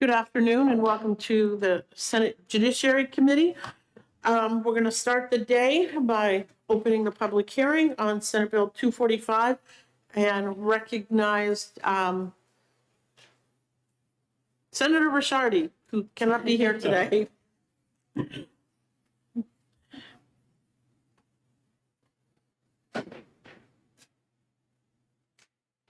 Good afternoon and welcome to the Senate Judiciary Committee. We're going to start the day by opening the public hearing on Senate Bill 245 and recognize Senator Ricciardi, who cannot be here today.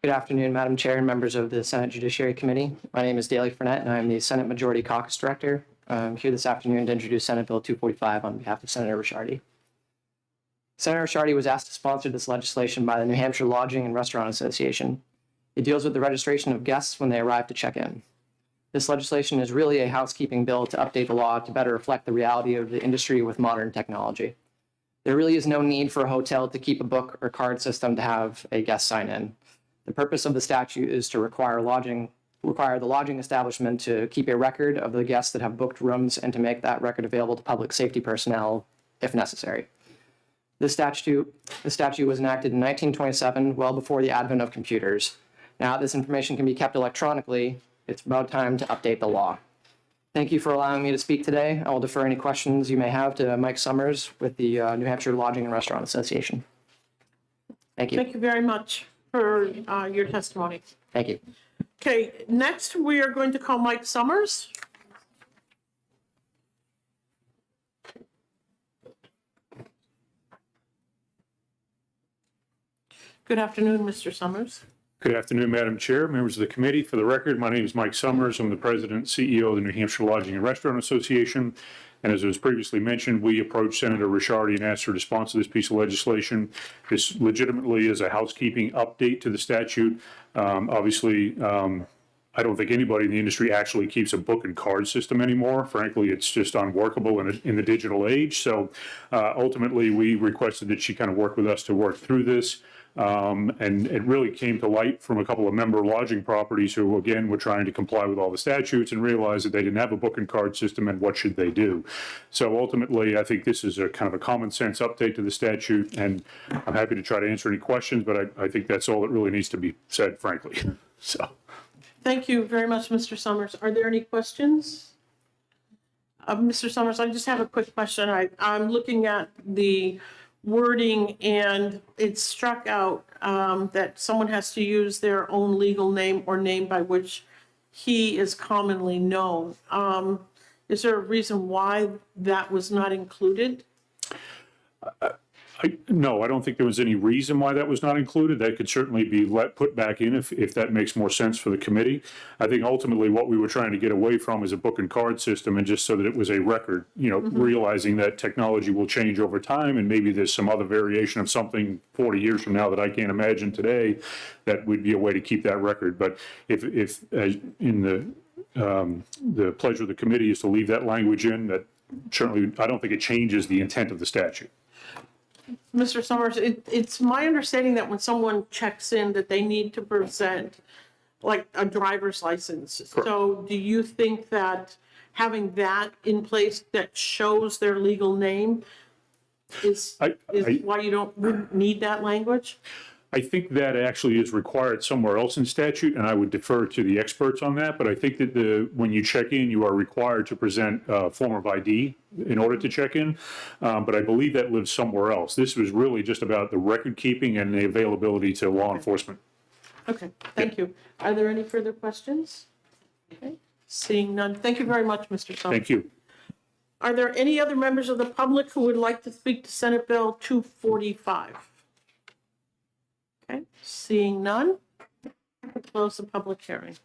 Good afternoon, Madam Chair and members of the Senate Judiciary Committee. My name is Daley Frenette, and I am the Senate Majority Caucus Director. I'm here this afternoon to introduce Senate Bill 245 on behalf of Senator Ricciardi. Senator Ricciardi was asked to sponsor this legislation by the New Hampshire Lodging and Restaurant Association. It deals with the registration of guests when they arrive to check in. This legislation is really a housekeeping bill to update the law to better reflect the reality of the industry with modern technology. There really is no need for a hotel to keep a book or card system to have a guest sign in. The purpose of the statute is to require the lodging establishment to keep a record of the guests that have booked rooms and to make that record available to public safety personnel if necessary. This statute was enacted in 1927, well before the advent of computers. Now this information can be kept electronically. It's about time to update the law. Thank you for allowing me to speak today. I will defer any questions you may have to Mike Summers with the New Hampshire Lodging and Restaurant Association. Thank you. Thank you very much for your testimony. Thank you. Okay, next we are going to call Mike Summers. Good afternoon, Mr. Summers. Good afternoon, Madam Chair, members of the committee. For the record, my name is Mike Summers. I'm the President and CEO of the New Hampshire Lodging and Restaurant Association. And as was previously mentioned, we approached Senator Ricciardi and asked her to sponsor this piece of legislation. This legitimately is a housekeeping update to the statute. Obviously, I don't think anybody in the industry actually keeps a book and card system anymore. Frankly, it's just unworkable in the digital age. So ultimately, we requested that she kind of work with us to work through this. And it really came to light from a couple of member lodging properties who, again, were trying to comply with all the statutes and realized that they didn't have a book and card system and what should they do. So ultimately, I think this is a kind of a common sense update to the statute, and I'm happy to try to answer any questions, but I think that's all that really needs to be said, frankly. So. Thank you very much, Mr. Summers. Are there any questions? Mr. Summers, I just have a quick question. I'm looking at the wording and it's struck out that someone has to use their own legal name or name by which he is commonly known. Is there a reason why that was not included? No, I don't think there was any reason why that was not included. That could certainly be put back in if that makes more sense for the committee. I think ultimately what we were trying to get away from is a book and card system, and just so that it was a record, realizing that technology will change over time and maybe there's some other variation of something 40 years from now that I can't imagine today, that would be a way to keep that record. But if in the pleasure of the committee is to leave that language in, that certainly I don't think it changes the intent of the statute. Mr. Summers, it's my understanding that when someone checks in that they need to present like a driver's license. Correct. So do you think that having that in place that shows their legal name is why you wouldn't need that language? I think that actually is required somewhere else in statute, and I would defer to the experts on that. But I think that when you check in, you are required to present a form of ID in order to check in. But I believe that lives somewhere else. This was really just about the record keeping and the availability to law enforcement. Okay, thank you. Are there any further questions? Okay, seeing none. Thank you very much, Mr. Summers. Thank you. Are there any other members of the public who would like to speak to Senate Bill 245? Okay, seeing none, we'll close the public hearing.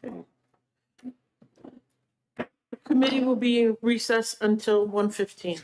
Okay. The committee will be in recess until 1:15.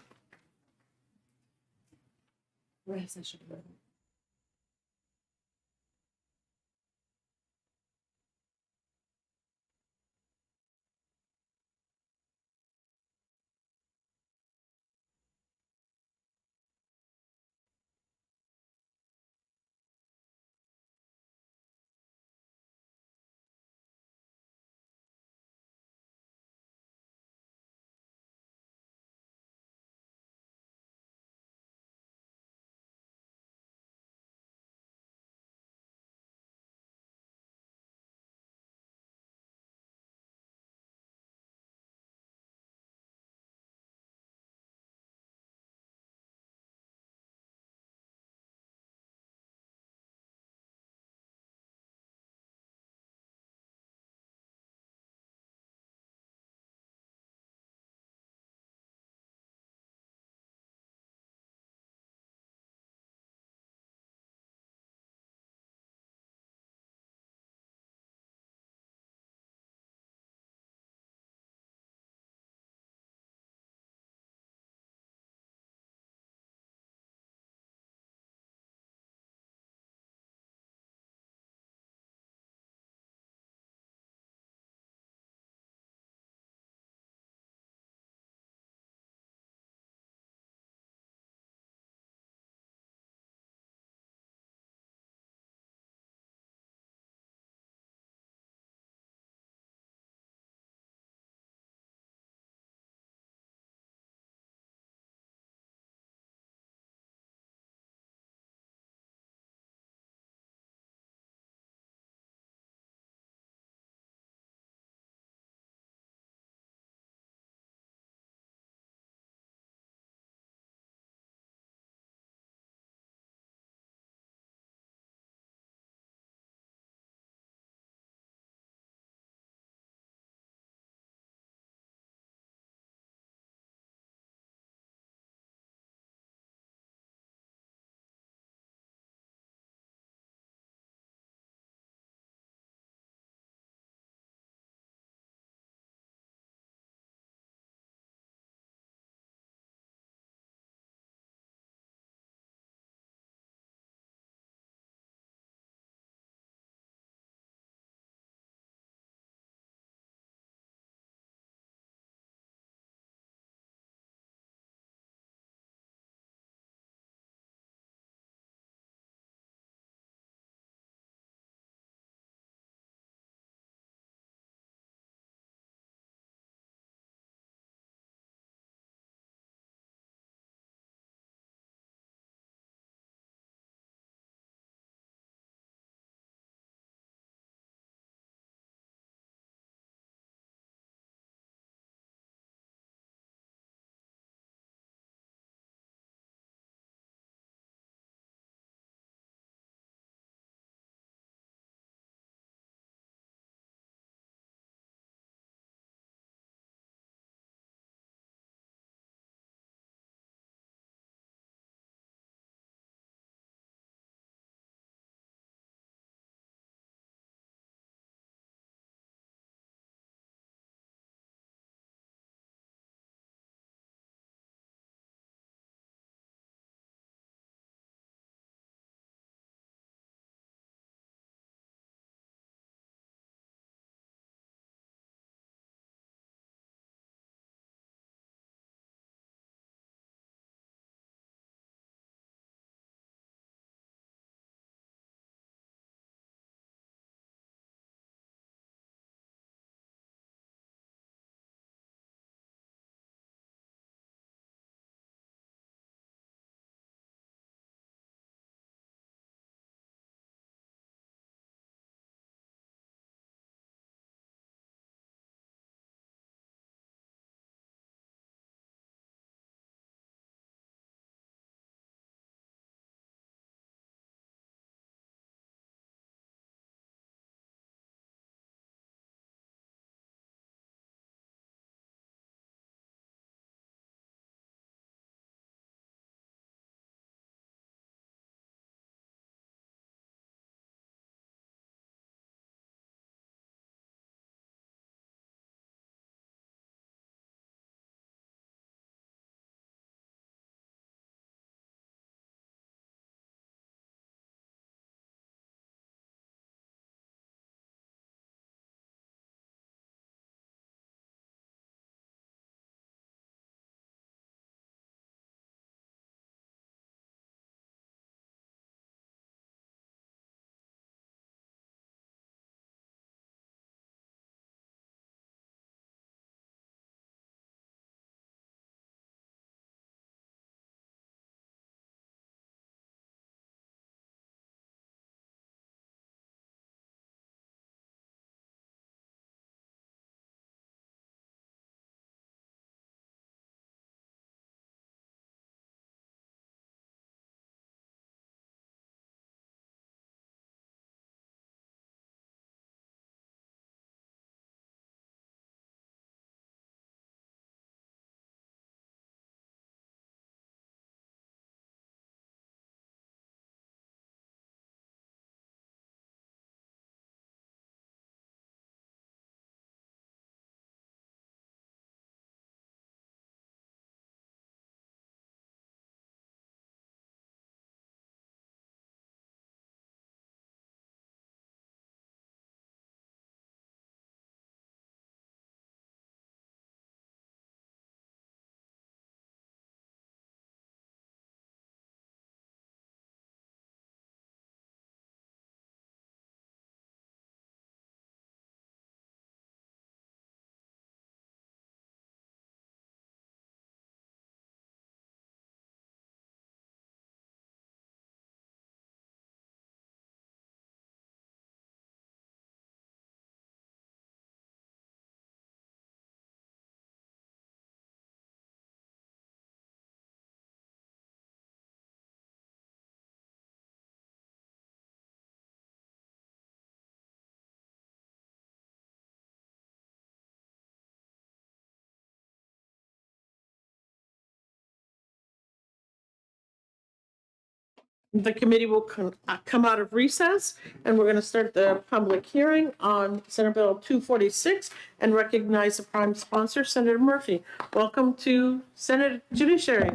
the committee will come out of recess, and we're going to start the public hearing on Senate Bill 246 and recognize the prime sponsor, Senator Murphy. Welcome to Senate Judiciary.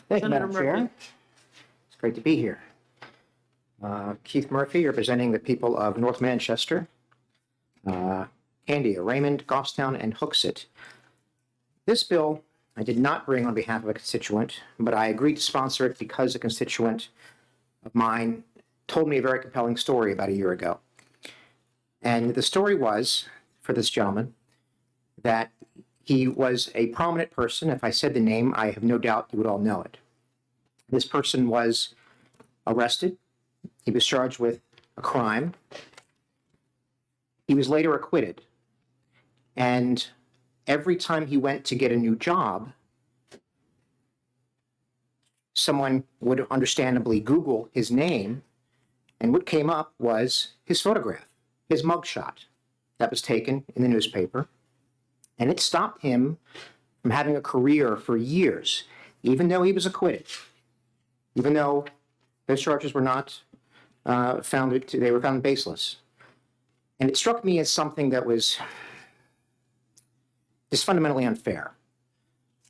Thank you, Senator Madam Chair. Murphy. It's great to be here. Keith Murphy, representing the people of North Manchester, Candia, Raymond, Goffstown, and Hooksett. This bill I did not bring on behalf of a constituent, but I agreed to sponsor it because a constituent of mine told me a very compelling story about a year ago. And the story was, for this gentleman, that he was a prominent person. If I said the name, I have no doubt you would all know it. This person was arrested. He was charged with a crime. He was later acquitted. And every time he went to get a new job, someone would understandably Google his name, and what came up was his photograph, his mugshot that was taken in the newspaper. And it stopped him from having a career for years, even though he was acquitted, even though those charges were not they were found baseless. And it struck me as something that was just fundamentally unfair.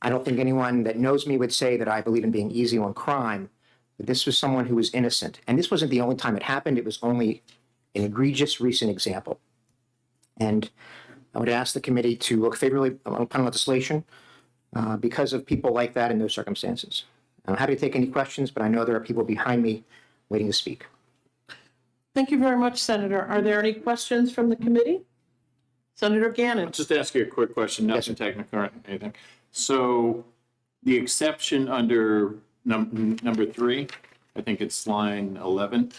I don't think anyone that knows me would say that I believe in being easy on crime, but this was someone who was innocent. And this wasn't the only time it happened. It was only an egregious recent example. And I would ask the committee to look favorably upon legislation because of people like that in those circumstances. I'm happy to take any questions, but I know there are people behind me waiting to speak. Thank you very much, Senator. Are there any questions from the committee? Senator Gannon. I'll just ask you a quick question, nothing technical or anything. So the exception under number 3, I think it's line 11,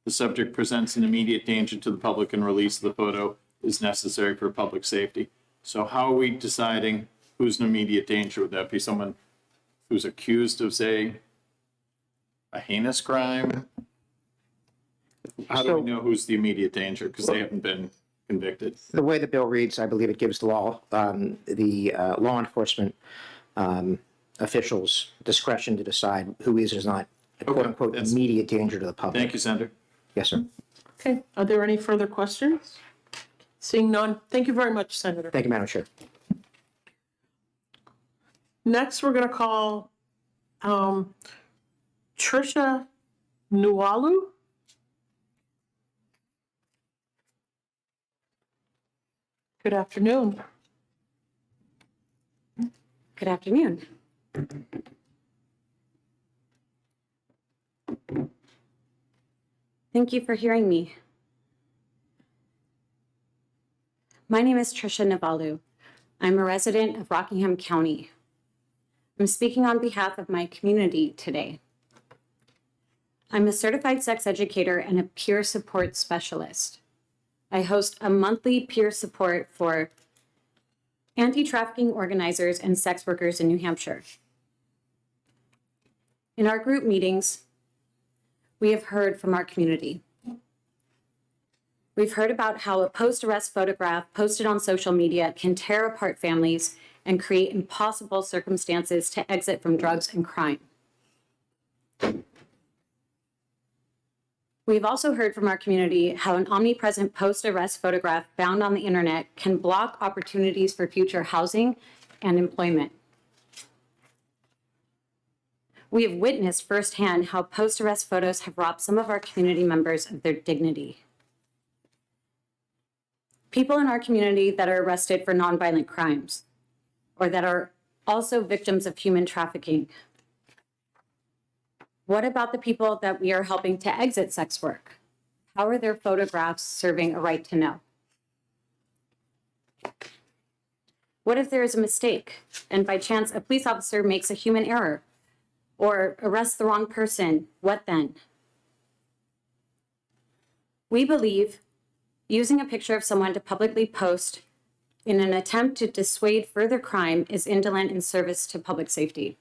the subject presents an immediate danger to the public and release of the photo is necessary for public safety. So how are we deciding who's an immediate danger? Would that be someone who's accused of, say, a heinous crime? How do we know who's the immediate danger? Because they haven't been convicted. The way the bill reads, I believe it gives the law enforcement officials discretion to decide who is or is not a quote-unquote immediate danger to the public. Thank you, Senator. Yes, sir. Okay, are there any further questions? Seeing none, thank you very much, Senator. Thank you, Madam Chair. Next, we're going to call Tricia Nualu. Good afternoon. Good afternoon. Thank you for hearing me. My name is Tricia Navalu. I'm a resident of Rockingham County. I'm speaking on behalf of my community today. I'm a certified sex educator and a peer support specialist. I host a monthly peer support for anti-trafficking organizers and sex workers in New Hampshire. In our group meetings, we have heard from our community. We've heard about how a post-arrest photograph posted on social media can tear apart families and create impossible circumstances to exit from drugs and crime. We've also heard from our community how an omnipresent post-arrest photograph found on the internet can block opportunities for future housing and employment. We have witnessed firsthand how post-arrest photos have robbed some of our community members of their dignity. People in our community that are arrested for nonviolent crimes, or that are also victims of human trafficking. What about the people that we are helping to exit sex work? How are their photographs serving a right to know? What if there is a mistake and by chance a police officer makes a human error or arrests the wrong person? What then? We believe using a picture of someone to publicly post in an attempt to dissuade further crime is indolent in service to public safety.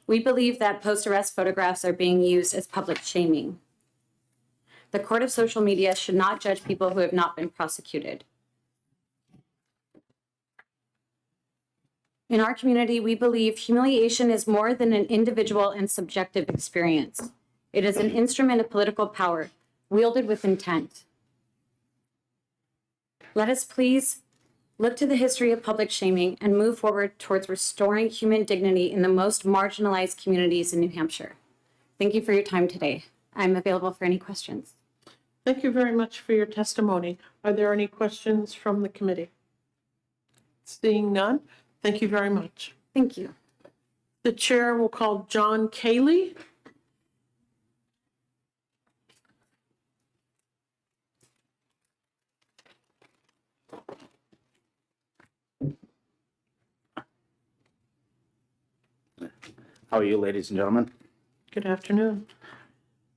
We believe that post-arrest photographs are being used as public shaming. The court of social media should not judge people who have not been prosecuted. In our community, we believe humiliation is more than an individual and subjective experience. It is an instrument of political power, wielded with intent. Let us please look to the history of public shaming and move forward towards restoring human dignity in the most marginalized communities in New Hampshire. Thank you for your time today. I'm available for any questions. Thank you very much for your testimony. Are there any questions from the committee? Seeing none, thank you very much. Thank you. The chair will call John Cayley. How are you, ladies and gentlemen? Good afternoon.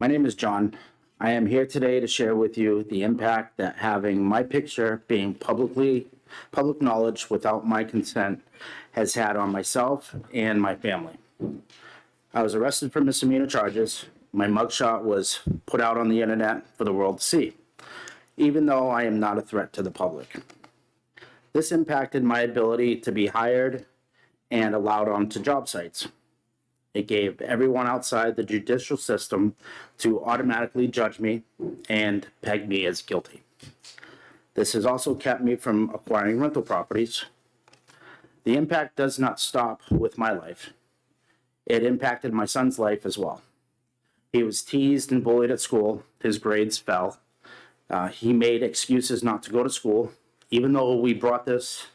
My name is John. I am here today to share with you the impact that having my picture being public knowledge without my consent has had on myself and my family. I was arrested for misdemeanor charges. My mugshot was put out on the internet for the world to see, even though I am not a threat to the public. This impacted my ability to be hired and allowed onto job sites. It gave everyone outside the judicial system to automatically judge me and peg me as guilty. This has also kept me from acquiring rental properties. The impact does not stop with my life. It impacted my son's life as well. He was teased and bullied at school. His grades fell. He made excuses not to go to school. Even though we brought this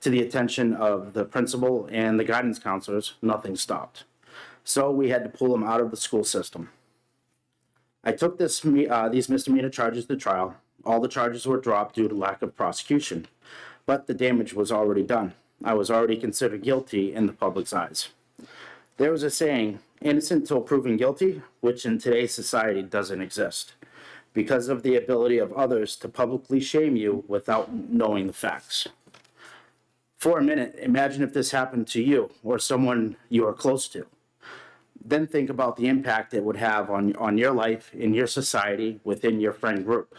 to the attention of the principal and the guidance counselors, nothing stopped. So we had to pull him out of the school system. I took these misdemeanor charges to trial. All the charges were dropped due to lack of prosecution, but the damage was already done. I was already considered guilty in the public's eyes. There was a saying, innocent till proven guilty, which in today's society doesn't exist, because of the ability of others to publicly shame you without knowing the facts. For a minute, imagine if this happened to you or someone you are close to. Then think about the impact it would have on your life, in your society, within your friend group.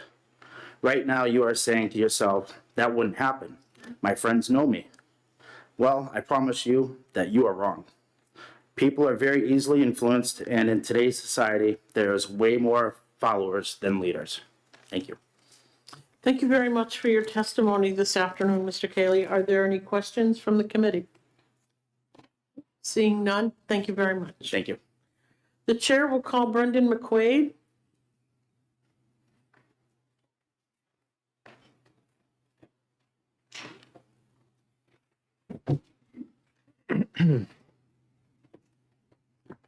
Right now, you are saying to yourself, that wouldn't happen. My friends know me. Well, I promise you that you are wrong. People are very easily influenced, and in today's society, there's way more followers than leaders. Thank you. Thank you very much for your testimony this afternoon, Mr. Cayley. Are there any questions from the committee? Seeing none, thank you very much. Thank you. The chair will call Brendan McQuaid. Good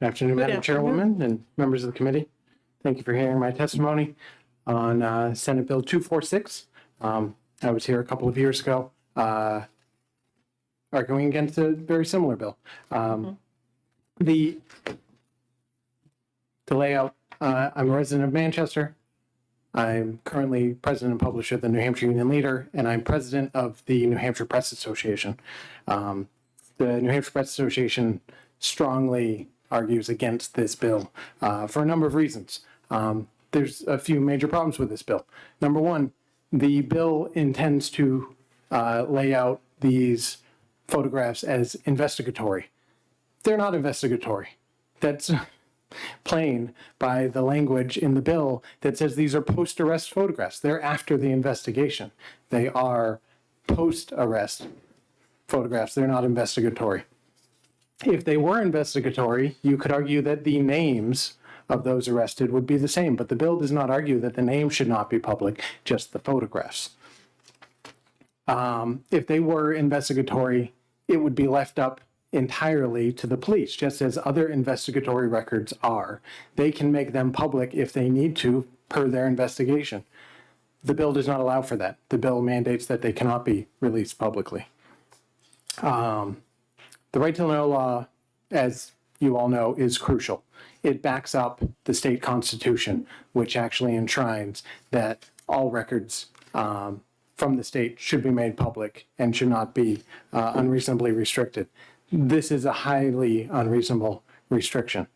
afternoon, Good Madam afternoon. Chairwoman and members of the committee. Thank you for hearing my testimony on Senate Bill 246. I was here a couple of years ago arguing against a very similar bill. To lay out, I'm a resident of Manchester. I'm currently president and publisher of the New Hampshire Union Leader, and I'm president of the New Hampshire Press Association. The New Hampshire Press Association strongly argues against this bill for a number of reasons. There's a few major problems with this bill. Number one, the bill intends to lay out these photographs as investigatory. They're not investigatory. That's plain by the language in the bill that says these are post-arrest photographs. They're after the investigation. They are post-arrest photographs. They're not investigatory. If they were investigatory, you could argue that the names of those arrested would be the same, but the bill does not argue that the name should not be public, just the photographs. If they were investigatory, it would be left up entirely to the police, just as other investigatory records are. They can make them public if they need to, per their investigation. The bill does not allow for that. The bill mandates that they cannot be released publicly. The right to know law, as you all know, is crucial. It backs up the state constitution, which actually enshrines that all records from the state should be made public and should not be unreasonably restricted. This is a highly unreasonable restriction.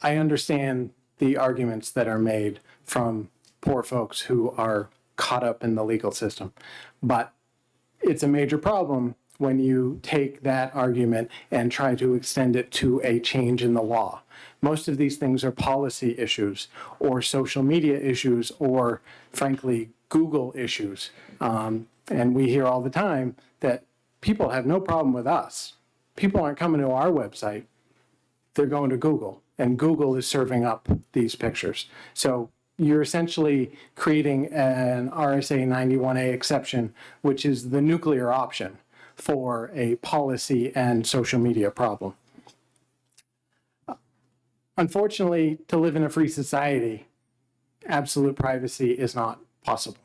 I understand the arguments that are made from poor folks who are caught up in the legal system, but it's a major problem when you take that argument and try to extend it to a change in the law. Most of these things are policy issues or social media issues or, frankly, Google issues. And we hear all the time that people have no problem with us. People aren't coming to our website. They're going to Google, and Google is serving up these pictures. So you're essentially creating an RSA 91A exception, which is the nuclear option for a policy and social media problem. Unfortunately, to live in a free society, absolute privacy is not possible.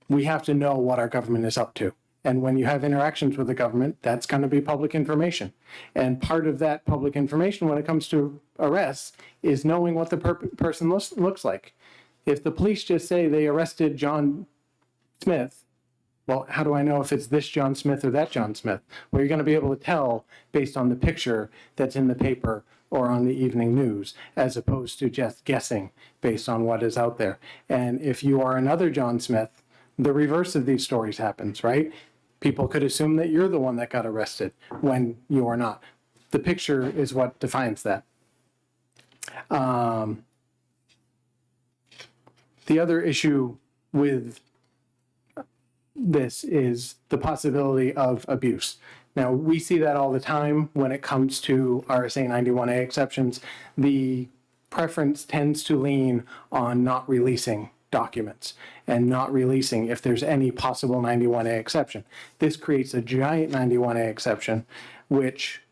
We have to know what our government is up to. And when you have interactions with the government, that's going to be public information. And part of that public information when it comes to arrests is knowing what the person looks like. If the police just say they arrested John Smith, well, how do I know if it's this John Smith or that John Smith? Well, you're going to be able to tell based on the picture that's in the paper or on the evening news, as opposed to just guessing based on what is out there. And if you are another John Smith, the reverse of these stories happens, right? People could assume that you're the one that got arrested when you are not. The picture is what defines that. The other issue with this is the possibility of abuse. Now, we see that all the time when it comes to RSA 91A exceptions. The preference tends to lean on not releasing documents and not releasing if there's any possible 91A exception. This creates a giant 91A exception, which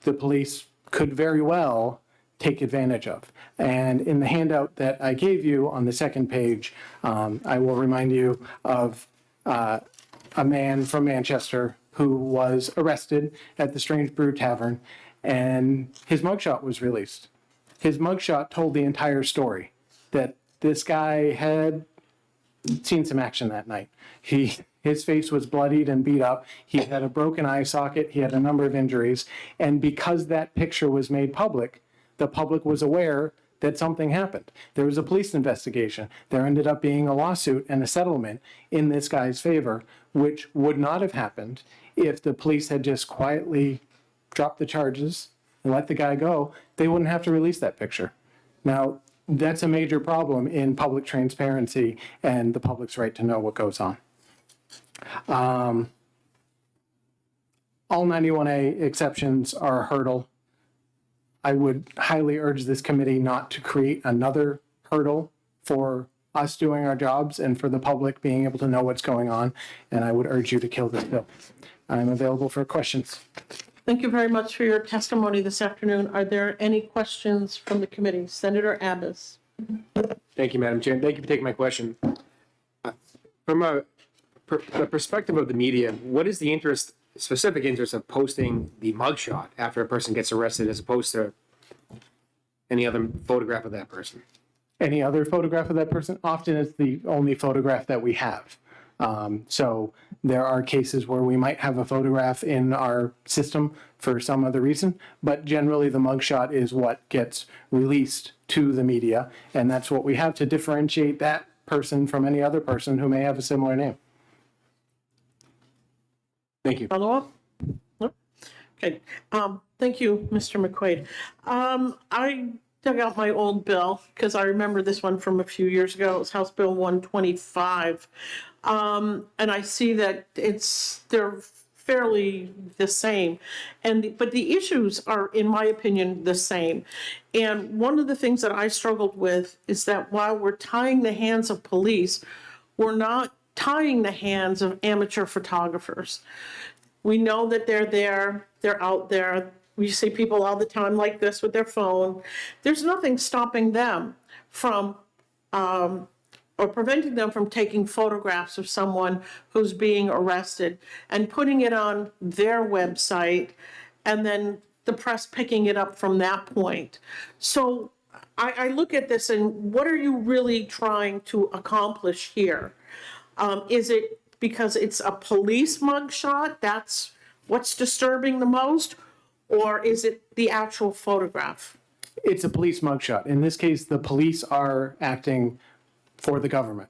the police could very well take advantage of. And in the handout that I gave you on the second page, I will remind you of a man from Manchester who was arrested at the Strange Brew Tavern, and his mugshot was released. His mugshot told the entire story, that this guy had seen some action that night. His face was bloodied and beat up. He had a broken eye socket. He had a number of injuries. And because that picture was made public, the public was aware that something happened. There was a police investigation. There ended up being a lawsuit and a settlement in this guy's favor, which would not have happened if the police had just quietly dropped the charges and let the guy go. They wouldn't have to release that picture. Now, that's a major problem in public transparency and the public's right to know what goes on. All 91A exceptions are a hurdle. I would highly urge this committee not to create another hurdle for us doing our jobs and for the public being able to know what's going on. And I would urge you to kill this bill. I'm available for questions. Thank you very much for your testimony this afternoon. Are there any questions from the committee? Senator Abbas. Thank you, Madam Chair. Thank you for taking my question. From the perspective of the media, what is the specific interest of posting the mugshot after a person gets arrested as opposed to any other photograph of that person? Any other photograph of that person? Often it's the only photograph that we have. So there are cases where we might have a photograph in our system for some other reason, but generally the mugshot is what gets released to the media, and that's what we have to differentiate that person from any other person who may have a similar name. Thank you. Follow up? No? Okay. Thank you, Mr. McQuaid. I dug out my old bill because I remember this one from a few years ago. It was House Bill 125. And I see that they're fairly the same. But the issues are, in my opinion, the same. And one of the things that I struggled with is that while we're tying the hands of police, we're not tying the hands of amateur photographers. We know that they're there, they're out there. We see people all the time like this with their phone. There's nothing stopping them from or preventing them from taking photographs of someone who's being arrested and putting it on their website, and then the press picking it up from that point. So I look at this and what are you really trying to accomplish here? Is it because it's a police mugshot? That's what's disturbing the most? Or is it the actual photograph? It's a police mugshot. In this case, the police are acting for the government,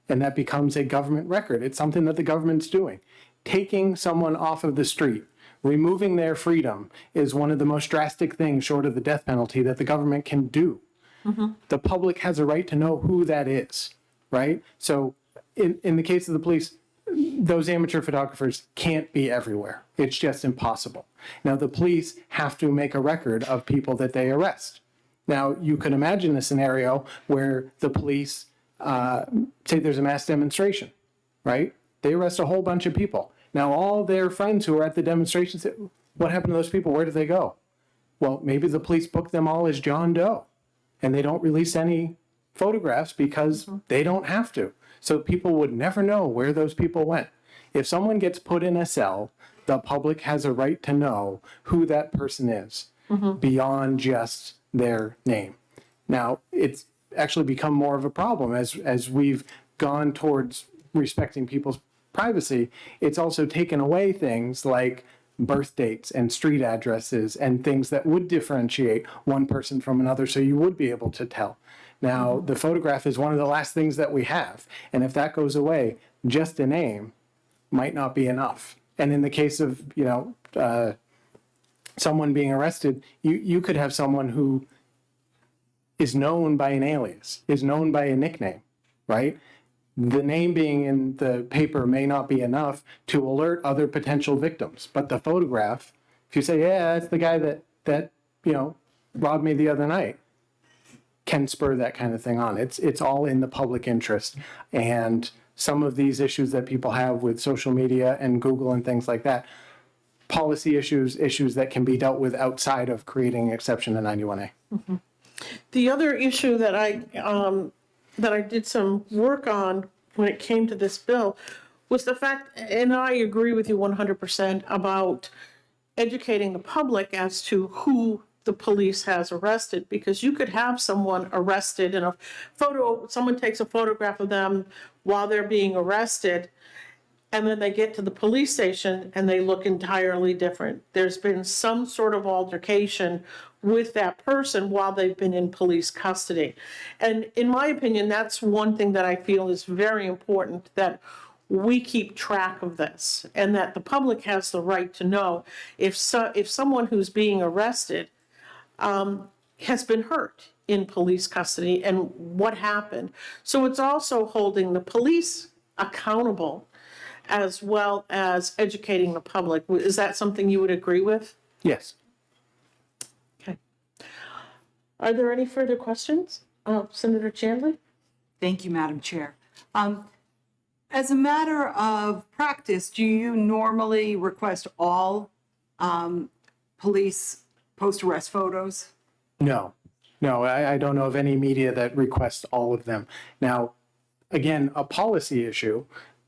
and that becomes a government record. It's something that the government's doing. taking someone off of the street, removing their freedom is one of the most drastic things short of the death penalty that the government can do. The public has a right to know who that is, right? So in the case of the police, those amateur photographers can't be everywhere. It's just impossible. Now, the police have to make a record of people that they arrest. Now, you can imagine a scenario where the police, say there's a mass demonstration, right? They arrest a whole bunch of people. Now, all their friends who are at the demonstration say, what happened to those people? Where did they go? Well, maybe the police book them all as John Doe, and they don't release any photographs because they don't have to. So people would never know where those people went. If someone gets put in a cell, the public has a right to know who that person is beyond just their name. Now, it's actually become more of a problem as we've gone towards respecting people's privacy. It's also taken away things like birth dates and street addresses and things that would differentiate one person from another, so you would be able to tell. Now, the photograph is one of the last things that we have, and if that goes away, just a name might not be enough. And in the case of, someone being arrested, you could have someone who is known by an alias, is known by a nickname, right? The name being in the paper may not be enough to alert other potential victims, but the photograph, if you say, yeah, that's the guy that robbed me the other night, can spur that kind of thing on. It's all in the public interest. And some of these issues that people have with social media and Google and things like that, policy issues that can be dealt with outside of creating an exception to 91A. The other issue that I did some work on when it came to this bill was the fact, and I agree with you 100% about educating the public as to who the police has arrested, because you could have someone arrested in a photo, someone takes a photograph of them while they're being arrested, and then they get to the police station and they look entirely different. There's been some sort of altercation with that person while they've been in police custody. And in my opinion, that's one thing that I feel is very important, that we keep track of this and that the public has the right to know if someone who's being arrested has been hurt in police custody and what happened. So it's also holding the police accountable as well as educating the public. Is that something you would agree with? Yes. Okay. Are there any further questions? Senator Chandler? Thank you, Madam Chair. As a matter of practice, do you normally request all police post-arrest photos? No, I don't know of any media that requests all of them. Now, again, a policy issue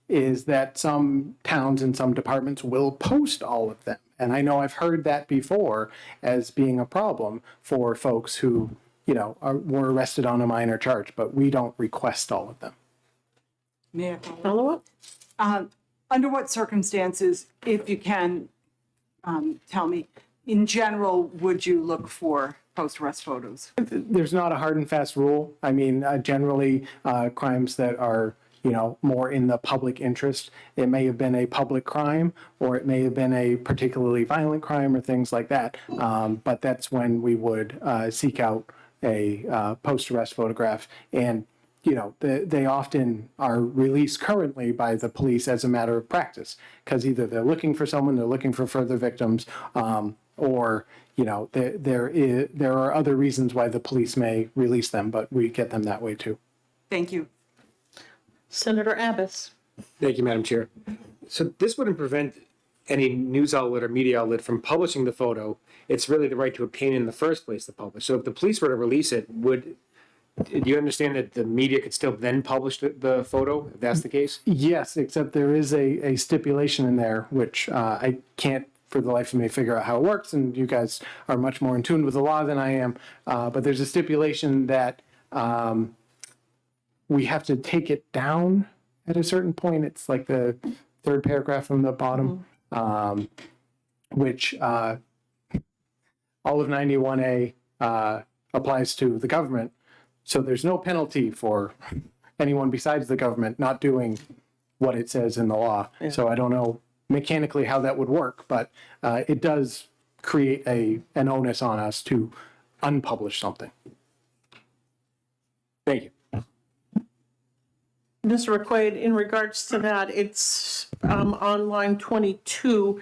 is that some towns and some departments will post all of them. And I know I've heard that before as being a problem for folks who, were arrested on a minor charge, but we don't request all of them. May I follow? Follow up? Under what circumstances, if you can tell me, in general, would you look for post-arrest photos? There's not a hard and fast rule. I mean, generally, crimes that are, more in the public interest, it may have been a public crime or it may have been a particularly violent crime or things like that. But that's when we would seek out a post-arrest photograph. And they often are released currently by the police as a matter of practice, because either they're looking for someone, they're looking for further victims, or there are other reasons why the police may release them, but we get them that way too. Thank you. Senator Abbas? Thank you, Madam Chair. So this wouldn't prevent any news outlet or media outlet from publishing the photo. It's really the right to obtain it in the first place to publish. So if the police were to release it, do you understand that the media could still then publish the photo, if that's the case? Yes, except there is a stipulation in there, which I can't for the life of me figure out how it works, and you guys are much more in tune with the law than I am. But there's a stipulation that we have to take it down at a certain point. It's like the third paragraph from the bottom, which all of 91A applies to the government. So there's no penalty for anyone besides the government not doing what it says in the law. So I don't know mechanically how that would work, but it does create an onus on us to unpublish something. Thank you. Mr. McQuaid, in regards to that, it's on line 22.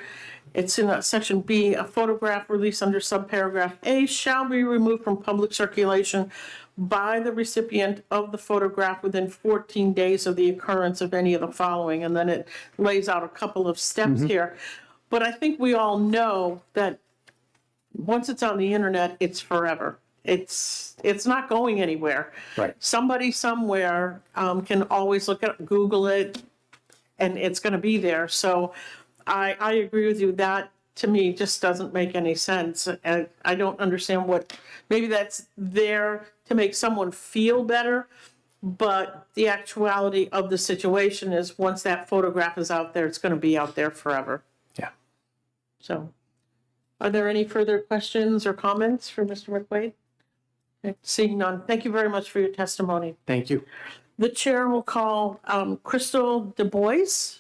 It's in section B, a photograph released under subparagraph A shall be removed from public circulation by the recipient of the photograph within 14 days of the occurrence of any of the following. And then it lays out a couple of steps here. But I think we all know that once it's on the internet, it's forever. It's not going anywhere. Right. Somebody somewhere can always look at, Google it, and it's going to be there. So I agree with you. That, to me, just doesn't make any sense. And I don't understand maybe that's there to make someone feel better, but the actuality of the situation is once that photograph is out there, it's going to be out there forever. Yeah. So are there any further questions or comments for Mr. McQuaid? Okay, seeing none, thank you very much for your testimony. Thank you. The chair will call Crystal Du Bois.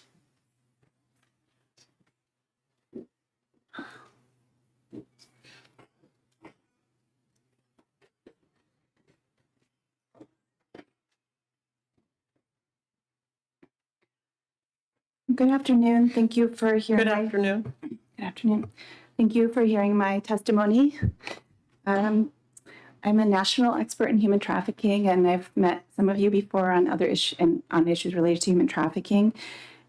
Good afternoon. Thank you for hearing Good afternoon. Good afternoon. Thank you for hearing my testimony. I'm a national expert in human trafficking, and I've met some of you before on other issues related to human trafficking.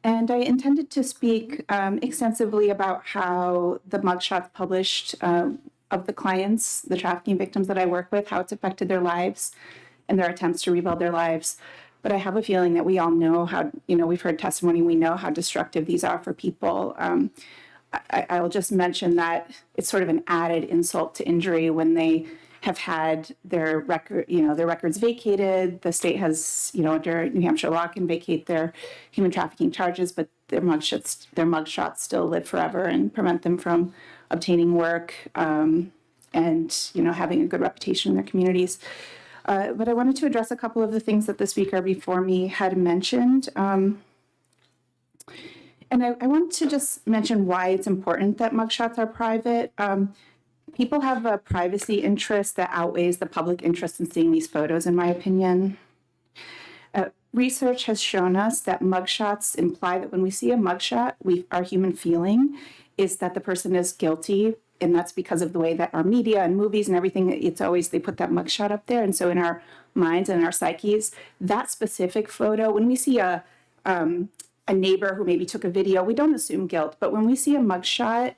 And I intended to speak extensively about how the mugshots published of the clients, the trafficking victims that I work with, how it's affected their lives and their attempts to rebuild their lives. But I have a feeling that we all know how, we've heard testimony, we know how destructive these are for people. I'll just mention that it's sort of an added insult to injury when they have had their records vacated. The state has, under New Hampshire law, can vacate their human trafficking charges, but their mugshots still live forever and prevent them from obtaining work and having a good reputation in their communities. But I wanted to address a couple of the things that the speaker before me had mentioned. And I wanted to just mention why it's important that mugshots are private. People have a privacy interest that outweighs the public interest in seeing these photos, in my opinion. Research has shown us that mugshots imply that when we see a mugshot, our human feeling is that the person is guilty. And that's because of the way that our media and movies and everything, they put that mugshot up there. And so in our minds and our psyches, that specific photo, when we see a neighbor who maybe took a video, we don't assume guilt. But when we see a mugshot,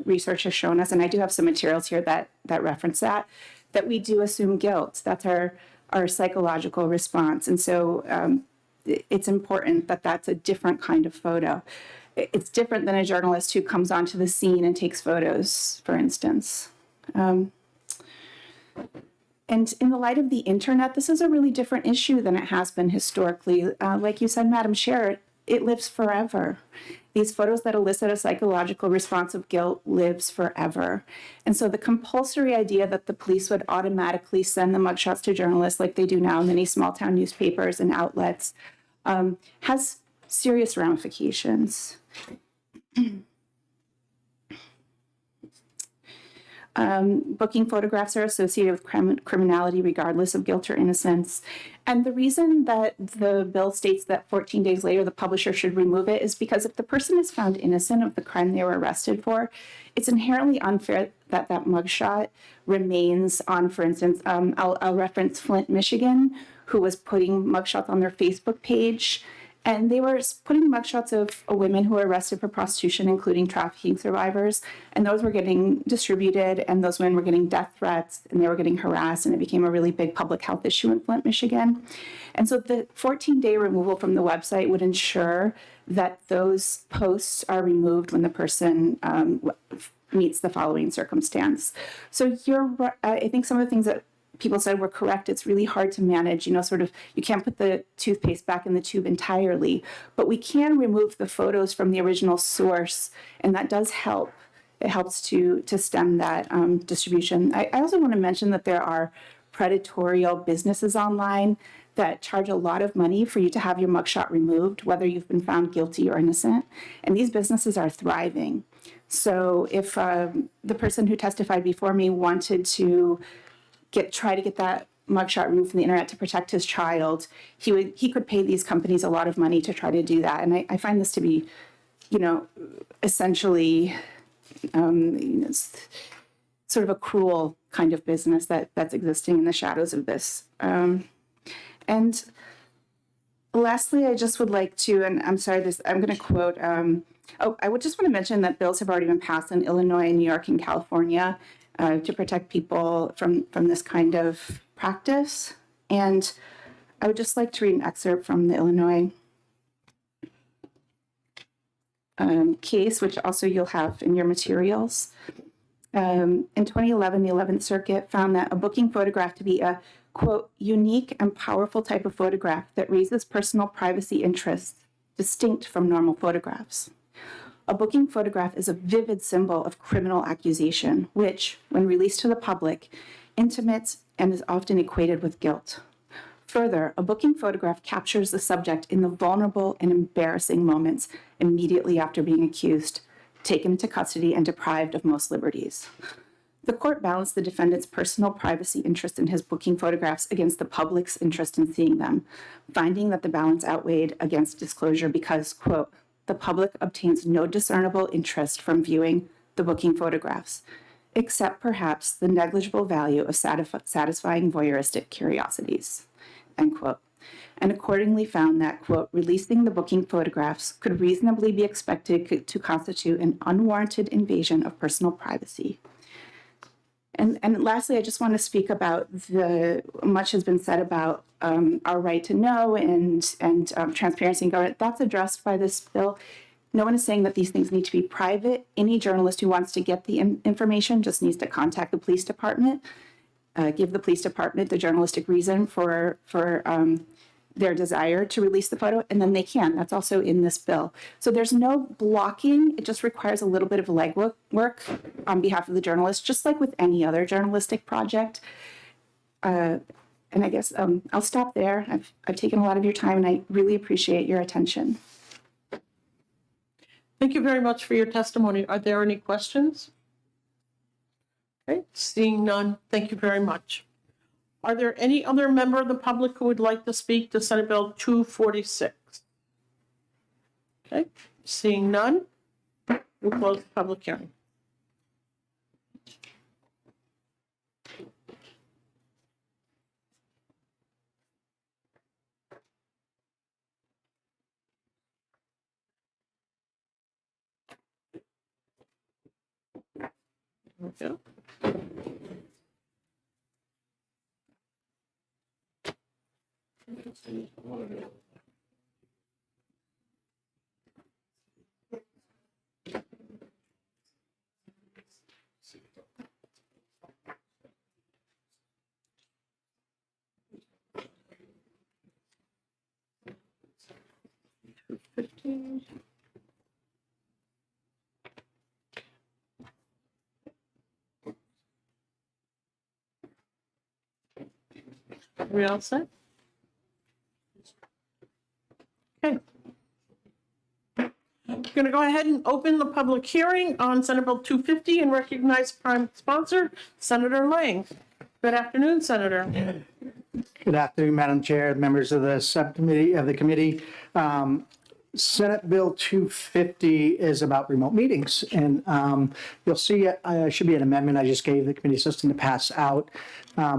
research has shown us, and I do have some materials here that reference that we do assume guilt. That's our psychological response. And so it's important that that's a different kind of photo. It's different than a journalist who comes onto the scene and takes photos, for instance. And in the light of the internet, this is a really different issue than it has been historically. Like you said, Madam Chair, it lives forever. These photos that elicit a psychological response of guilt lives forever. And so the compulsory idea that the police would automatically send the mugshots to journalists like they do now in many small town newspapers and outlets has serious ramifications. Booking photographs are associated with criminality regardless of guilt or innocence. And the reason that the bill states that 14 days later the publisher should remove it is because if the person is found innocent of the crime they were arrested for, it's inherently unfair that that mugshot remains on, for instance, I'll reference Flint, Michigan, who was putting mugshots on their Facebook page. And they were putting mugshots of women who were arrested for prostitution, including trafficking survivors. And those were getting distributed, and those women were getting death threats, and they were getting harassed, and it became a really big public health issue in Flint, Michigan. And so the 14-day removal from the website would ensure that those posts are removed when the person meets the following circumstance. So I think some of the things that people said were correct. It's really hard to manage, you can't put the toothpaste back in the tube entirely, but we can remove the photos from the original source, and that does help. It helps to stem that distribution. I also want to mention that there are predatorial businesses online that charge a lot of money for you to have your mugshot removed, whether you've been found guilty or innocent. And these businesses are thriving. So if the person who testified before me wanted to try to get that mugshot removed from the internet to protect his child, he could pay these companies a lot of money to try to do that. And I find this to be, essentially, sort of a cruel kind of business that's existing in the shadows of this. And lastly, I just would like to, and I'm sorry, I'm going to quote, I would just want to mention that bills have already been passed in Illinois, New York, and California to protect people from this kind of practice. And I would just like to read an excerpt from the Illinois case, which also you'll have in your materials. In 2011, the 11th Circuit found that a booking photograph to be a, quote, unique and powerful type of photograph that raises personal privacy interests distinct from normal photographs. A booking photograph is a vivid symbol of criminal accusation, which, when released to the public, intimates and is often equated with guilt. Further, a booking photograph captures the subject in the vulnerable and embarrassing moments immediately after being accused, taken into custody, and deprived of most liberties. The court balanced the defendant's personal privacy interest in his booking photographs against the public's interest in seeing them, finding that the balance outweighed against disclosure because, quote, the public obtains no discernible interest from viewing the booking photographs, except perhaps the negligible value of satisfying voyeuristic curiosities, end quote, and accordingly found that, quote, releasing the booking photographs could reasonably be expected to constitute an unwarranted invasion of personal privacy. And lastly, I just want to speak about much has been said about our right to know and transparency in government. That's addressed by this bill. No one is saying that these things need to be private. Any journalist who wants to get the information just needs to contact the police department, give the police department the journalistic reason for their desire to release the photo, and then they can. That's also in this bill. So there's no blocking. It just requires a little bit of legwork on behalf of the journalist, just like with any other journalistic project. And I guess I'll stop there. I've taken a lot of your time, and I really appreciate your attention. Thank you very much for your testimony. Are there any questions? Okay, seeing none, thank you very much. Are there any other member of the public who would like to speak to Senate Bill 246? Okay, seeing none, we'll close the public hearing. There we go. Are we all set? Okay. I'm going to go ahead and open the public hearing on Senate Bill 250 and recognize prime sponsor, Senator Lang. Good afternoon, Senator. Good afternoon, Madam Chair, members of the subcommittee of the committee. Senate Bill 250 is about remote meetings, and you'll see it should be an amendment I just gave the committee assistant to pass out.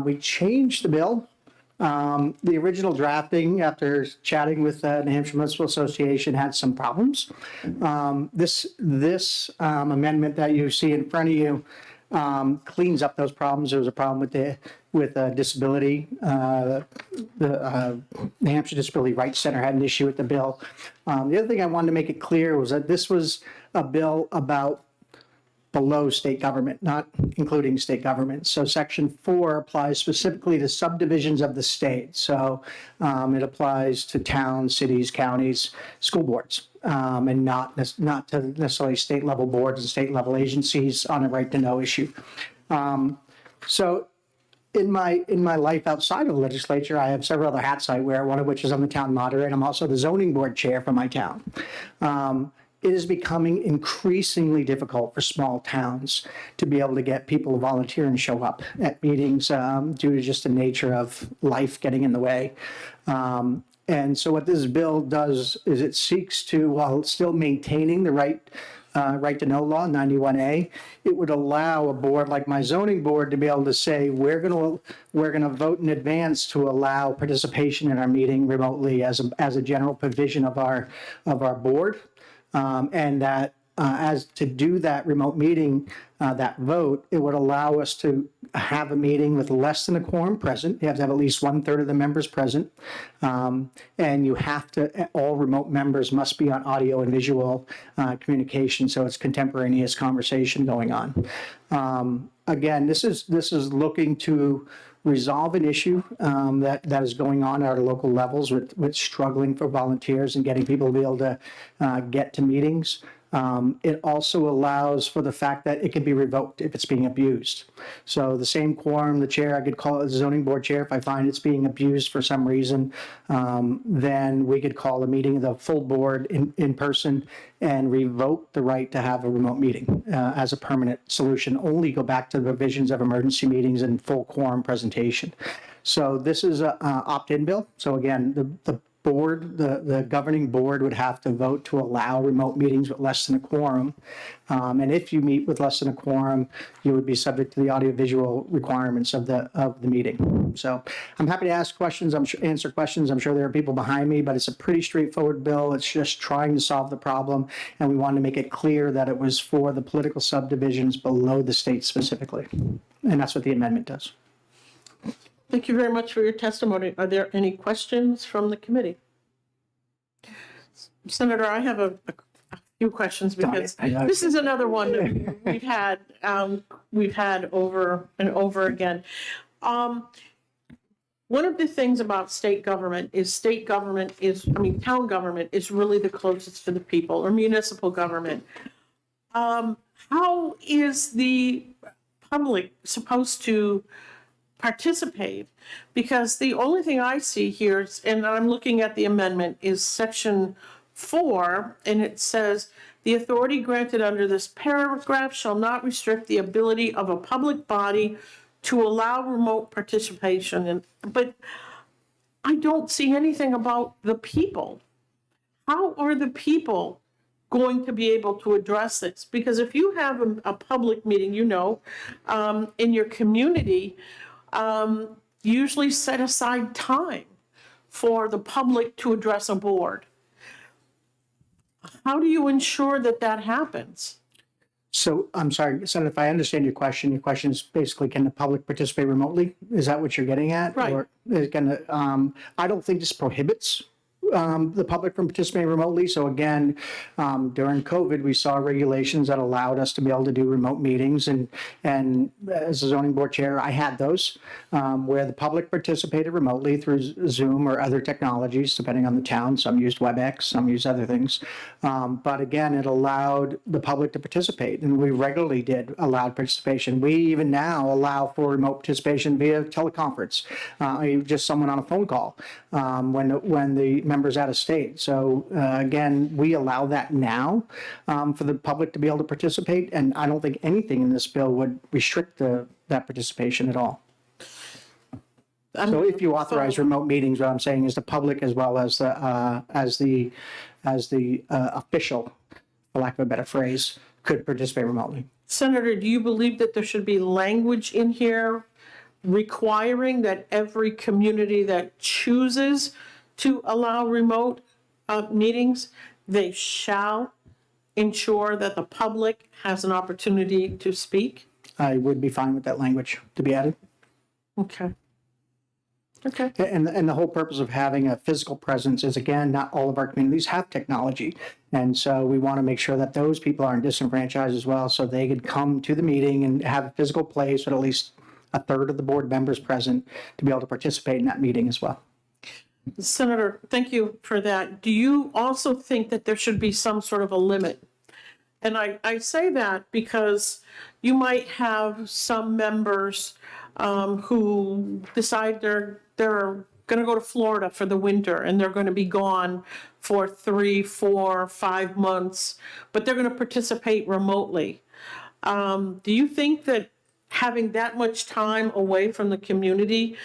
We changed the bill. The original drafting, after chatting with the New Hampshire Municipal Association, had some problems. This amendment that you see in front of you cleans up those problems. There was a problem with disability. The New Hampshire Disability Rights Center had an issue with the bill. The other thing I wanted to make it clear was that this was a bill about below state government, not including state government. So Section 4 applies specifically to subdivisions of the state. So it applies to towns, cities, counties, school boards, and not to necessarily state level boards and state level agencies on a right to know issue. So in my life outside of the legislature, I have several other hats I wear, one of which is I'm the town moderator, and I'm also the zoning board chair for my town. It is becoming increasingly difficult for small towns to be able to get people to volunteer and show up at meetings due to just the nature of life getting in the way. And so what this bill does is it seeks to, while still maintaining the right to know law, 91A, it would allow a board like my zoning board to be able to say, we're going to vote in advance to allow participation in our meeting remotely as a general provision of our board. And that as to do that remote meeting, that vote, it would allow us to have a meeting with less than a quorum present. You have to have at least 1/3 of the members present. And you have to, all remote members must be on audio and visual communication, so it's contemporaneous conversation going on. Again, this is looking to resolve an issue that is going on at our local levels with struggling for volunteers and getting people to be able to get to meetings. It also allows for the fact that it can be revoked if it's being abused. So the same quorum, the chair, I could call it the zoning board chair if I find it's being abused for some reason. Then we could call a meeting of the full board in person and revoke the right to have a remote meeting as a permanent solution. Only go back to the provisions of emergency meetings and full quorum presentation. So this is a opt-in bill. So again, the board, the governing board would have to vote to allow remote meetings with less than a quorum. And if you meet with less than a quorum, you would be subject to the audiovisual requirements of the meeting. So I'm happy to ask questions, answer questions. I'm sure there are people behind me, but it's a pretty straightforward bill. It's just trying to solve the problem. And we wanted to make it clear that it was for the political subdivisions below the state specifically. And that's what the amendment does. Thank you very much for your testimony. Are there any questions from the committee? Senator, I have a few questions because this is another one that we've had over and over again. One of the things about town government is really the closest to the people, or municipal government. How is the public supposed to participate? Because the only thing I see here is, and I'm looking at the amendment, is section 4, and it says the authority granted under this paragraph shall not restrict the ability of a public body to allow remote participation. But I don't see anything about the people. How are the people going to be able to address this? Because if you have a public meeting, in your community, usually set aside time for the public to address a board. How do you ensure that that happens? So I'm sorry, Senator, if I understand your question is basically, can the public participate remotely? Is that what you're getting at? Right. Or is I don't think this prohibits the public from participating remotely. So again, during COVID, we saw regulations that allowed us to be able to do remote meetings. And as a zoning board chair, I had those where the public participated remotely through Zoom or other technologies, depending on the town. Some used WebEx, some used other things. But again, it allowed the public to participate. And we regularly did allow participation. We even now allow for remote participation via teleconference, just someone on a phone call when the members out of state. So again, we allow that now for the public to be able to participate, and I don't think anything in this bill would restrict that participation at all. So if you authorize remote meetings, what I'm saying is the public as well as the official, for lack of a better phrase, could participate remotely. Senator, do you believe that there should be language in here requiring that every community that chooses to allow remote meetings, they shall ensure that the public has an opportunity to speak? I would be fine with that language to be added. Okay. Okay. And the whole purpose of having a physical presence is, again, not all of our communities have technology. And so we want to make sure that those people aren't disenfranchised as well, so they could come to the meeting and have a physical place with at least 1/3 of the board members present to be able to participate in that meeting as well. Senator, thank you for that. Do you also think that there should be some sort of a limit? And I say that because you might have some members who decide they're going to go to Florida for the winter and they're going to be gone for 3, 4, 5 months, but they're going to participate remotely. Do you think that having that much time away from the community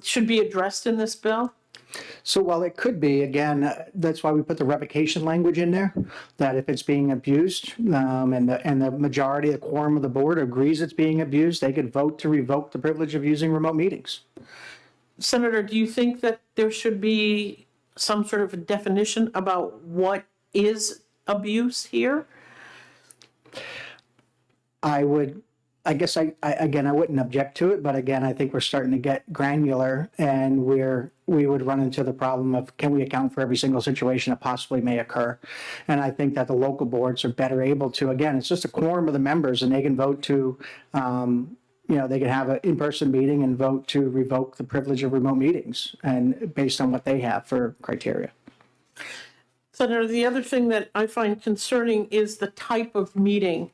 should be addressed in this bill? So while it could be, again, that's why we put the revocation language in there, that if it's being abused, and the majority, the quorum of the board agrees it's being abused, they could vote to revoke the privilege of using remote meetings. Senator, do you think that there should be some sort of a definition about what is abuse here? I guess I wouldn't object to it, but again, I think we're starting to get granular and we would run into the problem of, can we account for every single situation that possibly may occur? And I think that the local boards are better able to, again, it's just a quorum of the members and they can vote to, they can have an in-person meeting and vote to revoke the privilege of remote meetings and based on what they have for criteria. Senator, the other thing that I find concerning is the type of meeting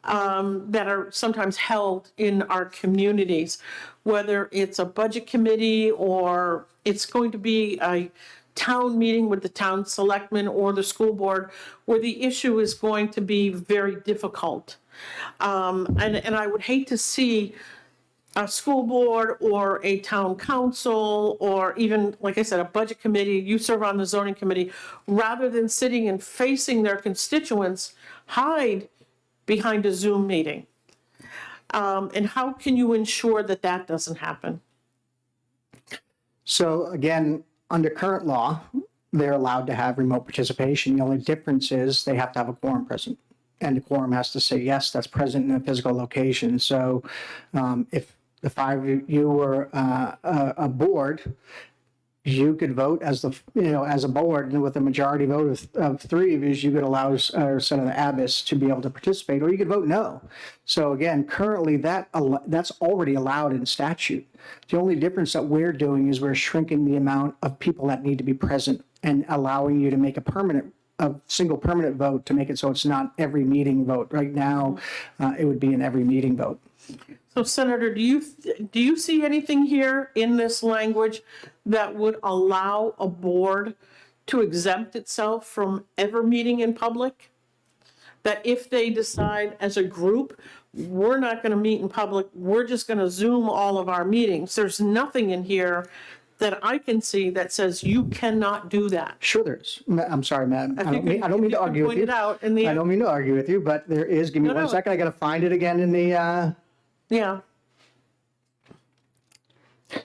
that are sometimes held in our communities, whether it's a budget committee or it's going to be a town meeting with the town selectmen or the school board, where the issue is going to be very difficult. And I would hate to see a school board or a town council or even, like I said, a budget committee, you serve on the zoning committee, rather than sitting and facing their constituents, hide behind a Zoom meeting. And how can you ensure that that doesn't happen? So again, under current law, they're allowed to have remote participation. The only difference is they have to have a quorum present. And the quorum has to say, yes, that's present in a physical location. So if the 5 of you were a board, you could vote as a board, and with a majority vote of 3 of you, you could allow Senator Abbas to be able to participate, or you could vote no. So again, currently that's already allowed in statute. The only difference that we're doing is we're shrinking the amount of people that need to be present and allowing you to make a single permanent vote to make it so it's not every meeting vote. Right now, it would be an every meeting vote. So Senator, do you see anything here in this language that would allow a board to exempt itself from ever meeting in public? That if they decide as a group, we're not going to meet in public, we're just going to Zoom all of our meetings. There's nothing in here that I can see that says you cannot do that. Sure there is. I'm sorry, Madam. I don't mean If to argue with point you. it out in the. I don't mean to argue with you, but there is. Give me No, one no. second. I got to find it again in the. Yeah.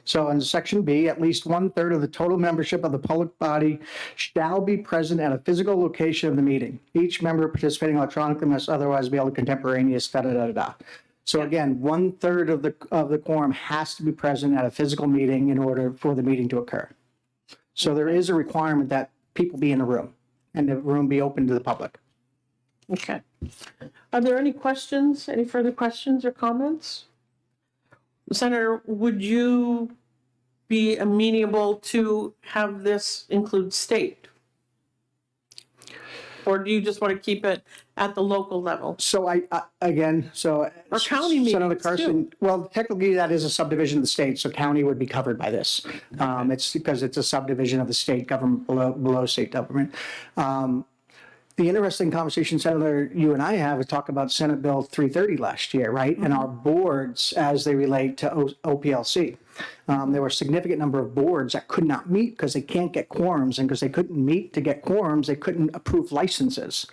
So in section B, at least 1/3 of the total membership of the public body shall be present at a physical location of the meeting. Each member participating electronically must otherwise be able to contemporaneous, da-da-da-da-da. So again, 1/3 of the quorum has to be present at a physical meeting in order for the meeting to occur. So there is a requirement that people be in the room and the room be open to the public. Okay. Are there any questions, any further questions or comments? Senator, would you be amenable to have this include state? Or do you just want to keep it at the local level? So Or county Senator meetings, Carson, too. well, technically that is a subdivision of the state, so county would be covered by this. It's because it's a subdivision of the state government below state government. The interesting conversation, Senator, you and I have is talk about Senate Bill 330 last year, right? And our boards as they relate to OPLC. There were a significant number of boards that could not meet because they can't get quorums, and because they couldn't meet to get quorums, they couldn't approve licenses.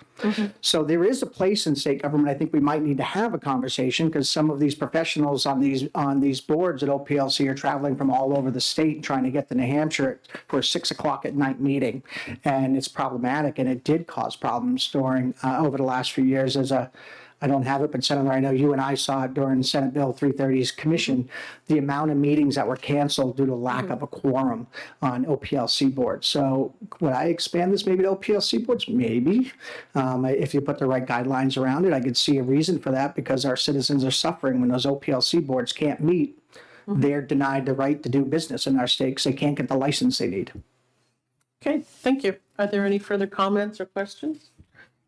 So there is a place in state government. I think we might need to have a conversation because some of these professionals on these boards at OPLC are traveling from all over the state trying to get to New Hampshire for a 6 o'clock at night meeting, and it's problematic, and it did cause problems during over the last few years. I don't have it, but Senator, I know you and I saw it during Senate Bill 330's commission, the amount of meetings that were canceled due to lack of a quorum on OPLC boards. So would I expand this maybe to OPLC boards? Maybe. If you put the right guidelines around it, I could see a reason for that because our citizens are suffering when those OPLC boards can't meet. They're denied the right to do business in our state because they can't get the license they need. Okay, thank you. Are there any further comments or questions?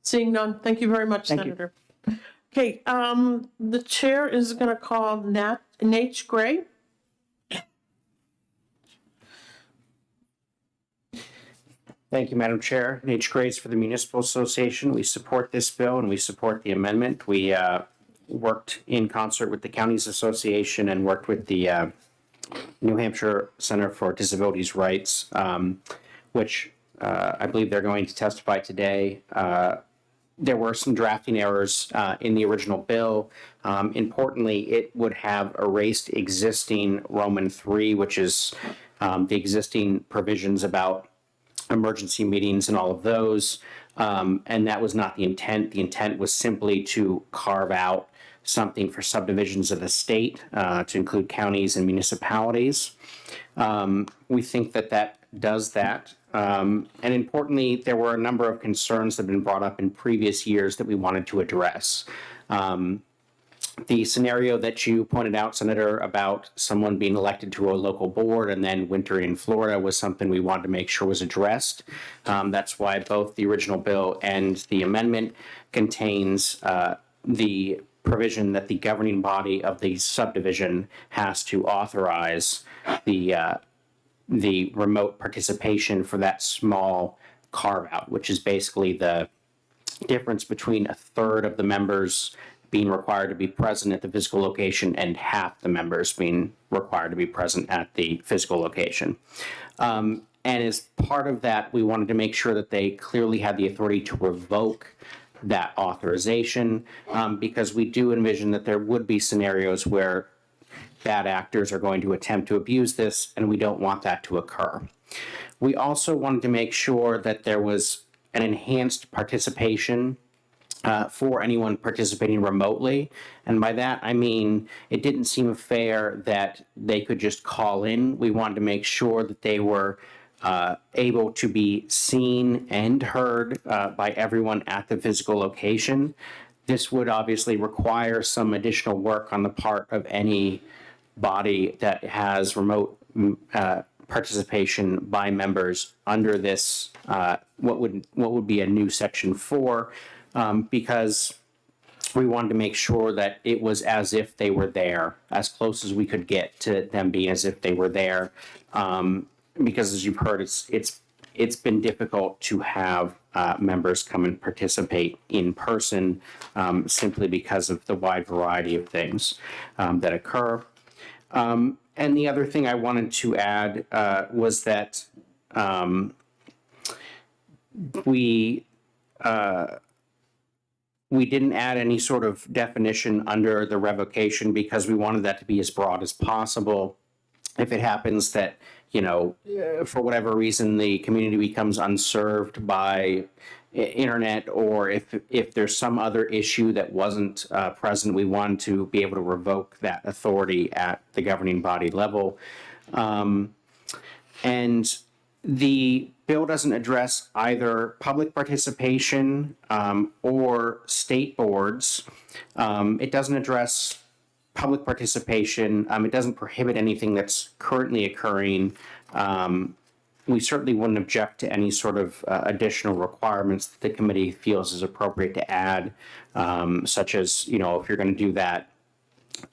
Seeing none, thank you very much, Thank you. Senator. Okay, the chair is going to call Nat Nate Gray? Thank you, Madam Chair. Nate Grace for the Municipal Association. We support this bill and we support the amendment. We worked in concert with the Counties Association and worked with the New Hampshire Center for Disabilities Rights, which I believe they're going to testify today. There were some drafting errors in the original bill. Importantly, it would have erased existing Roman 3, which is the existing provisions about emergency meetings and all of those. And that was not the intent. The intent was simply to carve out something for subdivisions of the state to include counties and municipalities. We think that that does that. And importantly, there were a number of concerns that have been brought up in previous years that we wanted to address. The scenario that you pointed out, Senator, about someone being elected to a local board and then wintering in Florida was something we wanted to make sure was addressed. That's why both the original bill and the amendment contains the provision that the governing body of the subdivision has to authorize the remote participation for that small carve out, which is basically the difference between a third of the members being required to be present at the physical location and half the members being required to be present at the physical location. And as part of that, we wanted to make sure that they clearly had the authority to revoke that authorization, because we do envision that there would be scenarios where bad actors are going to attempt to abuse this, and we don't want that to occur. We also wanted to make sure that there was an enhanced participation for anyone participating remotely. And by that, I mean, it didn't seem fair that they could just call in. We wanted to make sure that they were able to be seen and heard by everyone at the physical location. This would obviously require some additional work on the part of any body that has remote participation by members under this, what would be a new Section 4, because we wanted to make sure that it was as if they were there, as close as we could get to them being as if they were there. Because as you've heard, it's been difficult to have members come and participate in person simply because of the wide variety of things that occur. And the other thing I wanted to add was that we didn't add any sort of definition under the revocation because we wanted that to be as broad as possible. If it happens that, you know, for whatever reason, the community becomes unserved by internet, or if there's some other issue that wasn't present, we wanted to be able to revoke that authority at the governing body level. And the bill doesn't address either public participation or state boards. It doesn't address public participation. It doesn't prohibit anything that's currently occurring. We certainly wouldn't object to any sort of additional requirements that the committee feels is appropriate to add, such as, you know, if you're going to do that,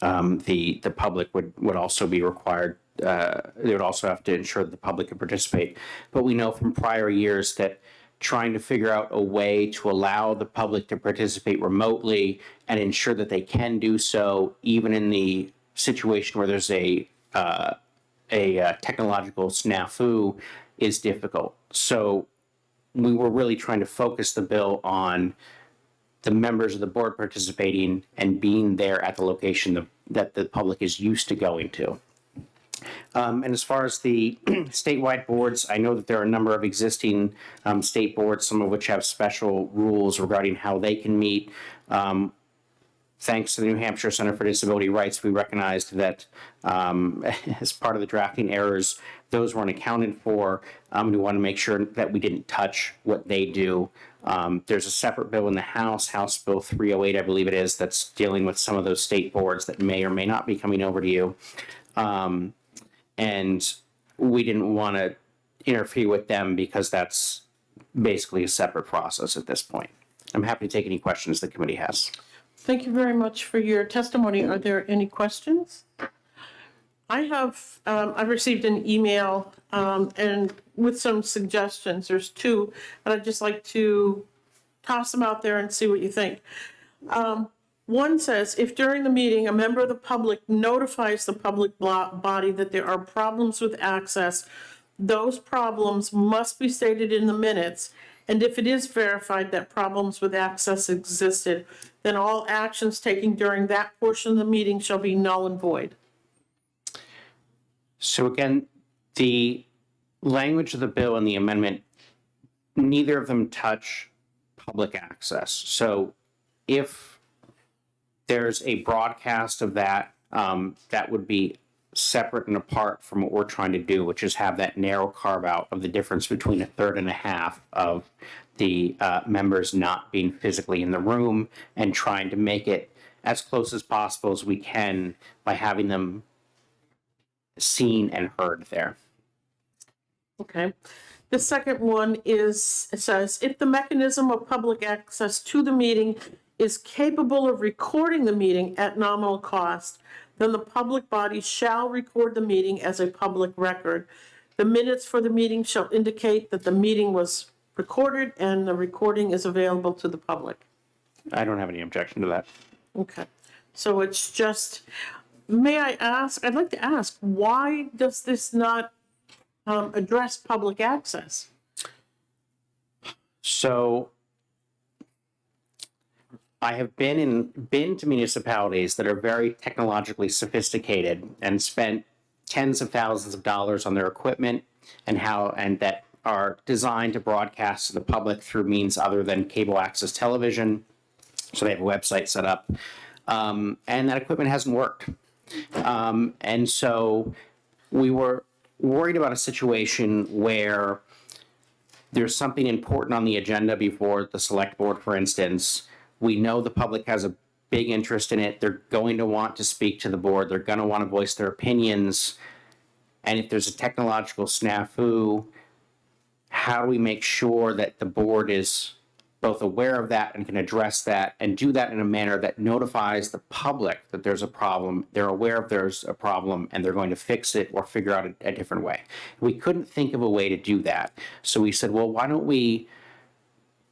the public would also be required. They would also have to ensure that the public can participate. But we know from prior years that trying to figure out a way to allow the public to participate remotely and ensure that they can do so even in the situation where there's a technological snafu is difficult. So we were really trying to focus the bill on the members of the board participating and being there at the location that the public is used to going to. And as far as the statewide boards, I know that there are a number of existing state boards, some of which have special rules regarding how they can meet. Thanks to the New Hampshire Center for Disability Rights, we recognized that as part of the drafting errors, those weren't accounted for. We want to make sure that we didn't touch what they do. There's a separate bill in the House Bill 308, I believe it is, that's dealing with some of those state boards that may or may not be coming over to you. And we didn't want to interfere with them because that's basically a separate process at this point. I'm happy to take any questions the committee has. Thank you very much for your testimony. Are there any questions? I've received an email, and with some suggestions. There's two, and I'd just like to toss them out there and see what you think. One says, if during the meeting, a member of the public notifies the public body that there are problems with access, those problems must be stated in the minutes, and if it is verified that problems with access existed, then all actions taken during that portion of the meeting shall be null and void. So again, the language of the bill and the amendment, neither of them touch public access. So if there's a broadcast of that, that would be separate and apart from what we're trying to do, which is have that narrow carve out of the difference between a third and a half of the members not being physically in the room, and trying to make it as close as possible as we can by having them seen and heard there. Okay. The second one is, it says, if the mechanism of public access to the meeting is capable of recording the meeting at nominal cost, then the public body shall record the meeting as a public record. The minutes for the meeting shall indicate that the meeting was recorded and the recording is available to the public. I don't have any objection to that. Okay. So it's just, may I ask, I'd like to ask, why does this not address public access? So I have been to municipalities that are very technologically sophisticated and spent tens of thousands of dollars on their equipment and that are designed to broadcast to the public through means other than cable access television. So they have a website set up, and that equipment hasn't worked. And so we were worried about a situation where there's something important on the agenda before the select board, for instance. We know the public has a big interest in it. They're going to want to speak to the board. They're going to want to voice their opinions. And if there's a technological snafu, how do we make sure that the board is both aware of that and can address that and do that in a manner that notifies the public that there's a problem, they're aware of there's a problem, and they're going to fix it or figure out a different way. We couldn't think of a way to do that. So we said, well, why don't we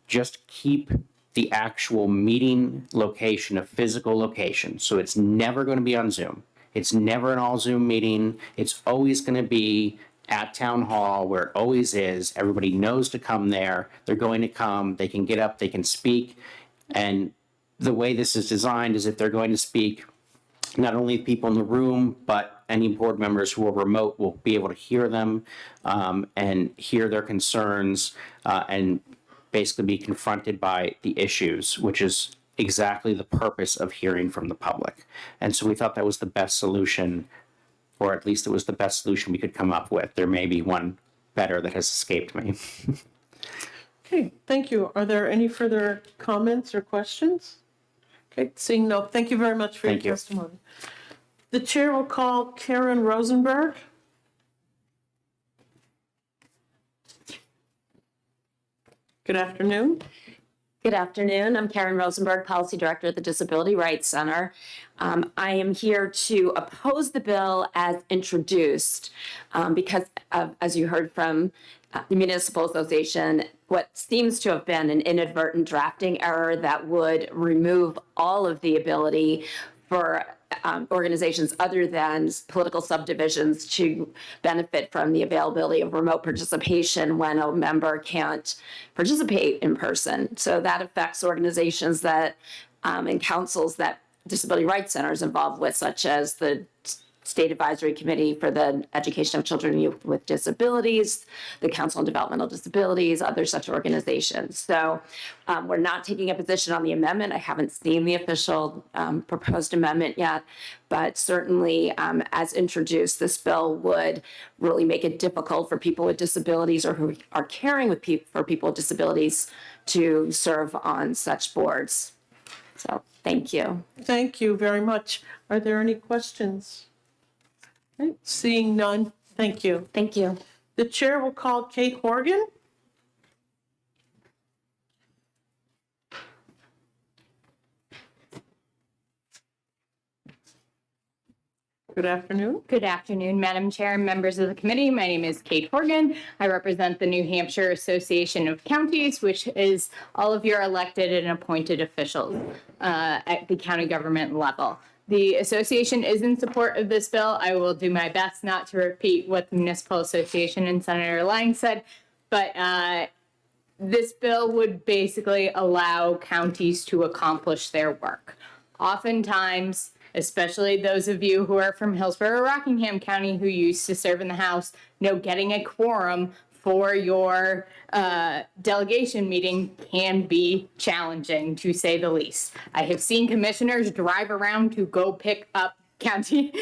just keep the actual meeting location a physical location? So it's never going to be on Zoom. It's never an all Zoom meeting. It's always going to be at town hall where it always is. Everybody knows to come there. They're going to come. They can get up. They can speak. And the way this is designed is if they're going to speak, not only people in the room, but any board members who are remote will be able to hear them and hear their concerns and basically be confronted by the issues, which is exactly the purpose of hearing from the public. And so we thought that was the best solution, or at least it was the best solution we could come up with. There may be one better that has escaped me. Okay, thank you. Are there any further comments or questions? Okay, seeing no, thank you very much for your Thank you. testimony. The chair will call Karen Rosenberg. Good afternoon. Good afternoon. I'm Karen Rosenberg, Policy Director at the Disability Rights Center. I am here to oppose the bill as introduced because, as you heard from the Municipal Association, what seems to have been an inadvertent drafting error that would remove all of the ability for organizations other than political subdivisions to benefit from the availability of remote participation when a member can't participate in person. So that affects organizations that and councils that Disability Rights Center is involved with, such as the State Advisory Committee for the Education of Children and Youth with Disabilities, the Council on Developmental Disabilities, other such organizations. So we're not taking a position on the amendment. I haven't seen the official proposed amendment yet, but certainly as introduced, this bill would really make it difficult for people with disabilities or who are caring for people with disabilities to serve on such boards. So thank you. Thank you very much. Are there any questions? Okay, seeing none, thank you. Thank you. The chair will call Kate Horgan. Good afternoon. Good afternoon, Madam Chair and members of the committee. My name is Kate Horgan. I represent the New Hampshire Association of Counties, which is all of your elected and appointed officials at the county government level. The association is in support of this bill. I will do my best not to repeat what the Municipal Association and Senator Lang said, but this bill would basically allow counties to accomplish their work. Oftentimes, especially those of you who are from Hillsborough or Rockingham County who used to serve in the House, know getting a quorum for your delegation meeting can be challenging, to say the least. I have seen commissioners drive around to go pick up county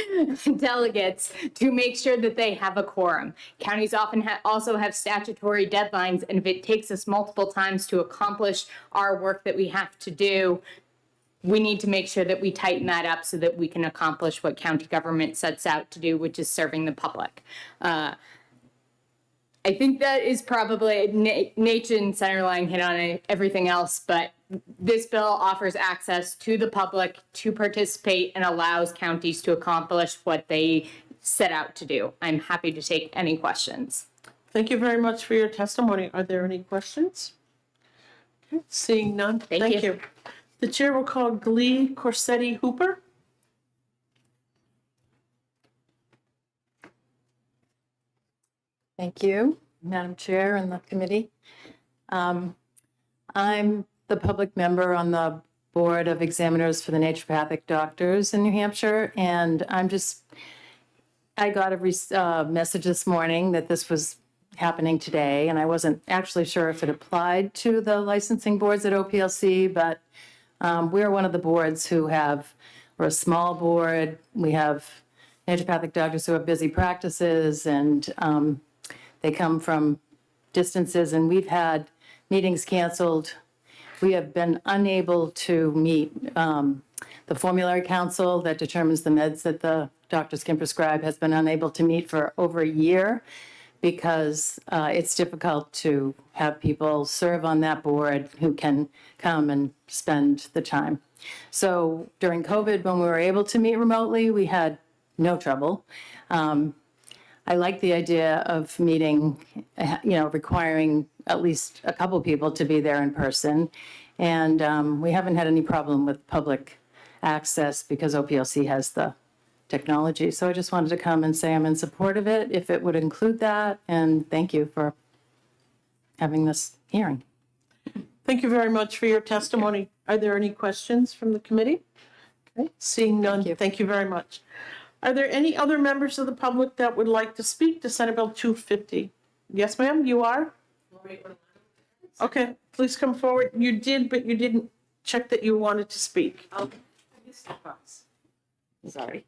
delegates to make sure that they have a quorum. Counties often also have statutory deadlines, and if it takes us multiple times to accomplish our work that we have to do, we need to make sure that we tighten that up so that we can accomplish what county government sets out to do, which is serving the public. I think that is probably, Nate and Senator Lang hit on everything else, but this bill offers access to the public to participate and allows counties to accomplish what they set out to do. I'm happy to take any questions. Thank you very much for your testimony. Are there any questions? Okay, seeing none, thank you. The chair will call Glee Corsetti Hooper. Thank you, Madam Chair and the committee. I'm the public member on the Board of Examiners for the Naturopathic Doctors in New Hampshire, and I got a message this morning that this was happening today, and I wasn't actually sure if it applied to the licensing boards at OPLC, but we're one of the boards we're a small board. We have naturopathic doctors who have busy practices, and they come from distances, and we've had meetings canceled. We have been unable to meet. The formulary council that determines the meds that the doctors can prescribe has been unable to meet for over a year because it's difficult to have people serve on that board who can come and spend the time. So during COVID, when we were able to meet remotely, we had no trouble. I like the idea of meeting, requiring at least a couple people to be there in person. And we haven't had any problem with public access because OPLC has the technology. So I just wanted to come and say I'm in support of it, if it would include that. And thank you for having this hearing. Thank you very much for your testimony. Are there any questions from the committee? Okay, seeing none, thank you very much. Are there any other members of the public that would like to speak to Senate Bill 250? Yes, ma'am, you are? Okay, please come forward. You did, but you didn't check that you wanted to speak. Okay. Sorry.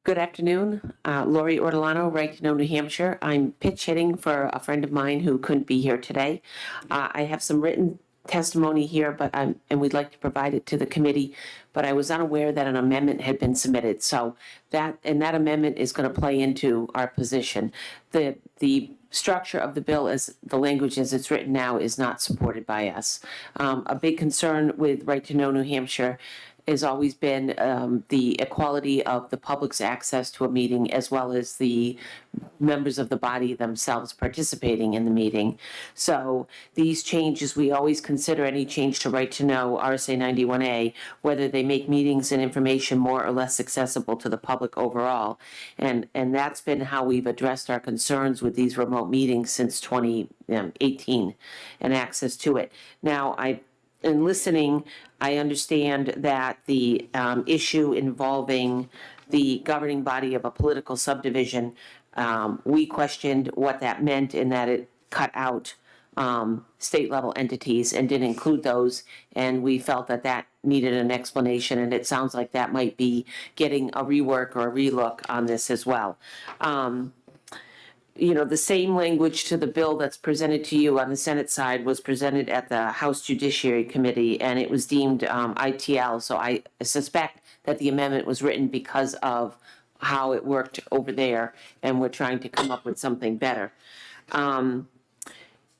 Good afternoon, Lori Ortolano, Right to Know, New Hampshire. I'm pitch hitting for a friend of mine who couldn't be here today. I have some written testimony here, and we'd like to provide it to the committee, but I was unaware that an amendment had been submitted. So that amendment is going to play into our position. The structure of the bill, as the language as it's written now, is not supported by us. A big concern with Right to Know New Hampshire has always been the equality of the public's access to a meeting, as well as the members of the body themselves participating in the meeting. So these changes, we always consider any change to Right to Know, RSA 91A, whether they make meetings and information more or less accessible to the public overall. And that's been how we've addressed our concerns with these remote meetings since 2018 and access to it. Now, in listening, I understand that the issue involving the governing body of a political subdivision, we questioned what that meant in that it cut out state-level entities and didn't include those, and we felt that needed an explanation, and it sounds like that might be getting a rework or a relook on this as well. The same language to the bill that's presented to you on the Senate side was presented at the House Judiciary Committee, and it was deemed ITL. So I suspect that the amendment was written because of how it worked over there, and we're trying to come up with something better.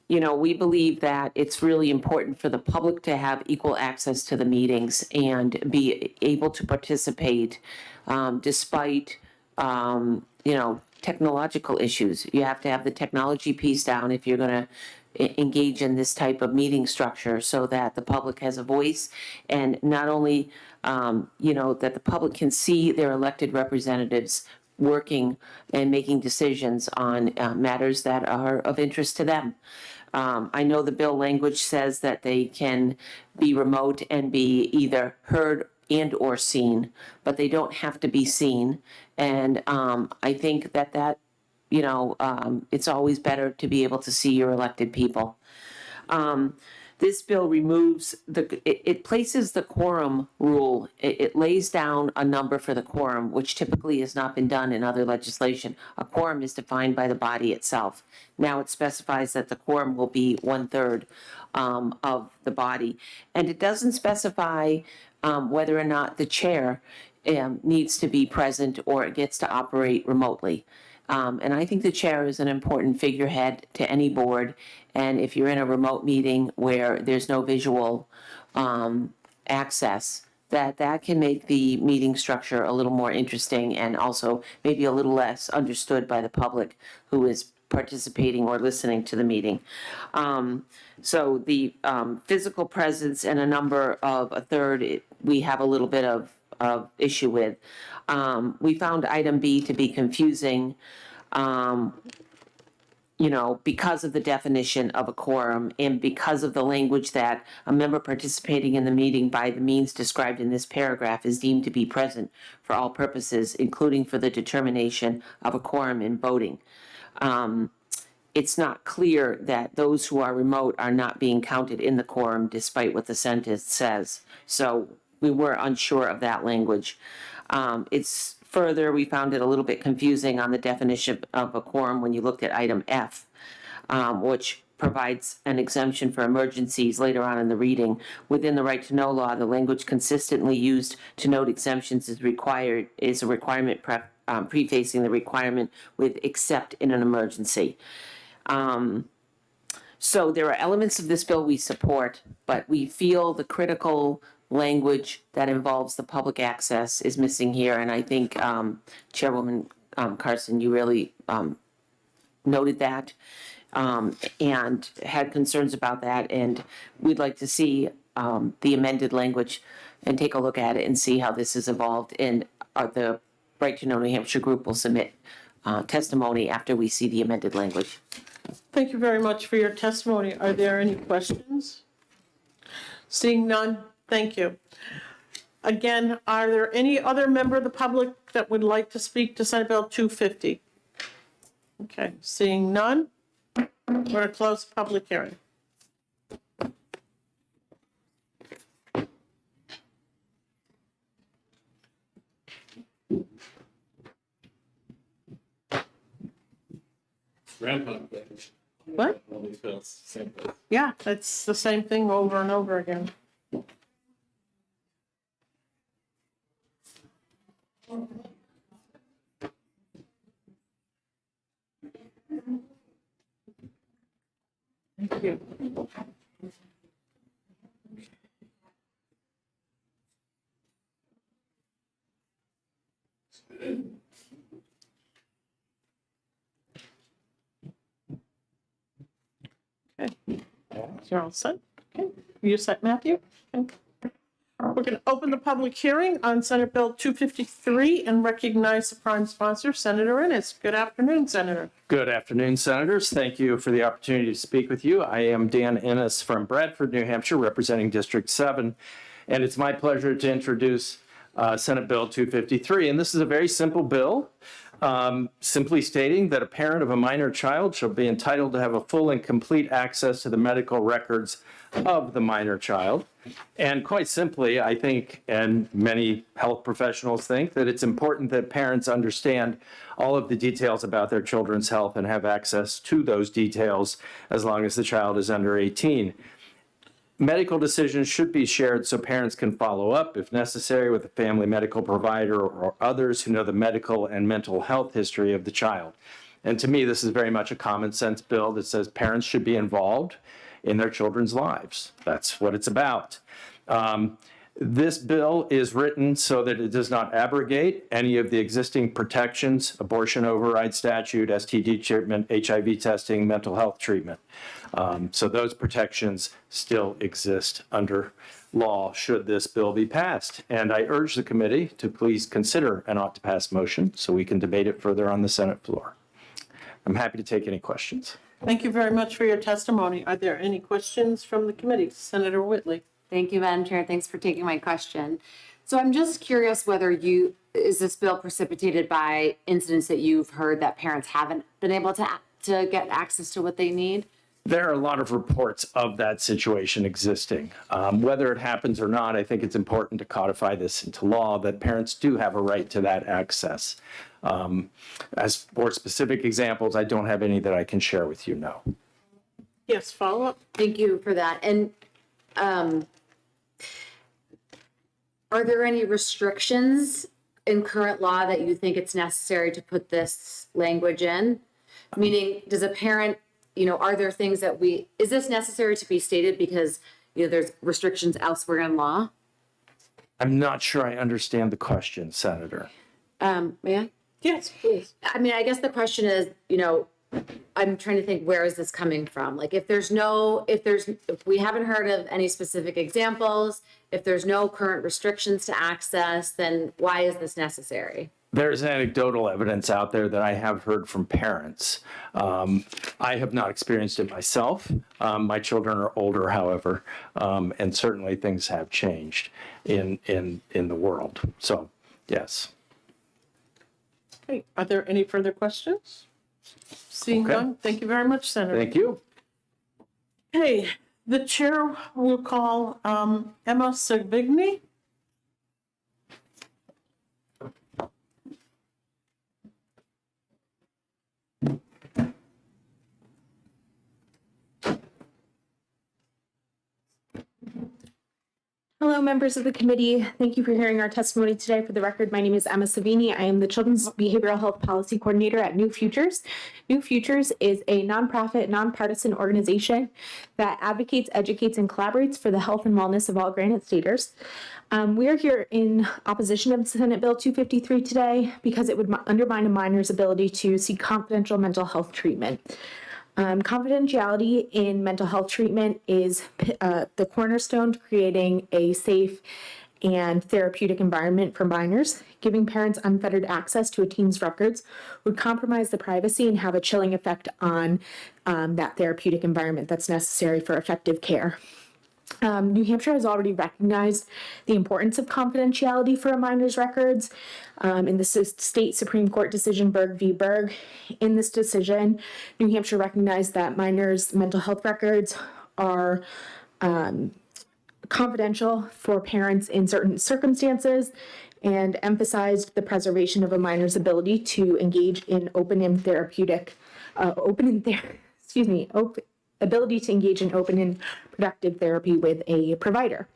we believe that it's really important for the public to have equal access to the meetings and be able to participate despite, technological issues. You have to have the technology piece down if you're going to engage in this type of meeting structure so that the public has a voice, and not only, that the public can see their elected representatives working and making decisions on matters that are of interest to them. I know the bill language says that they can be remote and be either heard and or seen, but they don't have to be seen. And I think that it's always better to be able to see your elected people. This bill removes it places the quorum rule. It lays down a number for the quorum, which typically has not been done in other legislation. A quorum is defined by the body itself. Now it specifies that the quorum will be 1/3 of the body. And it doesn't specify whether or not the chair needs to be present or it gets to operate remotely. And I think the chair is an important figurehead to any board. And if you're in a remote meeting where there's no visual access, that can make the meeting structure a little more interesting and also maybe a little less understood by the public who is participating or listening to the meeting. So the physical presence and a number of 1/3, we have a little bit of issue with. We found item B to be confusing, because of the definition of a quorum and because of the language that a member participating in the meeting by the means described in this paragraph is deemed to be present for all purposes, including for the determination of a quorum in voting. It's not clear that those who are remote are not being counted in the quorum despite what the sentence says. So we were unsure of that language. It's further, we found it a little bit confusing on the definition of a quorum when you looked at item F, which provides an exemption for emergencies later on in the reading. Within the right to know law, the language consistently used to note exemptions is a requirement prefacing the requirement with except in an emergency. So there are elements of this bill we support, but we feel the critical language that involves the public access is missing here. And I think Chairwoman Carson, you really noted that and had concerns about that. And we'd like to see the amended language and take a look at it and see how this has evolved. And the Right to Know New Hampshire group will submit testimony after we see the amended language. Thank you very much for your testimony. Are there any questions? Seeing none, thank you. Again, are there any other member of the public that would like to speak to Senate Bill 250? Okay, seeing none, we're going to close the public hearing. What? Yeah, it's the same thing over and over again. Thank you. Okay, you're all set. Okay, you set, Matthew? Okay. We're going to open the public hearing on Senate Bill 253 and recognize the prime sponsor, Senator Innes. Good afternoon, Senator. Good afternoon, Senators. Thank you for the opportunity to speak with you. I am Dan Innes from Bradford, New Hampshire, representing District 7, and it's my pleasure to introduce Senate Bill 253. And this is a very simple bill, simply stating that a parent of a minor child shall be entitled to have a full and complete access to the medical records of the minor child. And quite simply, I think, and many health professionals think, that it's important that parents understand all of the details about their children's health and have access to those details as long as the child is under 18. Medical decisions should be shared so parents can follow up, if necessary, with a family medical provider or others who know the medical and mental health history of the child. And to me, this is very much a common sense bill that says parents should be involved in their children's lives. That's what it's about. This bill is written so that it does not abrogate any of the existing protections, abortion override statute, STD treatment, HIV testing, mental health treatment. So those protections still exist under law should this bill be passed. And I urge the committee to please consider an ought to pass motion so we can debate it further on the Senate floor. I'm happy to take any questions. Thank you very much for your testimony. Are there any questions from the committee? Senator Whitley. Thank you, Madam Chair. Thanks for taking my question. So I'm just curious whether is this bill precipitated by incidents that you've heard that parents haven't been able to get access to what they need? There are a lot of reports of that situation existing. Whether it happens or not, I think it's important to codify this into law that parents do have a right to that access. As for specific examples, I don't have any that I can share with you, no. Yes, follow up. Thank you for that. And are there any restrictions in current law that you think it's necessary to put this language in? Meaning, does a parent, are there things that is this necessary to be stated because, there's restrictions elsewhere in law? I'm not sure I understand the question, Senator. May I? Yes, please. I mean, I guess the question is, I'm trying to think, where is this coming from? Like, if we haven't heard of any specific examples, if there's no current restrictions to access, then why is this necessary? There's anecdotal evidence out there that I have heard from parents. I have not experienced it myself. My children are older, however, and certainly things have changed in the world. So, yes. Okay, are there any further questions? Seeing Okay. none, thank you very much, Senator. Thank you. Okay, the chair will call Emma Savigny. Hello, members of the committee. Thank you for hearing our testimony today. For the record, my name is Emma Savini. I am the Children's Behavioral Health Policy Coordinator at New Futures. New Futures is a nonprofit, nonpartisan organization that advocates, educates, and collaborates for the health and wellness of all Granite Staters. We are here in opposition of Senate Bill 253 today because it would undermine a minor's ability to seek confidential mental health treatment. Confidentiality in mental health treatment is the cornerstone to creating a safe and therapeutic environment for minors. Giving parents unfettered access to a teen's records would compromise the privacy and have a chilling effect on that therapeutic environment that's necessary for effective care. New Hampshire has already recognized the importance of confidentiality for a minor's records in the state Supreme Court decision Berg v. Berg. In this decision, New Hampshire recognized that minors' mental health records are confidential for parents in certain circumstances and emphasized the preservation of a minor's ability to engage in ability to engage in open and productive therapy with a provider.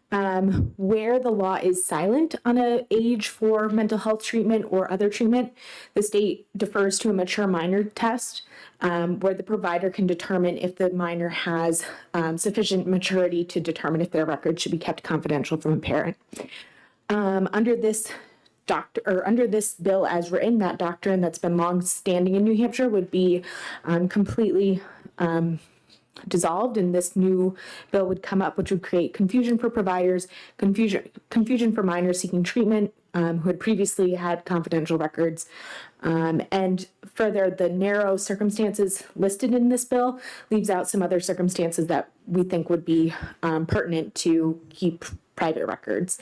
Where the law is silent on an age for mental health treatment or other treatment, the state defers to a mature minor test where the provider can determine if the minor has sufficient maturity to determine if their record should be kept confidential from a parent. Under this bill as written, that doctrine that's been long standing in New Hampshire would be completely dissolved, and this new bill would come up, which would create confusion for providers, confusion for minors seeking treatment who had previously had confidential records. And further, the narrow circumstances listed in this bill leaves out some other circumstances that we think would be pertinent to keep private records.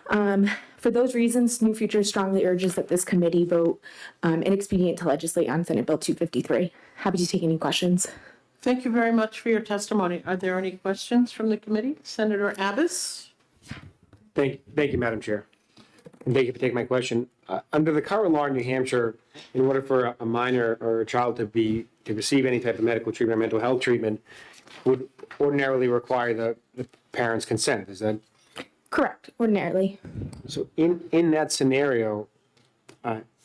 For those reasons, New Futures strongly urges that this committee vote inexpedient to legislate on Senate Bill 253. Happy to take any questions. Thank you very much for your testimony. Are there any questions from the committee? Senator Abbas? Thank you, Madam Chair. And thank you for taking my question. Under the current law in New Hampshire, in order for a minor or a child to receive any type of medical treatment or mental health treatment, would ordinarily require the parent's consent. Is that correct? Ordinarily. So in that scenario,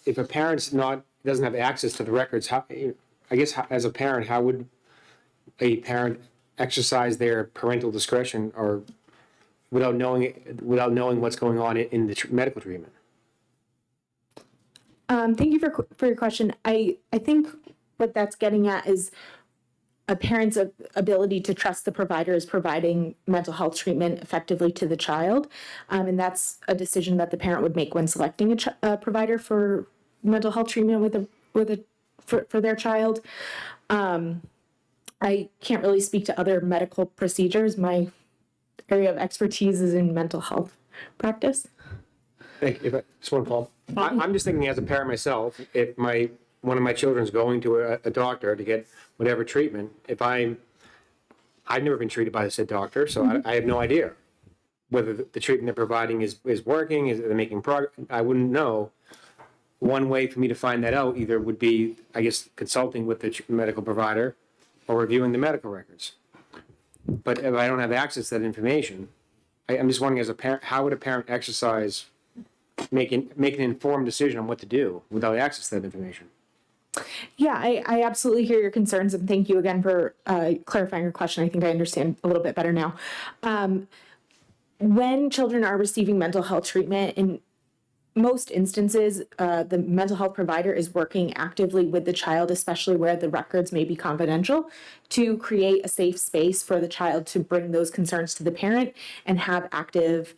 if a parent's not doesn't have access to the records, how, I guess, as a parent, how would a parent exercise their parental discretion or without knowing what's going on in the medical treatment? Thank you for your question. I think what that's getting at is a parent's ability to trust the provider is providing mental health treatment effectively to the child. And that's a decision that the parent would make when selecting a provider for mental health treatment for their child. I can't really speak to other medical procedures. My area of expertise is in mental health practice. Thank you. If I just want to follow. I'm just thinking as a parent myself, if one of my children's going to a doctor to get whatever treatment, I've never been treated by the said doctor, so I have no idea whether the treatment they're providing is working, is they making progress. I wouldn't know. One way for me to find that out either would be, I guess, consulting with the medical provider or reviewing the medical records. But if I don't have access to that information, I'm just wondering as a parent, how would a parent exercise make an informed decision on what to do without access to that information? Yeah, I absolutely hear your concerns, and thank you again for clarifying your question. I think I understand a little bit better now. When children are receiving mental health treatment, in most instances, the mental health provider is working actively with the child, especially where the records may be confidential, to create a safe space for the child to bring those concerns to the parent and have active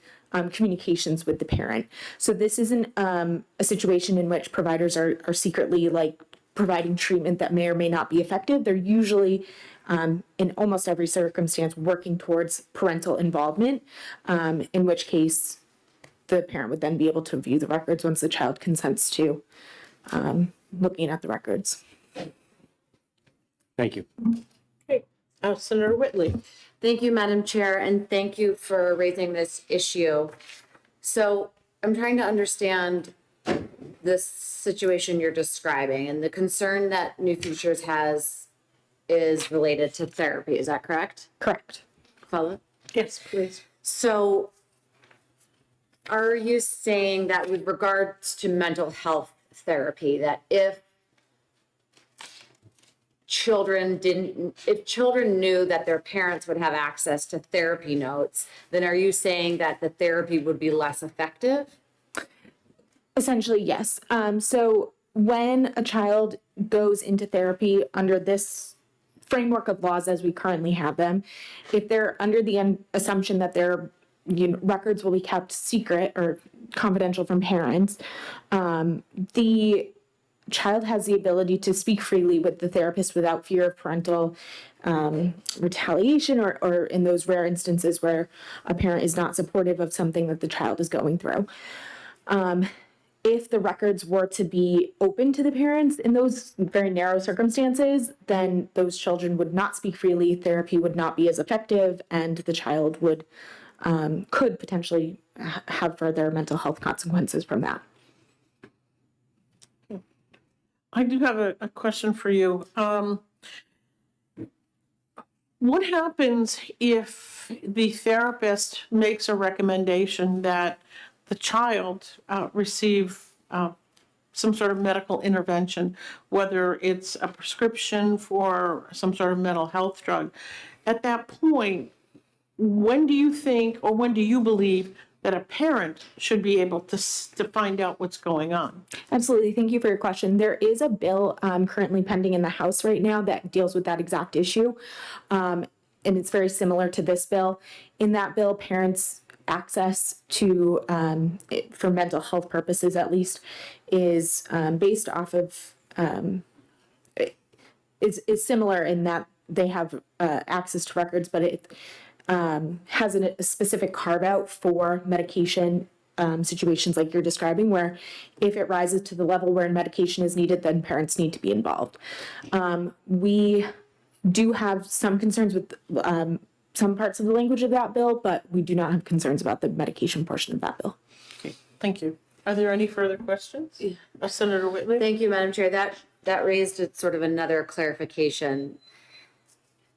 communications with the parent. So this isn't a situation in which providers are secretly providing treatment that may or may not be effective. They're usually, in almost every circumstance, working towards parental involvement, in which case the parent would then be able to view the records once the child consents to looking at the records. Thank you. Okay. Senator Whitley. Thank you, Madam Chair, and thank you for raising this issue. So I'm trying to understand this situation you're describing, and the concern that New Futures has is related to therapy. Is that correct? Correct. Follow? Yes, please. So are you saying that with regards to mental health therapy, that if children knew that their parents would have access to therapy notes, then are you saying that the therapy would be less effective? Essentially, yes. So when a child goes into therapy under this framework of laws as we currently have them, if they're under the assumption that their records will be kept secret or confidential from parents, the child has the ability to speak freely with the therapist without fear of parental retaliation or in those rare instances where a parent is not supportive of something that the child is going through. If the records were to be open to the parents in those very narrow circumstances, then those children would not speak freely, therapy would not be as effective, and the child could potentially have further mental health consequences from that. I do have a question for you. What happens if the therapist makes a recommendation that the child receive some sort of medical intervention, whether it's a prescription for some sort of mental health drug? At that point, when do you think, or when do you believe that a parent should be able to find out what's going on? Absolutely. Thank you for your question. There is a bill currently pending in the House right now that deals with that exact issue. And it's very similar to this bill. In that bill, parents' access to, for mental health purposes at least, is based off of, is similar in that they have access to records, but it has a specific carve out for medication situations like you're describing, where if it rises to the level where medication is needed, then parents need to be involved. We do have some concerns with some parts of the language of that bill, but we do not have concerns about the medication portion of that bill. Okay, thank you. Are there any further questions? Senator Whitley? Thank you, Madam Chair. That raised sort of another clarification.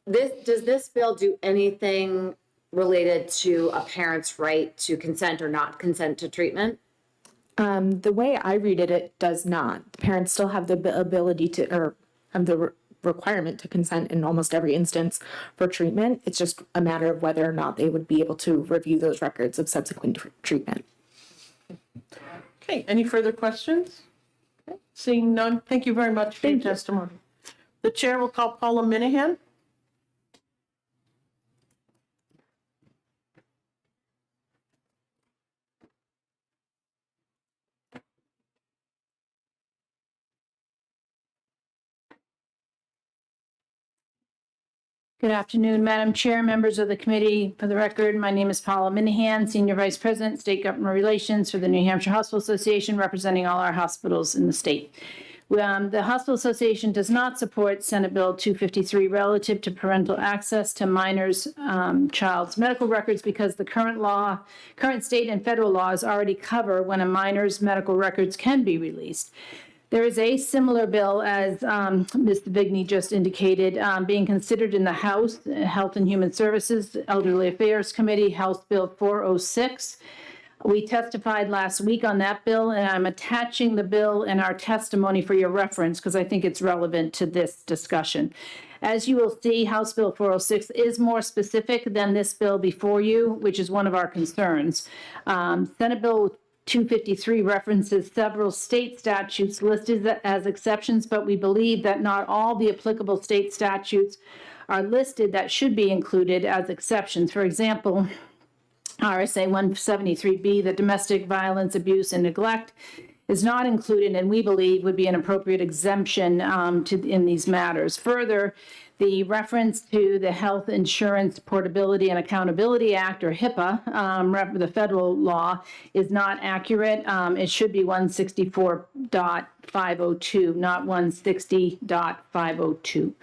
Does this bill do anything related to a parent's right to consent or not consent to treatment? The way I read it, it does not. The parents still have the ability to, or have the requirement to consent in almost every instance for treatment. It's just a matter of whether or not they would be able to review those records of subsequent treatment. Okay, any further questions? Okay, seeing none, thank you very much for your testimony. The chair will call Paula Minahan. Good afternoon, Madam Chair, members of the committee. For the record, my name is Paula Minahan, Senior Vice President, State Government Relations for the New Hampshire Hospital Association, representing all our hospitals in the state. The Hospital Association does not support Senate Bill 253 relative to parental access to minors' child's medical records because the current state and federal laws already cover when a minor's medical records can be released. There is a similar bill, as Ms. Vigney just indicated, being considered in the House Health and Human Services Elderly Affairs Committee, House Bill 406. We testified last week on that bill, and I'm attaching the bill and our testimony for your reference because I think it's relevant to this discussion. As you will see, House Bill 406 is more specific than this bill before you, which is one of our concerns. Senate Bill 253 references several state statutes listed as exceptions, but we believe that not all the applicable state statutes are listed that should be included as exceptions. For example, RSA 173B, the domestic violence, abuse, and neglect, is not included and we believe would be an appropriate exemption in these matters. Further, the reference to the Health Insurance Portability and Accountability Act, or HIPAA, the federal law, is not accurate. It should be 164.502, not 160.502.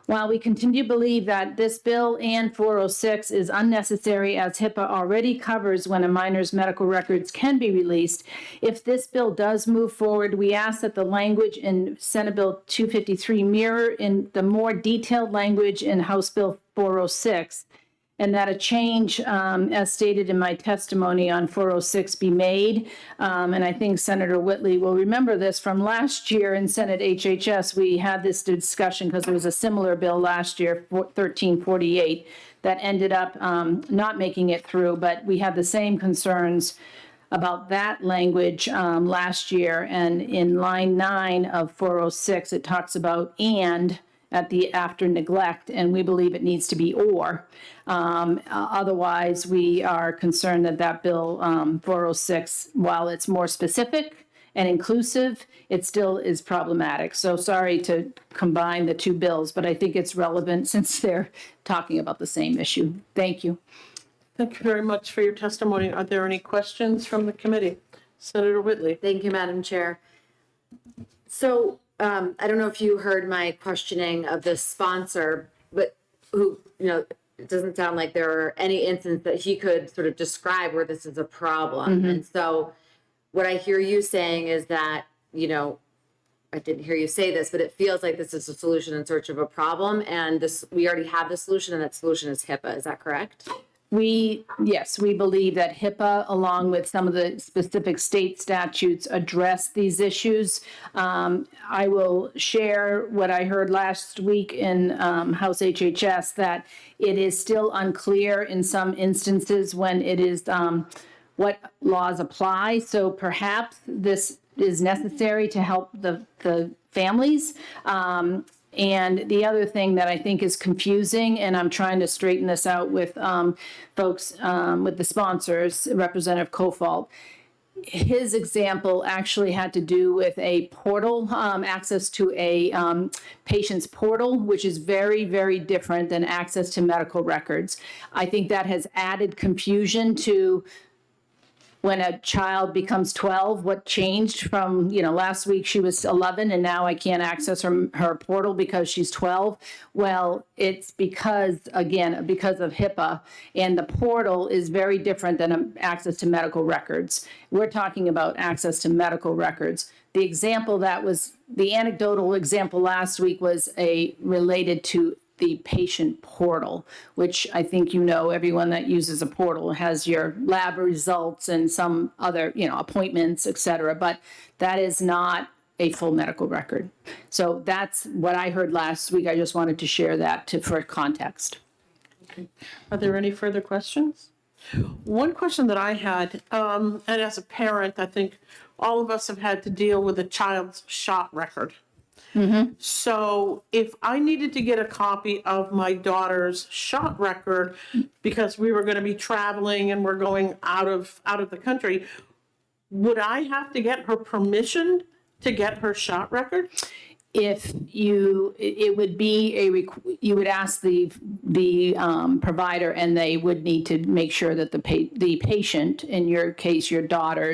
While we continue to believe that this bill and 406 is unnecessary, as HIPAA already covers when a minor's medical records can be released, if this bill does move forward, we ask that the language in Senate Bill 253 mirror in the more detailed language in House Bill 406, and that a change, as stated in my testimony on 406, be made. And I think Senator Whitley will remember this from last year in Senate HHS. We had this discussion because there was a similar bill last year, 1348, that ended up not making it through, but we had the same concerns about that language last year. And in line 9 of 406, it talks about and at the after neglect, and we believe it needs to be or. Otherwise, we are concerned that that bill 406, while it's more specific and inclusive, it still is problematic. So sorry to combine the two bills, but I think it's relevant since they're talking about the same issue. Thank you. Thank you very much for your testimony. Are there any questions from the committee? Senator Whitley. Thank you, Madam Chair. So I don't know if you heard my questioning of the sponsor, but who, it doesn't sound like there are any instances that he could sort of describe where this is a problem. Mhm. And so what I hear you saying is that, I didn't hear you say this, but it feels like this is a solution in search of a problem. And we already have the solution, and that solution is HIPAA. Is that correct? Yes, we believe that HIPAA, along with some of the specific state statutes, address these issues. I will share what I heard last week in House HHS, that it is still unclear in some instances when it is what laws apply. So perhaps this is necessary to help the families. And the other thing that I think is confusing, and I'm trying to straighten this out with folks, with the sponsors, Representative Kofalt, his example actually had to do with a portal, access to a patient's portal, which is very, very different than access to medical records. I think that has added confusion to when a child becomes 12, what changed from, last week she was 11 and now I can't access her portal because she's 12. Well, it's because of HIPAA, and the portal is very different than access to medical records. We're talking about access to medical records. The anecdotal example last week was related to the patient portal, which I think you know, everyone that uses a portal has your lab results and some other, appointments, et cetera, but that is not a full medical record. So that's what I heard last week. I just wanted to share that for context. Are there any further questions? One question that I had, and as a parent, I think all of us have had to deal with a child's shot record. So if I needed to get a copy of my daughter's shot record because we were going to be traveling and we're going out of the country, would I have to get her permission to get her shot record? If it would be you would ask the provider, and they would need to make sure that the patient, in your case, your daughter,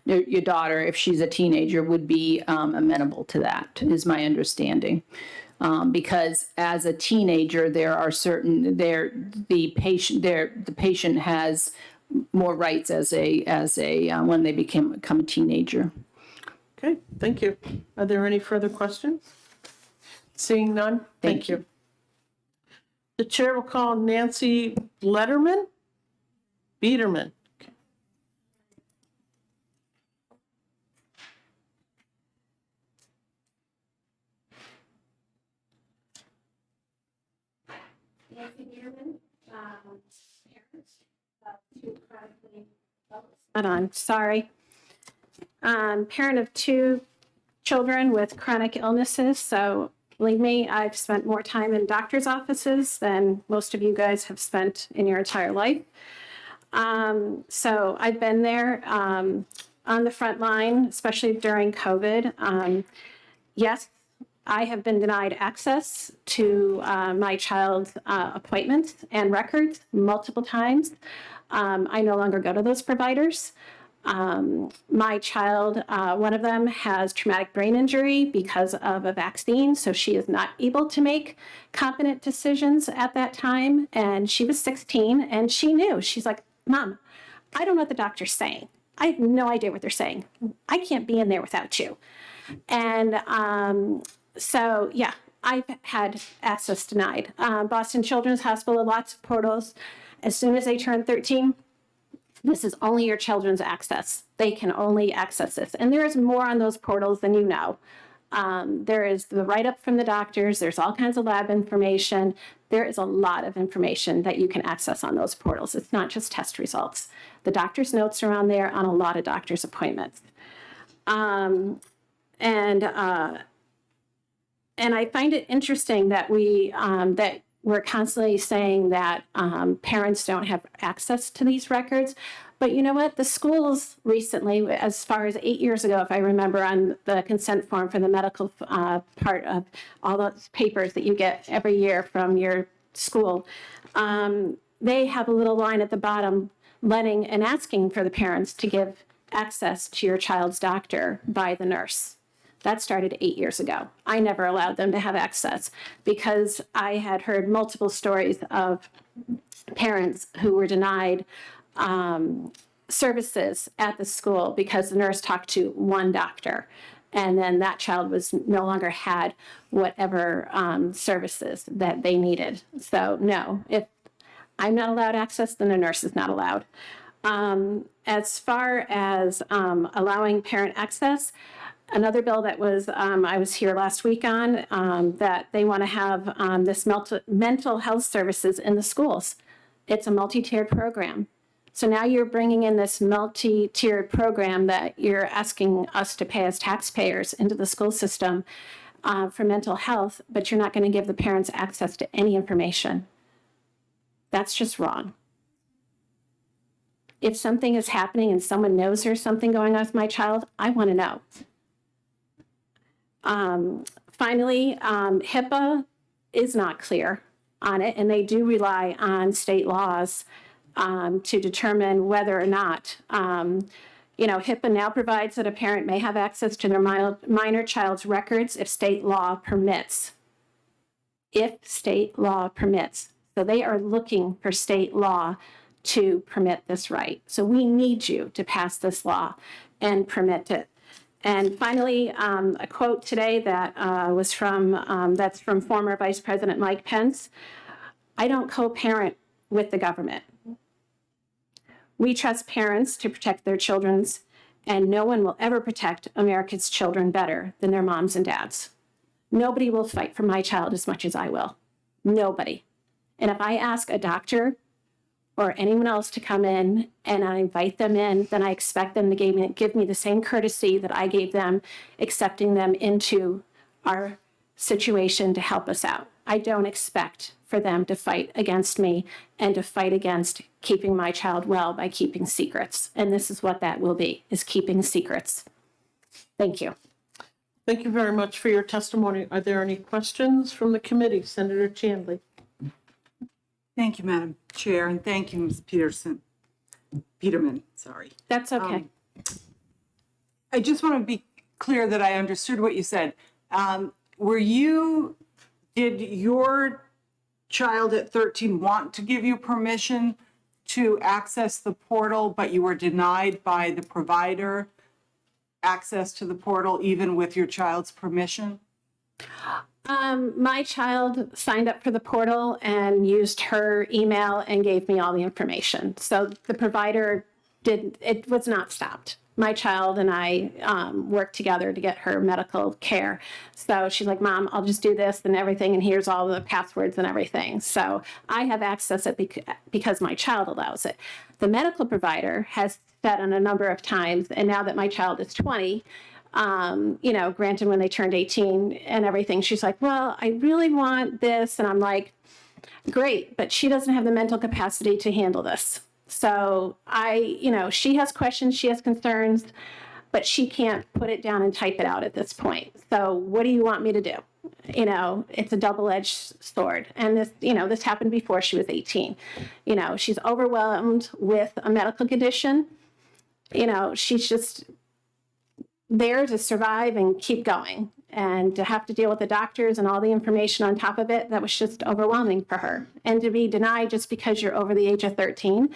if she's a teenager, would be amenable to that, is my understanding. Because as a teenager, there are the patient has more rights as a when they become a teenager. Okay, thank you. Are there any further questions? Seeing none, thank you. The chair will call Nancy Biederman. Hold on, sorry. Parent of 2 children with chronic illnesses, so believe me, I've spent more time in doctor's offices than most of you guys have spent in your entire life. So I've been there on the front line, especially during COVID. Yes, I have been denied access to my child's appointments and records multiple times. I no longer go to those providers. My child, one of them has traumatic brain injury because of a vaccine, so she is not able to make competent decisions at that time. And she was 16 and she knew. She's like, Mom, I don't know what the doctor's saying. I have no idea what they're saying. I can't be in there without you. And so, yeah, I've had access denied. Boston Children's Hospital, lots of portals. As soon as they turn 13, this is only your children's access. They can only access this. And there is more on those portals than you know. There is the write-up from the doctors. There's all kinds of lab information. There is a lot of information that you can access on those portals. It's not just test results. The doctor's notes are on there on a lot of doctor's appointments. And I find it interesting that we're constantly saying that parents don't have access to these records. But you know what? The schools recently, as far as 8 years ago, if I remember, on the consent form for the medical part of all those papers that you get every year from your school, they have a little line at the bottom letting and asking for the parents to give access to your child's doctor by the nurse. That started 8 years ago. I never allowed them to have access because I had heard multiple stories of parents who were denied services at the school because the nurse talked to one doctor, and then that child was no longer had whatever services that they needed. So no, if I'm not allowed access, then the nurse is not allowed. As far as allowing parent access, another bill that was, I was here last week on, that they want to have this mental health services in the schools. It's a multi-tiered program. So now you're bringing in this multi-tiered program that you're asking us to pay as taxpayers into the school system for mental health, but you're not going to give the parents access to any information. That's just wrong. If something is happening and someone knows there's something going on with my child, I want to know. Finally, HIPAA is not clear on it, and they do rely on state laws to determine whether or not, HIPAA now provides that a parent may have access to their minor child's records if state law permits. If state law permits. So they are looking for state law to permit this right. So we need you to pass this law and permit it. And finally, a quote today that was from, that's from former Vice President Mike Pence. I don't co-parent with the government. We trust parents to protect their children's, and no one will ever protect America's children better than their moms and dads. Nobody will fight for my child as much as I will. Nobody. And if I ask a doctor or anyone else to come in and I invite them in, then I expect them to give me the same courtesy that I gave them, accepting them into our situation to help us out. I don't expect for them to fight against me and to fight against keeping my child well by keeping secrets. And this is what that will be, is keeping secrets. Thank you. Thank you very much for your testimony. Are there any questions from the committee? Senator Chandler. Thank you, Madam Chair, and thank you, Ms. Peterman, sorry. That's okay. I just want to be clear that I understood what you said. Did your child at 13 want to give you permission to access the portal, but you were denied by the provider access to the portal, even with your child's permission? My child signed up for the portal and used her email and gave me all the information. So the provider it was not stopped. My child and I worked together to get her medical care. So she's like, Mom, I'll just do this and everything, and here's all the passwords and everything. So I have access it because my child allows it. The medical provider has said on a number of times, and now that my child is 20, granted when they turned 18 and everything, she's like, well, I really want this. And I'm like, great, but she doesn't have the mental capacity to handle this. So she has questions, she has concerns, but she can't put it down and type it out at this point. So what do you want me to do? It's a double-edged sword. And this happened before she was 18. She's overwhelmed with a medical condition. She's just there to survive and keep going. And to have to deal with the doctors and all the information on top of it, that was just overwhelming for her. And to be denied just because you're over the age of 13.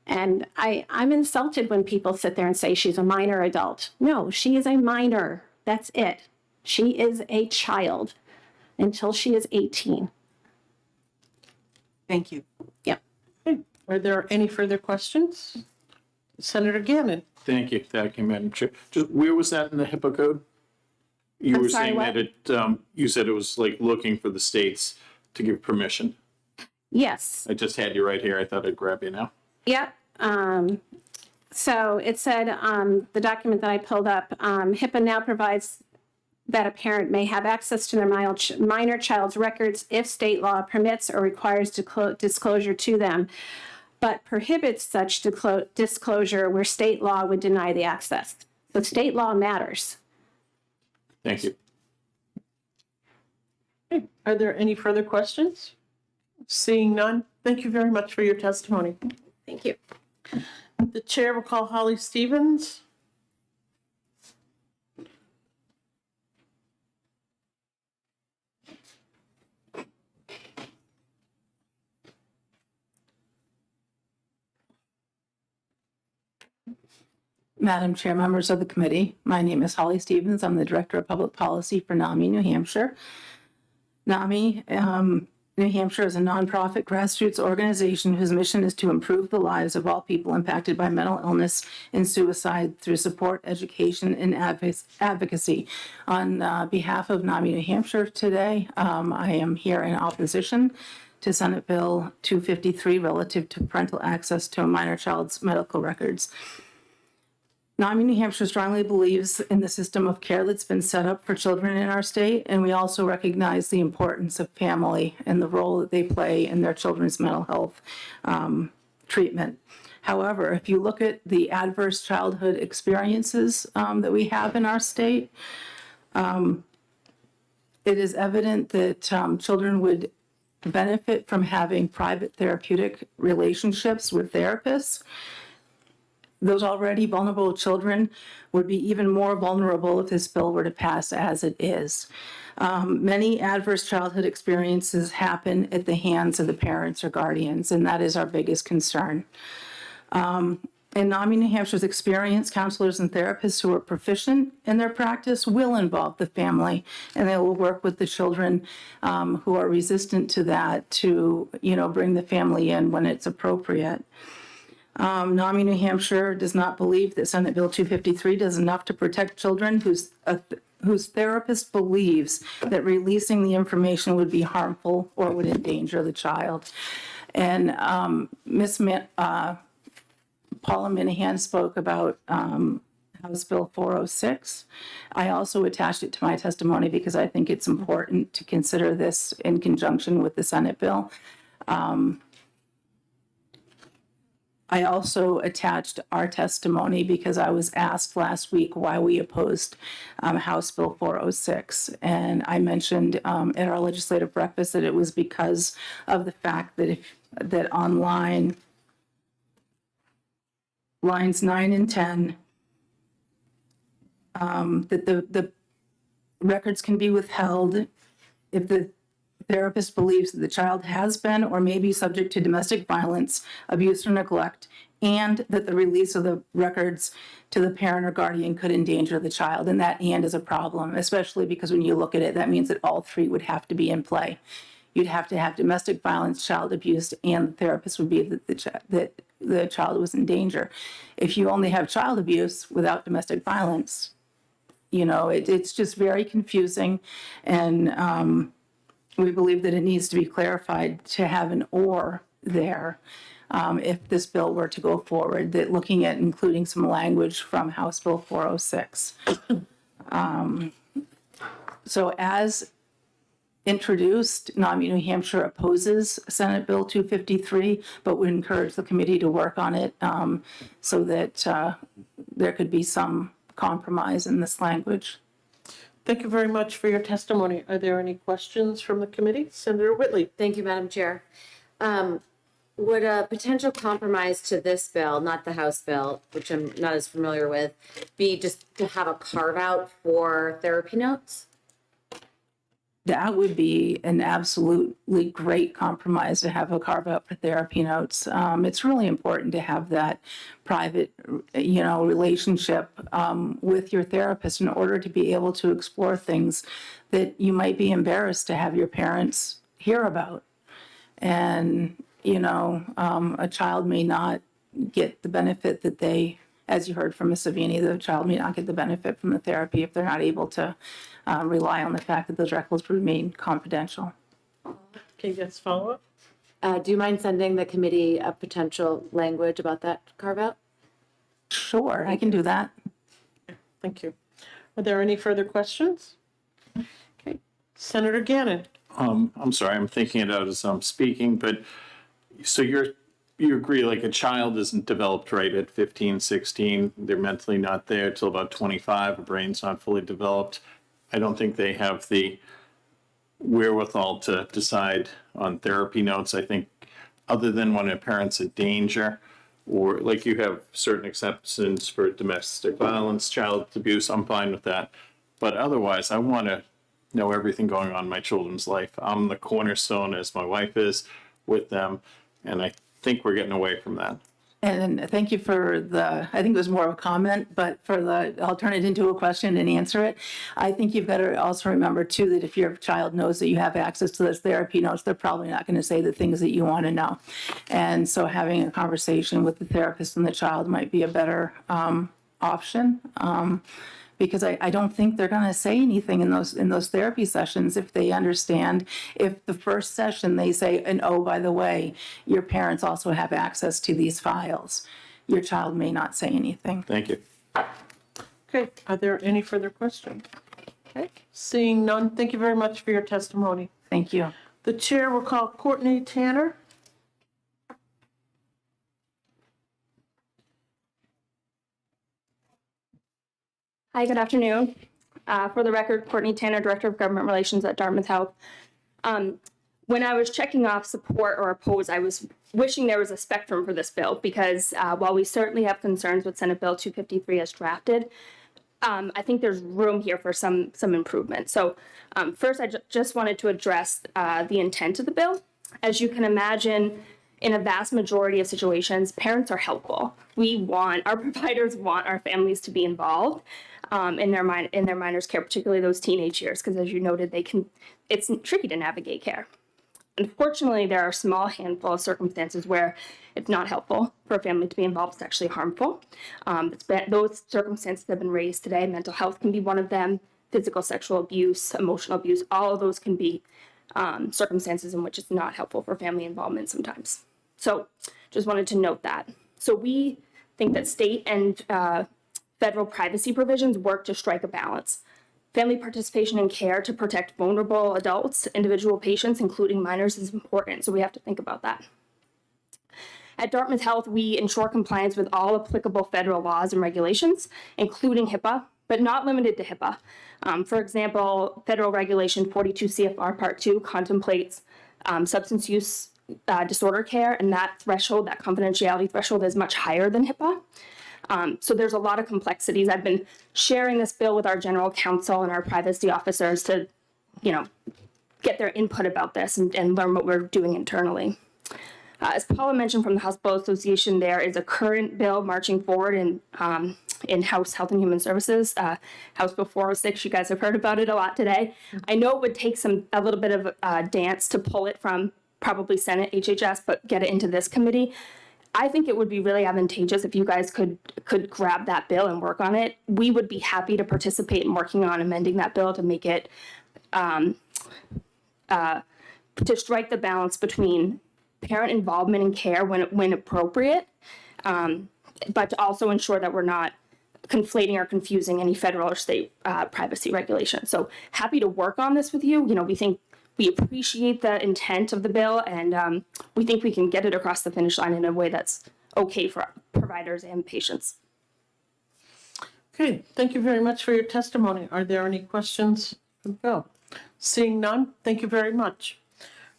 And I'm insulted when people sit there and say she's a minor adult. No, she is a minor. That's it. She is a child until she is 18. Thank you. Yep. Are there any further questions? Senator Gannon. Thank you, Madam Chair. Just where was that in the HIPAA code? You I'm were sorry, saying what? that you said it was like looking for the states to give permission. Yes. I just had you right here. I thought I'd grab you now. Yep. So it said, the document that I pulled up, HIPAA now provides that a parent may have access to their minor child's records if state law permits or requires disclosure to them, but prohibits such disclosure where state law would deny the access. So state law matters. Thank you. Okay. Are there any further questions? Seeing none, thank you very much for your testimony. Thank you. The chair will call Holly Stevens. Madam Chair, members of the committee, my name is Holly Stevens. I'm the Director of Public Policy for NAMI, New Hampshire. NAMI, New Hampshire is a nonprofit grassroots organization whose mission is to improve the lives of all people impacted by mental illness and suicide through support, education, and advocacy. On behalf of NAMI, New Hampshire today, I am here in opposition to Senate Bill 253 relative to parental access to a minor child's medical records. NAMI New Hampshire strongly believes in the system of care that's been set up for children in our state, and we also recognize the importance of family and the role that they play in their children's mental health treatment. However, if you look at the adverse childhood experiences that we have in our state, it is evident that children would benefit from having private therapeutic relationships with therapists. Those already vulnerable children would be even more vulnerable if this bill were to pass as it is. Many adverse childhood experiences happen at the hands of the parents or guardians, and that is our biggest concern. In NAMI New Hampshire's experience, counselors and therapists who are proficient in their practice will involve the family, and they will work with the children who are resistant to that to, bring the family in when it's appropriate. NAMI New Hampshire does not believe that Senate Bill 253 does enough to protect children whose therapist believes that releasing the information would be harmful or would endanger the child. And Paula Minahan spoke about House Bill 406. I also attached it to my testimony because I think it's important to consider this in conjunction with the Senate bill. I also attached our testimony because I was asked last week why we opposed House Bill 406. And I mentioned at our legislative breakfast that it was because of the fact that on lines 9 and 10, that the records can be withheld if the therapist believes that the child has been or may be subject to domestic violence, abuse, or neglect, and that the release of the records to the parent or guardian could endanger the child. And that "and" is a problem, especially because when you look at it, that means that all three would have to be in play. You'd have to have domestic violence, child abuse, and the therapist would be that the child was in danger. If you only have child abuse without domestic violence, it's just very confusing. And we believe that it needs to be clarified to have an "or" there if this bill were to go forward, that looking at including some language from House Bill 406. So as introduced, NAMI New Hampshire opposes Senate Bill 253, but we encourage the committee to work on it so that there could be some compromise in this language. Thank you very much for your testimony. Are there any questions from the committee? Senator Whitley. Thank you, Madam Chair. Would a potential compromise to this bill, not the House bill, which I'm not as familiar with, be just to have a carve out for therapy notes? That would be an absolutely great compromise to have a carve out for therapy notes. It's really important to have that private, relationship with your therapist in order to be able to explore things that you might be embarrassed to have your parents hear about. And, a child may not get the benefit that they, as you heard from Ms. Savini, the child may not get the benefit from the therapy if they're not able to rely on the fact that those records remain confidential. Okay, yes, follow up. Do you mind sending the committee a potential language about that carve out? Sure, I can do that. Thank you. Are there any further questions? Okay, Senator Gannon. I'm sorry, I'm thinking it out as I'm speaking, but so you agree, like a child isn't developed right at 15, 16, they're mentally not there till about 25, a brain's not fully developed. I don't think they have the wherewithal to decide on therapy notes. I think other than when a parent's in danger, or like you have certain exceptions for domestic violence, child abuse, I'm fine with that. But otherwise, I want to know everything going on in my children's life. I'm the cornerstone, as my wife is, with them, and I think we're getting away from that. And thank you for I think it was more of a comment, but I'll turn it into a question and answer it. I think you've got to also remember too, that if your child knows that you have access to those therapy notes, they're probably not going to say the things that you want to know. And so having a conversation with the therapist and the child might be a better option. Because I don't think they're going to say anything in those therapy sessions if they understand. If the first session they say, and oh, by the way, your parents also have access to these files, your child may not say anything. Thank you. Okay, are there any further questions? Okay, seeing none, thank you very much for your testimony. Thank you. The chair will call Courtney Tanner. Hi, good afternoon. For the record, Courtney Tanner, Director of Government Relations at Dartmouth Health. When I was checking off support or oppose, I was wishing there was a spectrum for this bill because while we certainly have concerns with Senate Bill 253 as drafted, I think there's room here for some improvement. So first, I just wanted to address the intent of the bill. As you can imagine, in a vast majority of situations, parents are helpful. Our providers want our families to be involved in their minors' care, particularly those teenage years, because as you noted, it's tricky to navigate care. Unfortunately, there are a small handful of circumstances where it's not helpful for a family to be involved. It's actually harmful. Those circumstances have been raised today. Mental health can be one of them. Physical, sexual abuse, emotional abuse, all of those can be circumstances in which it's not helpful for family involvement sometimes. So just wanted to note that. So we think that state and federal privacy provisions work to strike a balance. Family participation in care to protect vulnerable adults, individual patients, including minors, is important. So we have to think about that. At Dartmouth Health, we ensure compliance with all applicable federal laws and regulations, including HIPAA, but not limited to HIPAA. For example, federal regulation 42 CFR Part 2 contemplates substance use disorder care, and that threshold, that confidentiality threshold, is much higher than HIPAA. So there's a lot of complexities. I've been sharing this bill with our general counsel and our privacy officers to, get their input about this and learn what we're doing internally. As Paula mentioned from the Hospital Association, there is a current bill marching forward in House Health and Human Services, House Bill 406. You guys have heard about it a lot today. I know it would take a little bit of dance to pull it from probably Senate HHS, but get it into this committee. I think it would be really advantageous if you guys could grab that bill and work on it. We would be happy to participate in working on amending that bill to make it to strike the balance between parent involvement in care when appropriate, but to also ensure that we're not conflating or confusing any federal or state privacy regulations. So happy to work on this with you. We appreciate the intent of the bill, and we think we can get it across the finish line in a way that's okay for providers and patients. Okay, thank you very much for your testimony. Are there any questions for the bill? Seeing none, thank you very much.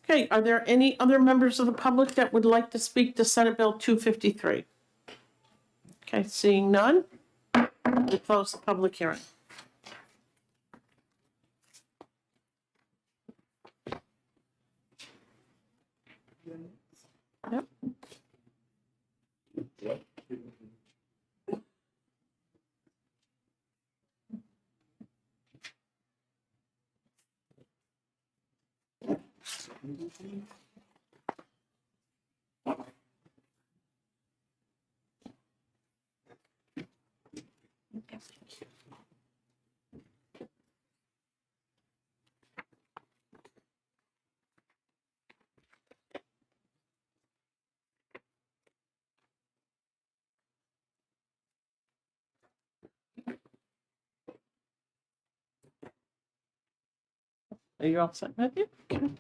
Okay, are there any other members of the public that would like to speak to Senate Bill 253? Okay, seeing none, we'll close the public hearing. Yep. Are you all set, Matthew? Okay.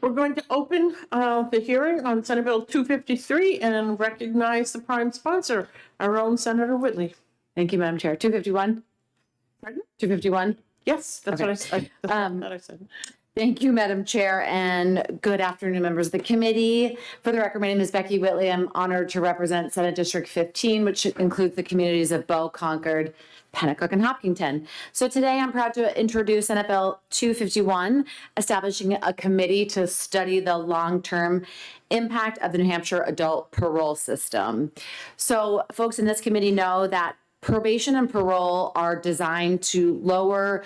We're going to open the hearing on Senate Bill 253 and recognize the prime sponsor, our own Senator Whitley. Thank you, Madam Chair. 251? Pardon? 251? Yes, that's Okay. what I said. Thank you, Madam Chair, and good afternoon, members of the committee. For the record, my name is Becky Whitley. I'm honored to represent Senate District 15, which includes the communities of Bow, Concord, Pennacook, and Hopkinton. So today I'm proud to introduce Senate Bill 251, establishing a committee to study the long-term impact of the New Hampshire adult parole system. So folks in this committee know that probation and parole are designed to lower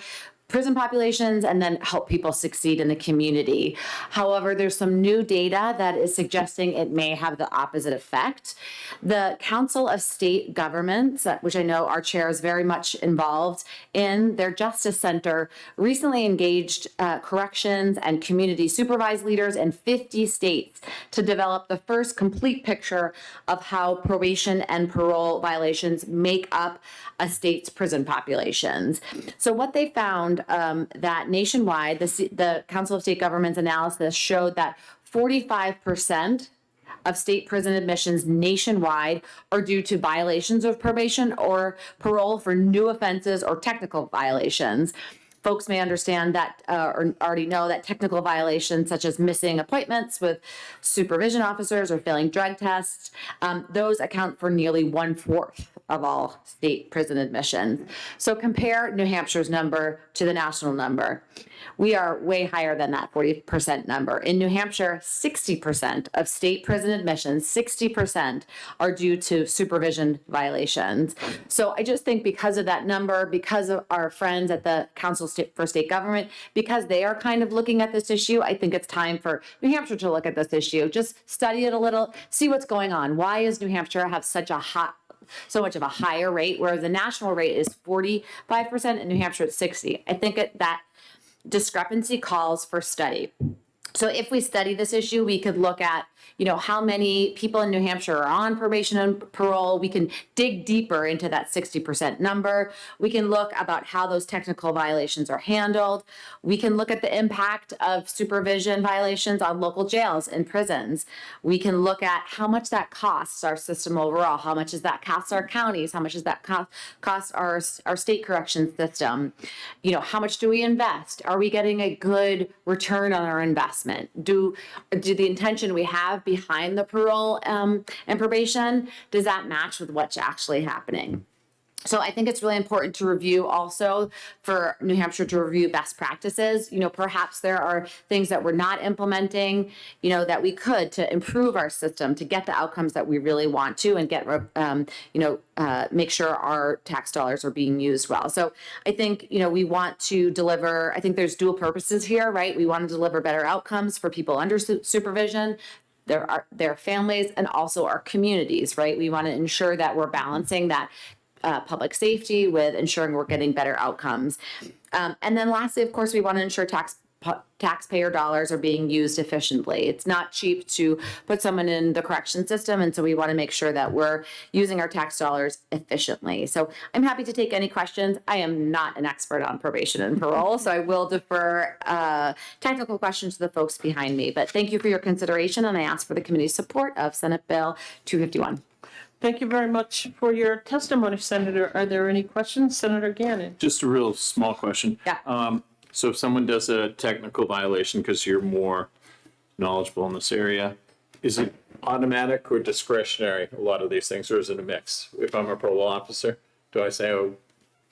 prison populations and then help people succeed in the community. However, there's some new data that is suggesting it may have the opposite effect. The Council of State Governments, which I know our chair is very much involved in, their Justice Center recently engaged corrections and community supervised leaders in 50 states to develop the first complete picture of how probation and parole violations make up a state's prison populations. So what they found that nationwide, the Council of State Governments analysis showed that 45% of state prison admissions nationwide are due to violations of probation or parole for new offenses or technical violations. folks may understand that or already know that technical violations such as missing appointments with supervision officers or failing drug tests, those account for nearly 1/4 of all state prison admissions. So compare New Hampshire's number to the national number. We are way higher than that 40% number. In New Hampshire, 60% of state prison admissions, 60% are due to supervision violations. So I just think because of that number, because of our friends at the Council for State Government, because they are kind of looking at this issue, I think it's time for New Hampshire to look at this issue. Just study it a little, see what's going on. Why does New Hampshire have so much of a higher rate, whereas the national rate is 45% and New Hampshire at 60. I think that discrepancy calls for study. So if we study this issue, we could look at, how many people in New Hampshire are on probation and parole. We can dig deeper into that 60% number. We can look about how those technical violations are handled. We can look at the impact of supervision violations on local jails and prisons. We can look at how much that costs our system overall. How much does that cost our counties? How much does that cost our state corrections system? How much do we invest? Are we getting a good return on our investment? Do the intention we have behind the parole and probation, does that match with what's actually happening? So I think it's really important to review also for New Hampshire to review best practices. Perhaps there are things that we're not implementing, that we could to improve our system to get the outcomes that we really want to and get, make sure our tax dollars are being used well. So I think, we want to deliver, I think there's dual purposes here, right? We want to deliver better outcomes for people under supervision, their families, and also our communities, right? We want to ensure that we're balancing that public safety with ensuring we're getting better outcomes. And then lastly, of course, we want to ensure taxpayer dollars are being used efficiently. It's not cheap to put someone in the correction system, and so we want to make sure that we're using our tax dollars efficiently. So I'm happy to take any questions. I am not an expert on probation and parole, so I will defer technical questions to the folks behind me. But thank you for your consideration, and I ask for the committee's support of Senate Bill 251. Thank you very much for your testimony, Senator. Are there any questions? Senator Gannon. Just a real small question. Yeah. So if someone does a technical violation because you're more knowledgeable in this area, is it automatic or discretionary, a lot of these things, or is it a mix? If I'm a parole officer, do I say, oh,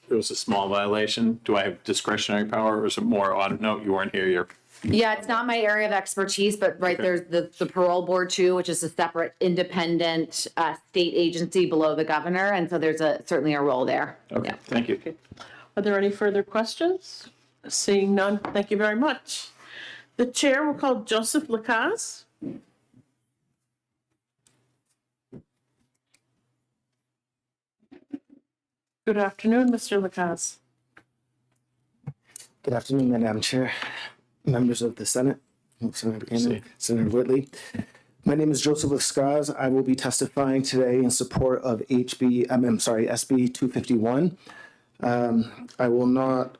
it was a small violation? Do I have discretionary power, or is it more, no, you weren't here, Yeah, it's not my area of expertise, but there's the parole board too, which is a separate independent state agency below the governor. And so there's certainly a role there. Okay, Yeah. thank you. Are there any further questions? Seeing none, thank you very much. The chair will call Joseph Lacaze. Good afternoon, Mr. Lacaze. Good afternoon, Madam Chair, members of the Senate, Senator Gannon, Senator Whitley. My name is Joseph Lacaze. I will be testifying today in support of SB 251. I will not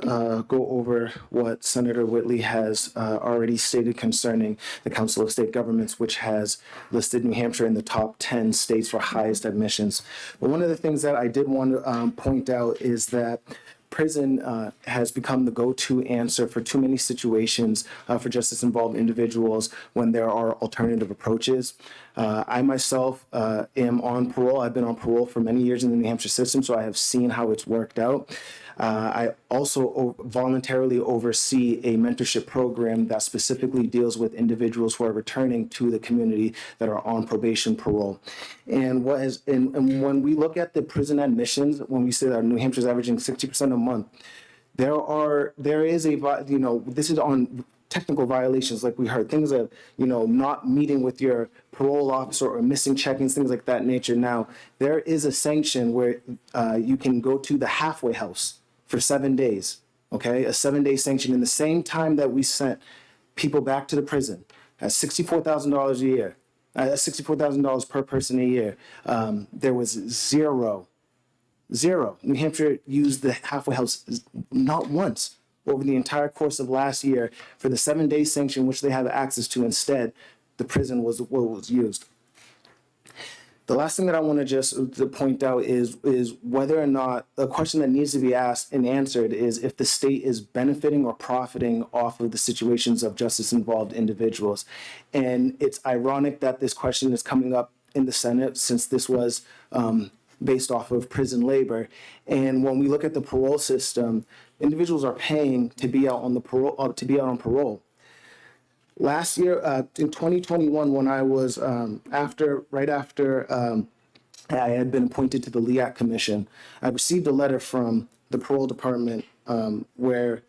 go over what Senator Whitley has already stated concerning the Council of State Governments, which has listed New Hampshire in the top 10 states for highest admissions. But one of the things that I did want to point out is that prison has become the go-to answer for too many situations for justice-involved individuals when there are alternative approaches. I myself am on parole. I've been on parole for many years in the New Hampshire system, so I have seen how it's worked out. I also voluntarily oversee a mentorship program that specifically deals with individuals who are returning to the community that are on probation and parole. And when we look at the prison admissions, when we say that New Hampshire is averaging 60% a month, there is this is on technical violations, like we heard, things of, not meeting with your parole officer or missing check-ins, things like that nature. Now, there is a sanction where you can go to the halfway house for 7 days, okay? A 7-day sanction in the same time that we sent people back to the prison at $64,000 a year, $64,000 per person a year. There was zero. New Hampshire used the halfway house not once over the entire course of last year for the 7-day sanction, which they have access to. Instead, the prison was what was used. The last thing that I want to just to point out is whether or not a question that needs to be asked and answered is if the state is benefiting or profiting off of the situations of justice involved individuals. And it's ironic that this question is coming up in the Senate since this was based off of prison labor. And when we look at the parole system, individuals are paying to be out on the parole on parole. Last year, in 2021, when I was right after I had been appointed to the LEAC Commission, I received a letter from the parole department where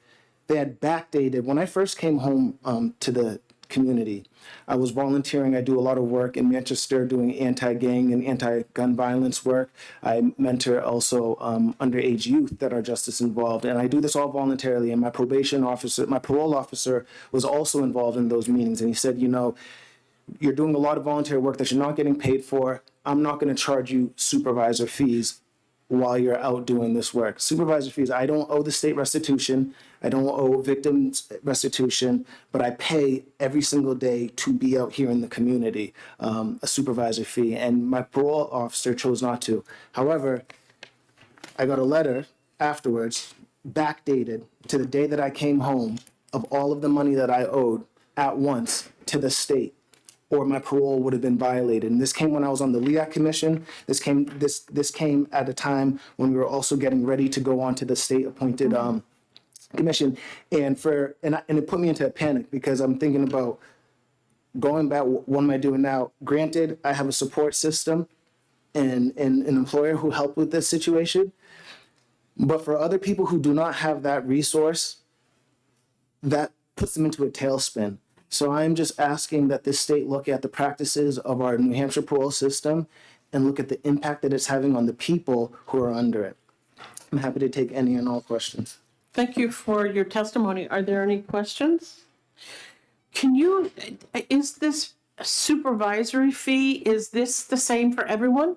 they had backdated. When I first came home to the community, I was volunteering. I do a lot of work in Manchester doing anti-gang and anti-gun violence work. I mentor also underage youth that are justice involved, and I do this all voluntarily. And my parole officer was also involved in those meetings, and he said, you know, you're doing a lot of volunteer work that you're not getting paid for. I'm not going to charge you supervisor fees while you're out doing this work. Supervisor fees, I don't owe the state restitution. I don't owe victims restitution, but I pay every single day to be out here in the community, a supervisor fee, and my parole officer chose not to. However, I got a letter afterwards, backdated to the day that I came home, of all of the money that I owed at once to the state, or my parole would have been violated. And this came when I was on the LEAC Commission. This came at a time when we were also getting ready to go on to the state-appointed commission. And it put me into a panic because I'm thinking about going back, what am I doing now? Granted, I have a support system and an employer who helped with this situation. But for other people who do not have that resource, that puts them into a tailspin. So I'm just asking that this state look at the practices of our New Hampshire parole system and look at the impact that it's having on the people who are under it. I'm happy to take any and all questions. Thank you for your testimony. Are there any questions? Is this supervisory fee, is this the same for everyone?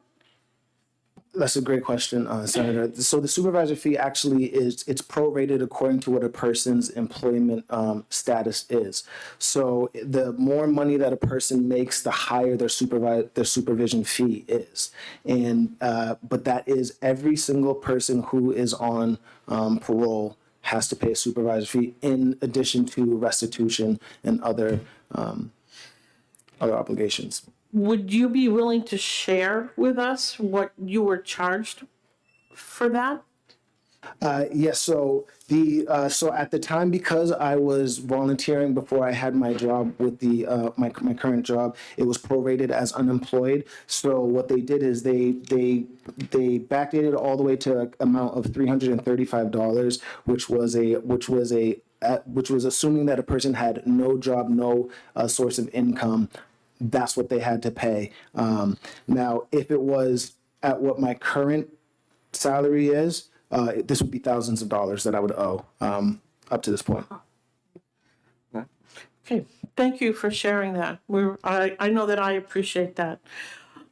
That's a great question, Senator. So the supervisor fee actually it's prorated according to what a person's employment status is. So the more money that a person makes, the higher their supervision fee is. And but that is every single person who is on parole has to pay a supervisor fee in addition to restitution and other obligations. Would you be willing to share with us what you were charged for that? Yes. So so at the time, because I was volunteering before I had my job with my current job, it was prorated as unemployed. So what they did is they backdated all the way to an amount of $335, which was assuming that a person had no job, no source of income. That's what they had to pay. Now, if it was at what my current salary is, this would be thousands of dollars that I would owe up to this point. Okay, thank you for sharing that. I know that I appreciate that.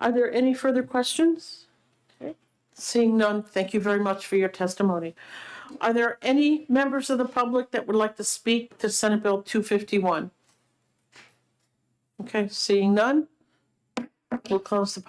Are there any further questions? Okay. Seeing none, thank you very much for your testimony. Are there any members of the public that would like to speak to Senate Bill 251? Okay, seeing none, we'll close the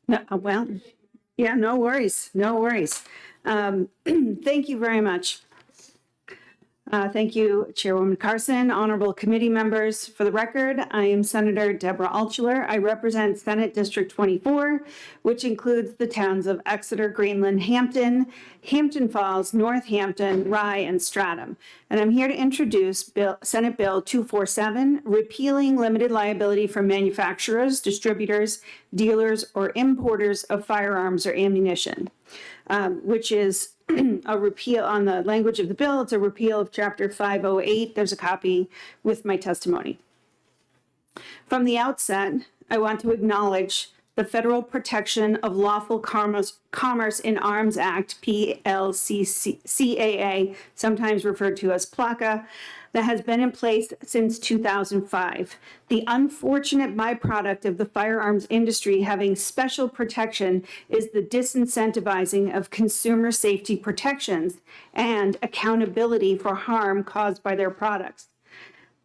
No, well, yeah, no worries, no worries. Thank you very much. Thank you, Chairwoman Carson, honorable committee members. For the record, I am Senator Deborah Altshuler. I represent Senate District 24, which includes the towns of Exeter, Greenland, Hampton, Hampton Falls, Northampton, Rye, and Stratham. And I'm here to introduce Senate Bill 247, repealing limited liability for manufacturers, distributors, dealers, or importers of firearms or ammunition, which is a repeal on the language of the bill. It's a repeal of Chapter 508. There's a copy with my testimony. From the outset, I want to acknowledge the Federal Protection of Lawful Commerce in Arms Act, PLCCAA, sometimes referred to as PLACA, that has been in place since 2005. The unfortunate byproduct of the firearms industry having special protection is the disincentivizing of consumer safety protections and accountability for harm caused by their products.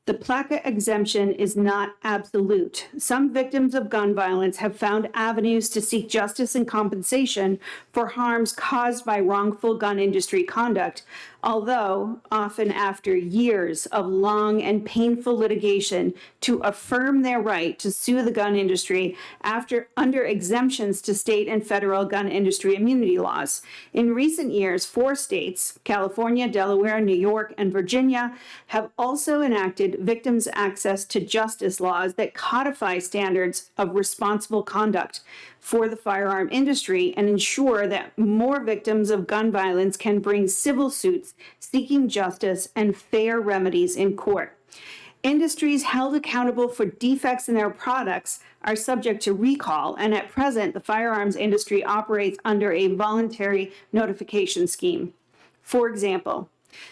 The PLACA exemption is not absolute. Some victims of gun violence have found avenues to seek justice and compensation for harms caused by wrongful gun industry conduct, although often after years of long and painful litigation to affirm their right to sue the gun industry under exemptions to state and federal gun industry immunity laws. In recent years, 4 states, California, Delaware, New York, and Virginia, have also enacted victims' access to justice laws that codify standards of responsible conduct for the firearm industry and ensure that more victims of gun violence can bring civil suits seeking justice and fair remedies in court. Industries held accountable for defects in their products are subject to recall, and at present, the firearms industry operates under a voluntary notification scheme. For example,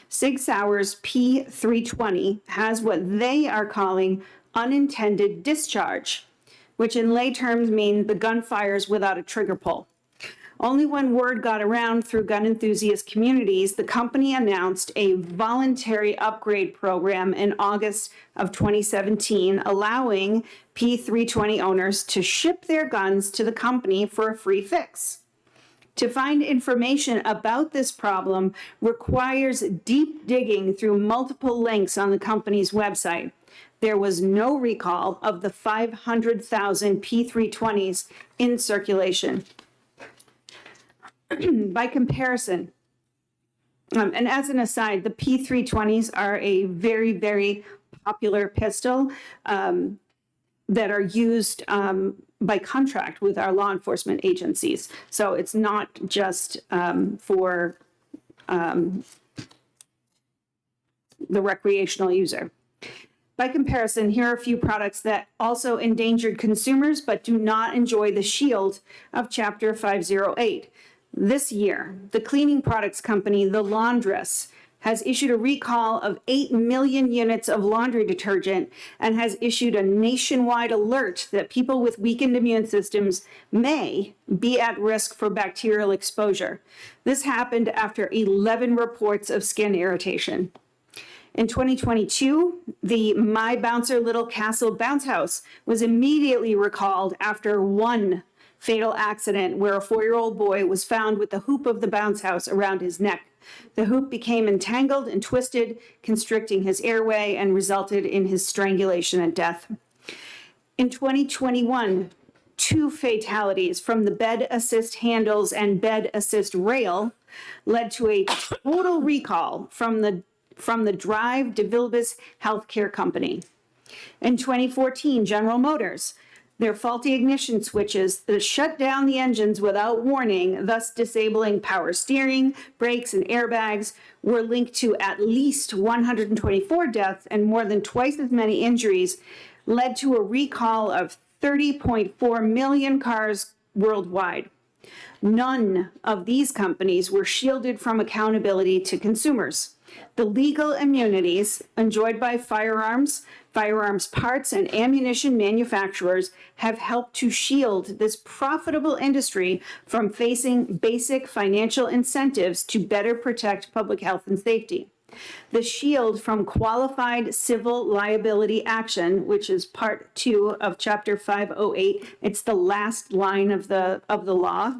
Sig Sauer's P320 has what they are calling unintended discharge, which in lay terms mean the gun fires without a trigger pull. Only when word got around through gun enthusiast communities, the company announced a voluntary upgrade program in August of 2017, allowing P320 owners to ship their guns to the company for a free fix. To find information about this problem requires deep digging through multiple links on the company's website. There was no recall of the 500,000 P320s in circulation. By comparison, and as an aside, the P320s are a very, very popular pistol that are used by contract with our law enforcement agencies. So it's not just for the recreational user. By comparison, here are a few products that also endangered consumers but do not enjoy the shield of Chapter 508. This year, the cleaning products company, The Laundress, has issued a recall of 8 million units of laundry detergent and has issued a nationwide alert that people with weakened immune systems may be at risk for bacterial exposure. This happened after 11 reports of skin irritation. In 2022, the My Bouncer Little Castle Bounce House was immediately recalled after one fatal accident where a 4-year-old boy was found with the hoop of the bounce house around his neck. The hoop became entangled and twisted, constricting his airway and resulted in his strangulation and death. In 2021, 2 fatalities from the bed assist handles and bed assist rail led to a total recall from the Drive DeVilbiss Healthcare Company. In 2014, General Motors, their faulty ignition switches that shut down the engines without warning, thus disabling power steering, brakes, and airbags, were linked to at least 124 deaths and more than twice as many injuries, led to a recall of 30.4 million cars worldwide. None of these companies were shielded from accountability to consumers. The legal immunities enjoyed by firearms parts, and ammunition manufacturers have helped to shield this profitable industry from facing basic financial incentives to better protect public health and safety. The shield from qualified civil liability action, which is part 2 of chapter 508, it's the last line of the law,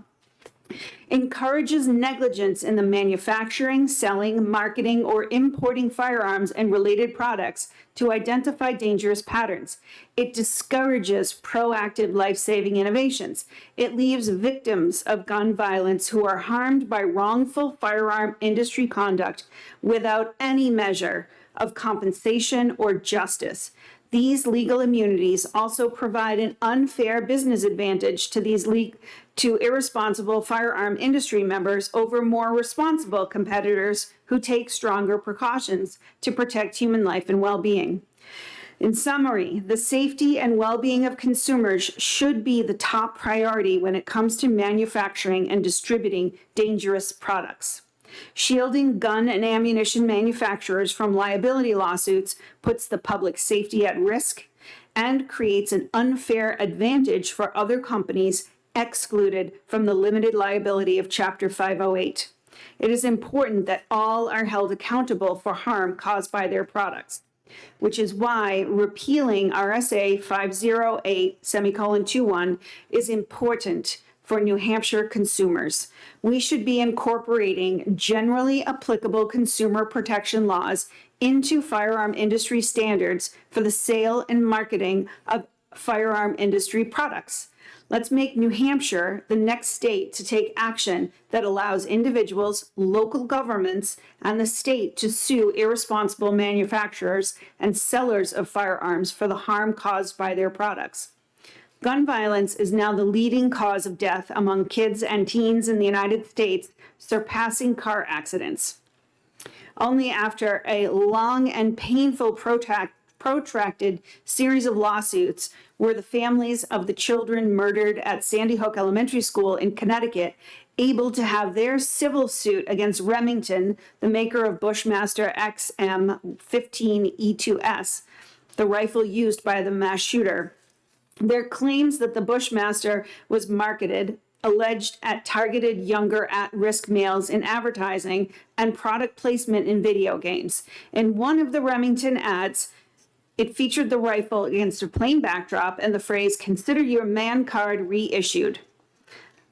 encourages negligence in the manufacturing, selling, marketing, or importing firearms and related products to identify dangerous patterns. It discourages proactive life-saving innovations. It leaves victims of gun violence who are harmed by wrongful firearm industry conduct without any measure of compensation or justice. These legal immunities also provide an unfair business advantage to irresponsible firearm industry members over more responsible competitors who take stronger precautions to protect human life and well-being. In summary, the safety and well-being of consumers should be the top priority when it comes to manufacturing and distributing dangerous products. Shielding gun and ammunition manufacturers from liability lawsuits puts the public safety at risk and creates an unfair advantage for other companies excluded from the limited liability of Chapter 508. It is important that all are held accountable for harm caused by their products, which is why repealing RSA 508:21 is important for New Hampshire consumers. We should be incorporating generally applicable consumer protection laws into firearm industry standards for the sale and marketing of firearm industry products. Let's make New Hampshire the next state to take action that allows individuals, local governments, and the state to sue irresponsible manufacturers and sellers of firearms for the harm caused by their products. Gun violence is now the leading cause of death among kids and teens in the United States, surpassing car accidents. Only after a long and painful protracted series of lawsuits were the families of the children murdered at Sandy Hook Elementary School in Connecticut able to have their civil suit against Remington, the maker of Bushmaster XM15E2S, the rifle used by the mass shooter. Their claims that the Bushmaster was marketed alleged at targeted younger at-risk males in advertising and product placement in video games. In one of the Remington ads, it featured the rifle against a plain backdrop and the phrase, "Consider your man card reissued."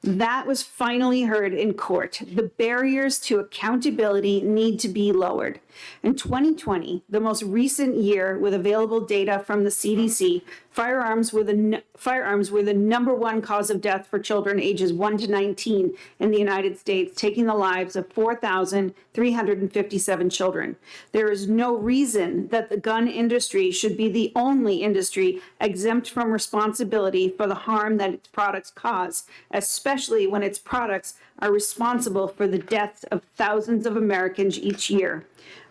That was finally heard in court. The barriers to accountability need to be lowered. In 2020, the most recent year with available data from the CDC, firearms were the number one cause of death for children ages 1 to 19 in the United States, taking the lives of 4,357 children. There is no reason that the gun industry should be the only industry exempt from responsibility for the harm that its products cause, especially when its products are responsible for the deaths of thousands of Americans each year.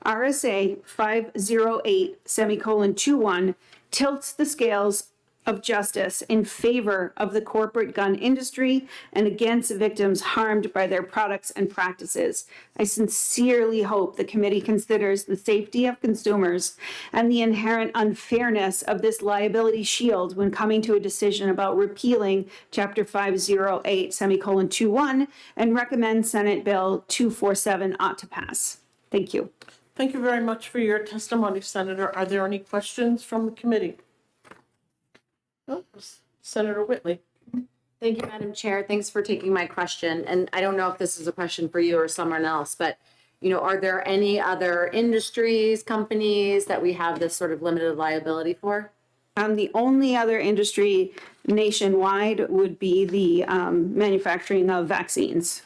RSA 508:21 tilts the scales of justice in favor of the corporate gun industry and against victims harmed by their products and practices. I sincerely hope the committee considers the safety of consumers and the inherent unfairness of this liability shield when coming to a decision about repealing Chapter 508:21 and recommend Senate Bill 247 ought to pass. Thank you. Thank you very much for your testimony, Senator. Are there any questions from the committee? Oh, Senator Whitley. Thank you, Madam Chair. Thanks for taking my question. And I don't know if this is a question for you or someone else, but are there any other industries, companies that we have this sort of limited liability for? The only other industry nationwide would be the manufacturing of vaccines.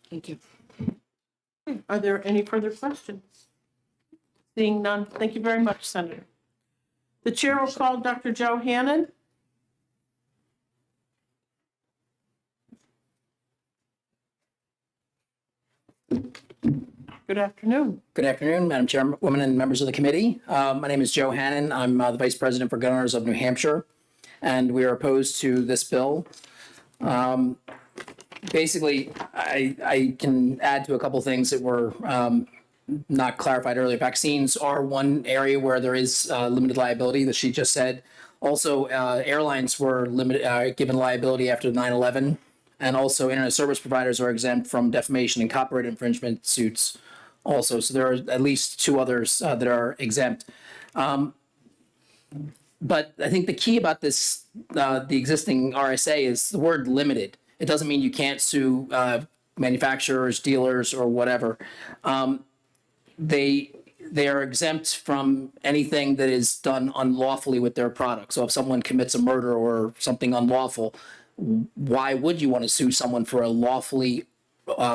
Thank you. Are there any further questions? Seeing none, thank you very much, Senator. The chair will call Dr. Joe Hannon. Good afternoon. Good afternoon, Madam Chairwoman and members of the committee. My name is Joe Hannon. I'm the Vice President for Gun Owners of New Hampshire, and we are opposed to this bill. Basically, I can add to a couple things that were not clarified earlier. Vaccines are one area where there is limited liability, that she just said. Also, airlines were given liability after 9/11, and also internet service providers are exempt from defamation and copyright infringement suits also. So there are at least two others that are exempt. But I think the key about this, the existing RSA, is the word limited. It doesn't mean you can't sue manufacturers, dealers, or whatever. They are exempt from anything that is done unlawfully with their product. So if someone commits a murder or something unlawful, why would you want to sue someone for a lawfully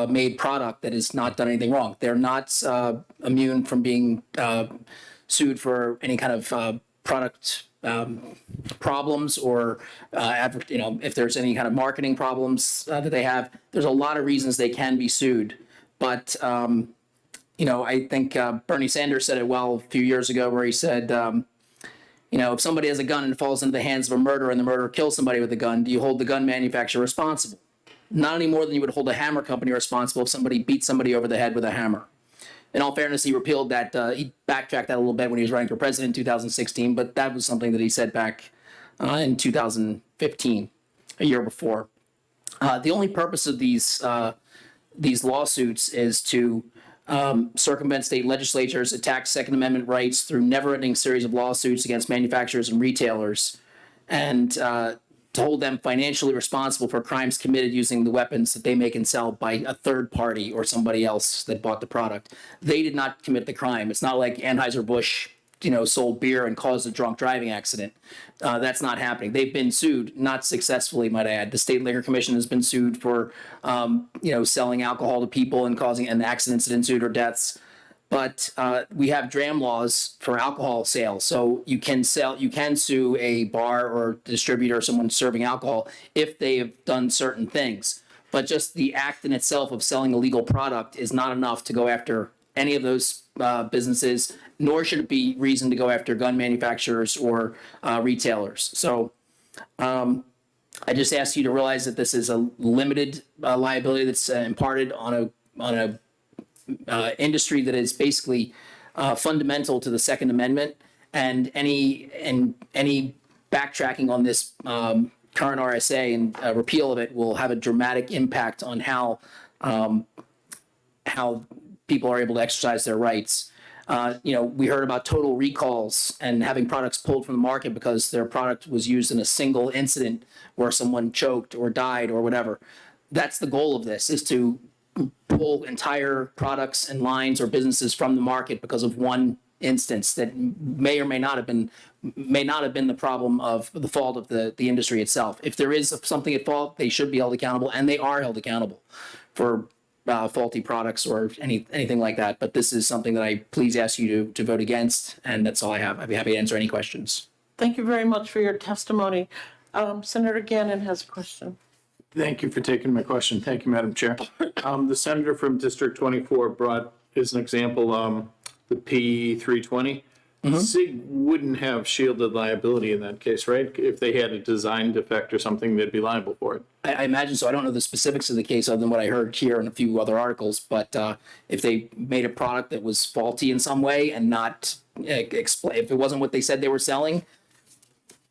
made product that has not done anything wrong? They're not immune from being sued for any kind of product problems or if there's any kind of marketing problems that they have. There's a lot of reasons they can be sued, but I think Bernie Sanders said it well a few years ago, where he said, if somebody has a gun and it falls into the hands of a murderer and the murderer kills somebody with a gun, do you hold the gun manufacturer responsible? Not any more than you would hold a hammer company responsible if somebody beat somebody over the head with a hammer. In all fairness, he repealed that. He backtracked that a little bit when he was running for president in 2016, but that was something that he said back in 2015, a year before. The only purpose of these lawsuits is to circumvent state legislatures, attack Second Amendment rights through never-ending series of lawsuits against manufacturers and retailers, and to hold them financially responsible for crimes committed using the weapons that they make and sell by a third party or somebody else that bought the product. They did not commit the crime. It's not like Anheuser-Busch, sold beer and caused a drunk driving accident. That's not happening. They've been sued, not successfully, might I add. The State Liquor Commission has been sued for, selling alcohol to people and causing accidents that ensued or deaths. But we have dram laws for alcohol sales, so you can sue a bar or distributor or someone serving alcohol if they have done certain things. But just the act in itself of selling a legal product is not enough to go after any of those businesses, nor should it be reason to go after gun manufacturers or retailers. So I just ask you to realize that this is a limited liability that's imparted on a industry that is basically fundamental to the Second Amendment, and any backtracking on this current RSA and repeal of it will have a dramatic impact on how people are able to exercise their rights. We heard about total recalls and having products pulled from the market because their product was used in a single incident where someone choked or died or whatever. That's the goal of this, is to pull entire products and lines or businesses from the market because of one instance that may or may not have been the problem of the fault of the industry itself. If there is something at fault, they should be held accountable, and they are held accountable for faulty products or anything like that. But this is something that I please ask you to vote against, and that's all I have. I'd be happy to answer any questions. Thank you very much for your testimony. Senator Gannon has a question. Thank you for taking my question. Thank you, Madam Chair. The senator from District 24 brought as an example the P320. SIG wouldn't have shielded liability in that case, right? If they had a design defect or something, they'd be liable for it. I imagine so. I don't know the specifics of the case other than what I heard here in a few other articles, but if they made a product that was faulty in some way and not if it wasn't what they said they were selling,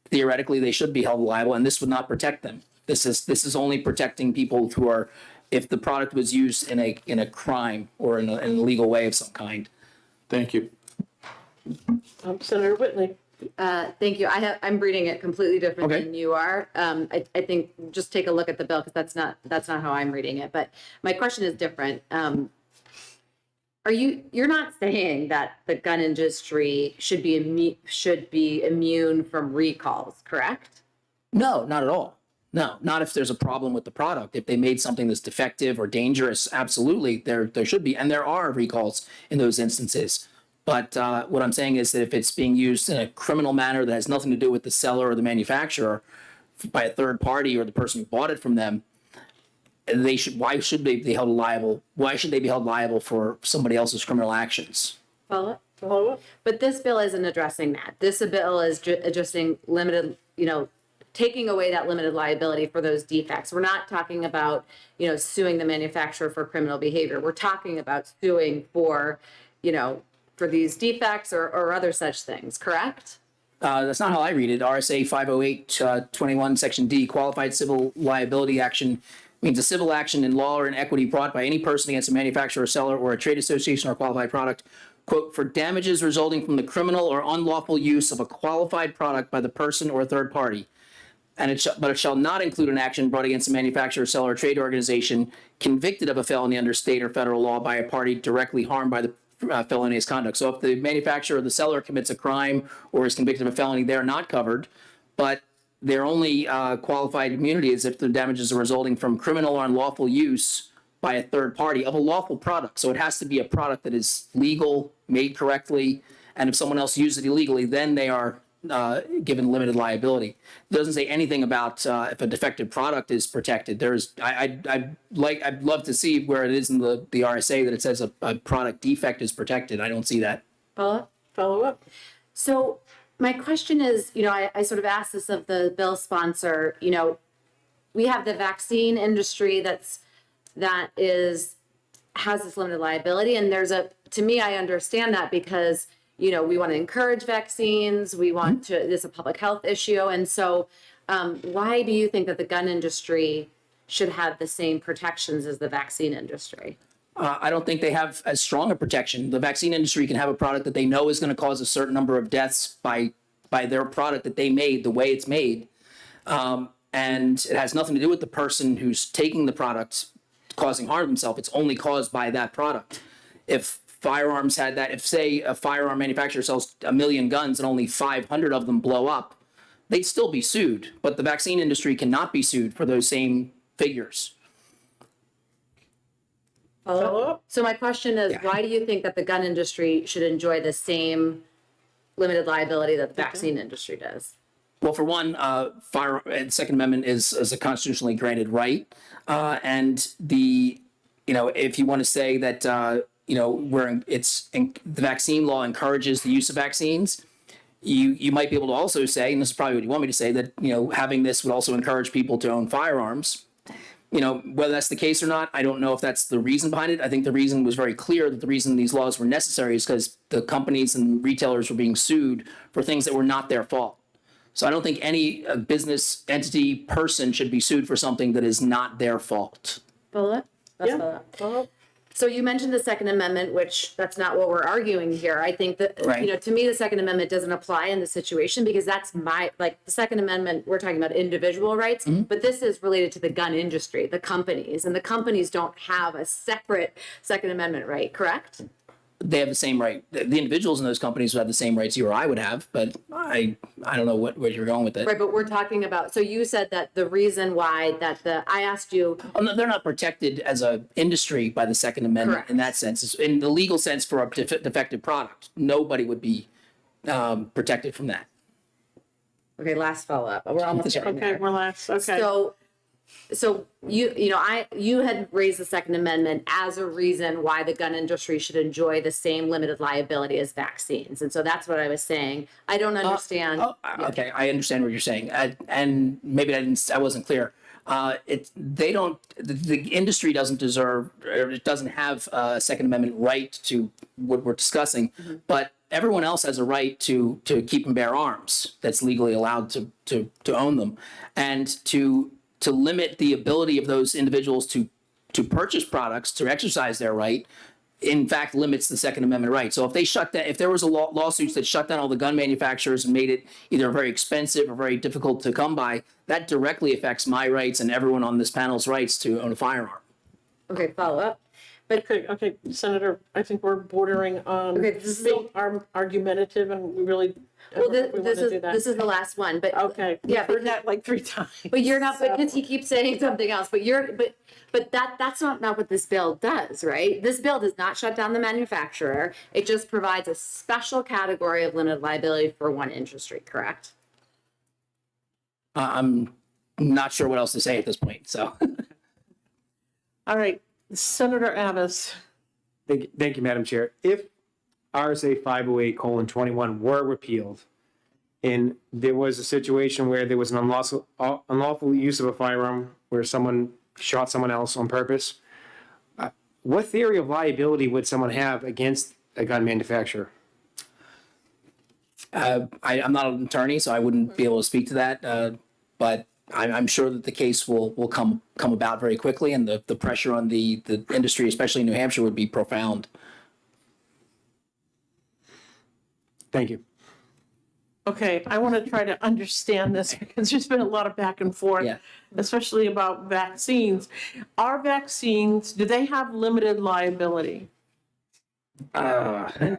theoretically they should be held liable, and this would not protect them. This is only protecting people who are, if the product was used in a crime or in an illegal way of some kind. Thank you. Senator Whitley. Thank you. I'm reading it completely different than you are. I think just take a look at the bill, because that's not how I'm reading it. But my question is different. You're not saying that the gun industry should be immune from recalls, correct? No, not at all. No, not if there's a problem with the product. If they made something that's defective or dangerous, absolutely, there should be. And there are recalls in those instances. But what I'm saying is that if it's being used in a criminal manner that has nothing to do with the seller or the manufacturer by a third party or the person who bought it from them, why should they be held liable? Why should they be held liable for somebody else's criminal actions? Follow up? But this bill isn't addressing that. This bill is addressing limited, taking away that limited liability for those defects. We're not talking about, suing the manufacturer for criminal behavior. We're talking about suing for, for these defects or other such things, correct? That's not how I read it. RSA 50821 Section D, qualified civil liability action means a civil action in law or in equity brought by any person against a manufacturer, seller, or a trade association or qualified product, quote, for damages resulting from the criminal or unlawful use of a qualified product by the person or third party. And but it shall not include an action brought against a manufacturer, seller, or trade organization convicted of a felony under state or federal law by a party directly harmed by the felonious conduct. So if the manufacturer or the seller commits a crime or is convicted of a felony, they're not covered, but their only qualified immunity is if the damages are resulting from criminal or unlawful use by a third party of a lawful product. So it has to be a product that is legal, made correctly, and if someone else uses it illegally, then they are given limited liability. It doesn't say anything about if a defective product is protected. I'd love to see where it is in the RSA that it says a product defect is protected. I don't see that. Follow up. So my question is, I sort of asked this of the bill sponsor, we have the vaccine industry that has this limited liability. And to me, I understand that because, we want to encourage vaccines. We want to, this is a public health issue. And so why do you think that the gun industry should have the same protections as the vaccine industry? I don't think they have as strong a protection. The vaccine industry can have a product that they know is going to cause a certain number of deaths by their product that they made, the way it's made. And it has nothing to do with the person who's taking the product causing harm to themselves. It's only caused by that product. If firearms had that, if say a firearm manufacturer sells 1 million guns and only 500 of them blow up, they'd still be sued. But the vaccine industry cannot be sued for those same figures. So my question is, why do you think that the gun industry should enjoy the same limited liability that the vaccine industry does? Well, for one, the Second Amendment is a constitutionally granted right, and if you want to say that the vaccine law encourages the use of vaccines, you might be able to also say, and this is probably what you want me to say, that having this would also encourage people to own firearms. Whether that's the case or not, I don't know if that's the reason behind it. I think the reason was very clear that the reason these laws were necessary is because the companies and retailers were being sued for things that were not their fault. So I don't think any business entity person should be sued for something that is not their fault. Follow up. So you mentioned the Second Amendment, which that's not what we're arguing here. I think that, to me, the Second Amendment doesn't apply in this situation because that's the Second Amendment, we're talking about individual rights, but this is related to the gun industry, the companies, and the companies don't have a separate Second Amendment right, correct? They have the same right. The individuals in those companies would have the same rights you or I would have, but I don't know where you're going with it. Right, but we're talking about, so you said that the reason why I asked you. Oh, no, they're not protected as an industry by the Second Amendment. Correct. In that sense. In the legal sense for a defective product, nobody would be protected from that. Okay, last follow up. We're almost there. Okay, we're last. Okay. So you had raised the Second Amendment as a reason why the gun industry should enjoy the same limited liability as vaccines, and so that's what I was saying. I don't understand. Okay, I understand what you're saying, and maybe I wasn't clear. The industry doesn't deserve, or it doesn't have a Second Amendment right to what we're discussing, but everyone else has a right to keep and bear arms that's legally allowed to own them, and to limit the ability of those individuals to purchase products, to exercise their right, in fact, limits the Second Amendment right. So if there was a lawsuits that shut down all the gun manufacturers and made it either very expensive or very difficult to come by, that directly affects my rights and everyone on this panel's rights to own a firearm. Okay, follow up. But okay, Senator, I think we're bordering on being argumentative, and we really. Well, this is the last one, but okay, yeah, heard that like 3 times. But you're not because he keeps saying something else. But that's not what this bill does, right? This bill does not shut down the manufacturer. It just provides a special category of limited liability for one industry, correct? I'm not sure what else to say at this point. So, all right, Senator Abbas. Thank you, Madam Chair. If RSA 508:21 were repealed, and there was a situation where there was an unlawful use of a firearm where someone shot someone else on purpose, what theory of liability would someone have against a gun manufacturer? I'm not an attorney, so I wouldn't be able to speak to that. But I'm sure that the case will come about very quickly, and the pressure on the industry, especially in New Hampshire, would be profound. Thank you. Okay, I want to try to understand this because there's been a lot of back and forth, Yeah. especially about vaccines. Our vaccines, do they have limited liability?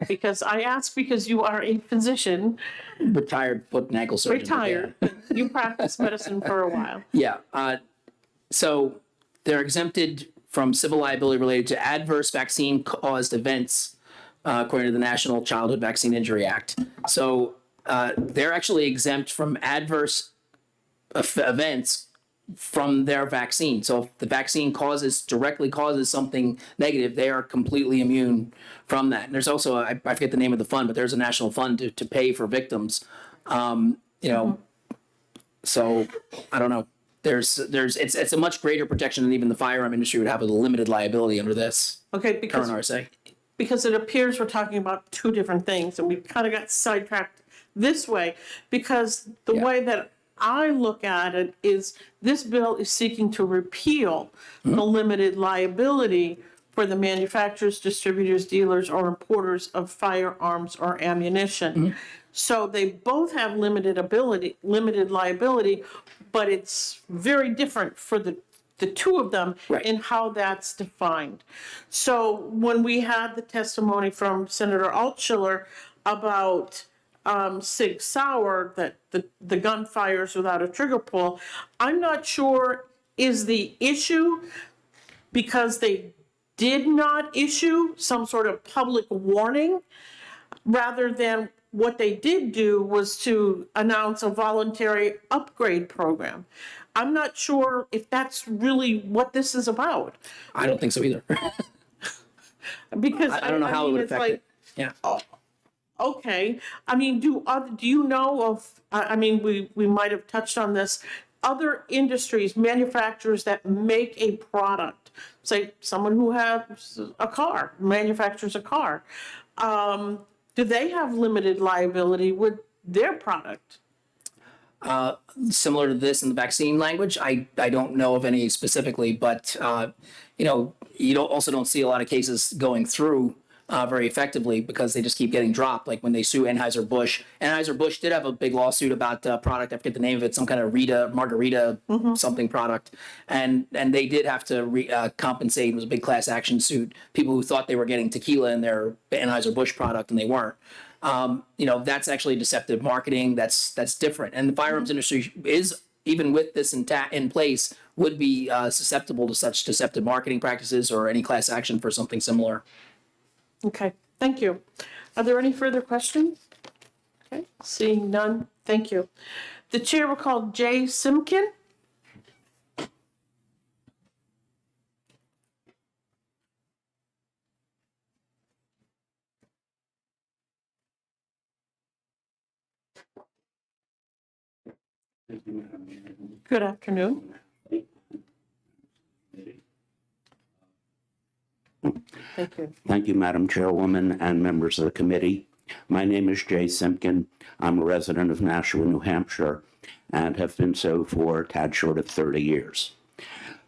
Because I ask because you are a physician, Retired foot and ankle surgeon. retired. You practiced medicine for a while. Yeah. So they're exempted from civil liability related to adverse vaccine caused events, according to the National Childhood Vaccine Injury Act. So they're actually exempt from adverse events from their vaccine. So if the vaccine directly causes something negative, they are completely immune from that. And there's also, I forget the name of the fund, but there's a national fund to pay for victims. So I don't know. It's a much greater protection than even the firearm industry would have with a limited liability under this Okay, current RSA. because it appears we're talking about two different things, and we kind of got sidetracked this way, because the way that I look at it is this bill is seeking to repeal the limited liability for the manufacturers, distributors, dealers, or importers of firearms or ammunition. So they both have limited liability, but it's very different for the two of them in how that's defined. So when we had the testimony from Senator Altschiller about Sig Sauer, that the gun fires without a trigger pull, I'm not sure is the issue because they did not issue some sort of public warning, rather than what they did do was to announce a voluntary upgrade program. I'm not sure if that's really what this is about. I don't think so either. Because I don't know how it would it's affect it. Yeah. Okay, I mean, do you know of, I mean, we might have touched on this, other industries, manufacturers that make a product, say someone who has a car, manufactures a car, do they have limited liability with their product? Similar to this in the vaccine language, I don't know of any specifically, but you also don't see a lot of cases going through very effectively because they just keep getting dropped. Like when they sue Anheuser-Busch. Anheuser-Busch did have a big lawsuit about a product, I forget the name of it, some kind of margarita something product. And they did have to compensate. It was a big class action suit. People who thought they were getting tequila in their Anheuser-Busch product and they weren't. That's actually deceptive marketing. That's different. And the firearms industry is, even with this in place, would be susceptible to such deceptive marketing practices or any class action for something similar. Okay, thank you. Are there any further questions? Okay, seeing none, thank you. The chair will call Jay Simkin. Good afternoon. Thank you. Thank you, Madam Chairwoman and members of the committee. My name is Jay Simpkin. I'm a resident of Nashua, New Hampshire, and have been so for a tad short of 30 years.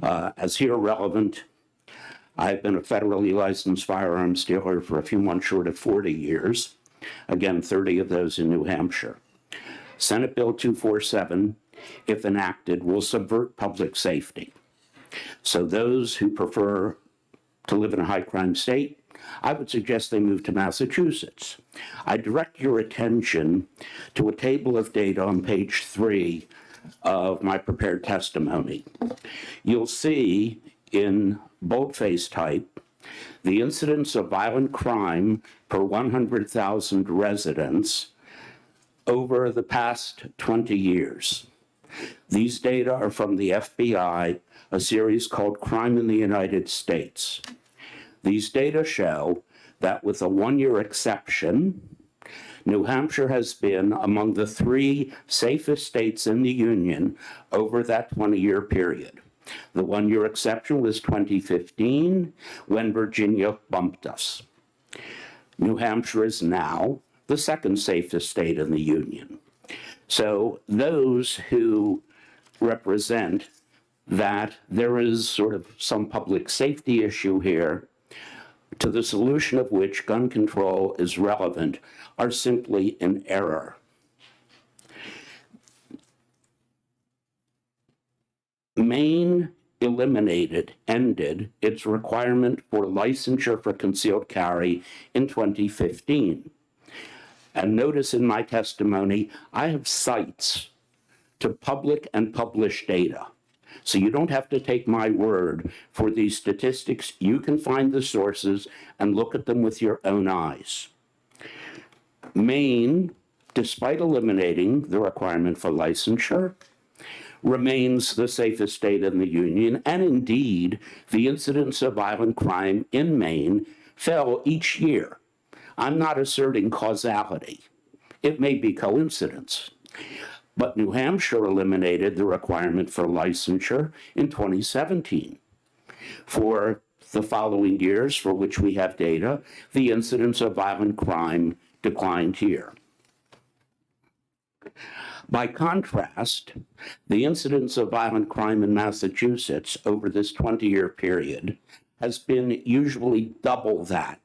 As here relevant, I've been a federally licensed firearms dealer for a few months short of 40 years, again, 30 of those in New Hampshire. Senate Bill 247, if enacted, will subvert public safety. So those who prefer to live in a high crime state, I would suggest they move to Massachusetts. I direct your attention to a table of data on page 3 of my prepared testimony. You'll see in boldface type the incidence of violent crime per 100,000 residents over the past 20 years. These data are from the FBI, a series called Crime in the United States. These data show that with a one-year exception, New Hampshire has been among the 3 safest states in the Union over that 20-year period. The one-year exception was 2015, when Virginia bumped us. New Hampshire is now the 2nd safest state in the Union. So those who represent that there is sort of some public safety issue here, to the solution of which gun control is relevant, are simply in error. Maine ended its requirement for licensure for concealed carry in 2015. And notice in my testimony, I have cites to public and published data. So you don't have to take my word for these statistics. You can find the sources and look at them with your own eyes. Maine, despite eliminating the requirement for licensure, remains the safest state in the union, and indeed, the incidence of violent crime in Maine fell each year. I'm not asserting causality. It may be coincidence. But New Hampshire eliminated the requirement for licensure in 2017. For the following years, for which we have data, the incidence of violent crime declined here. By contrast, the incidence of violent crime in Massachusetts over this 20-year period has been usually double that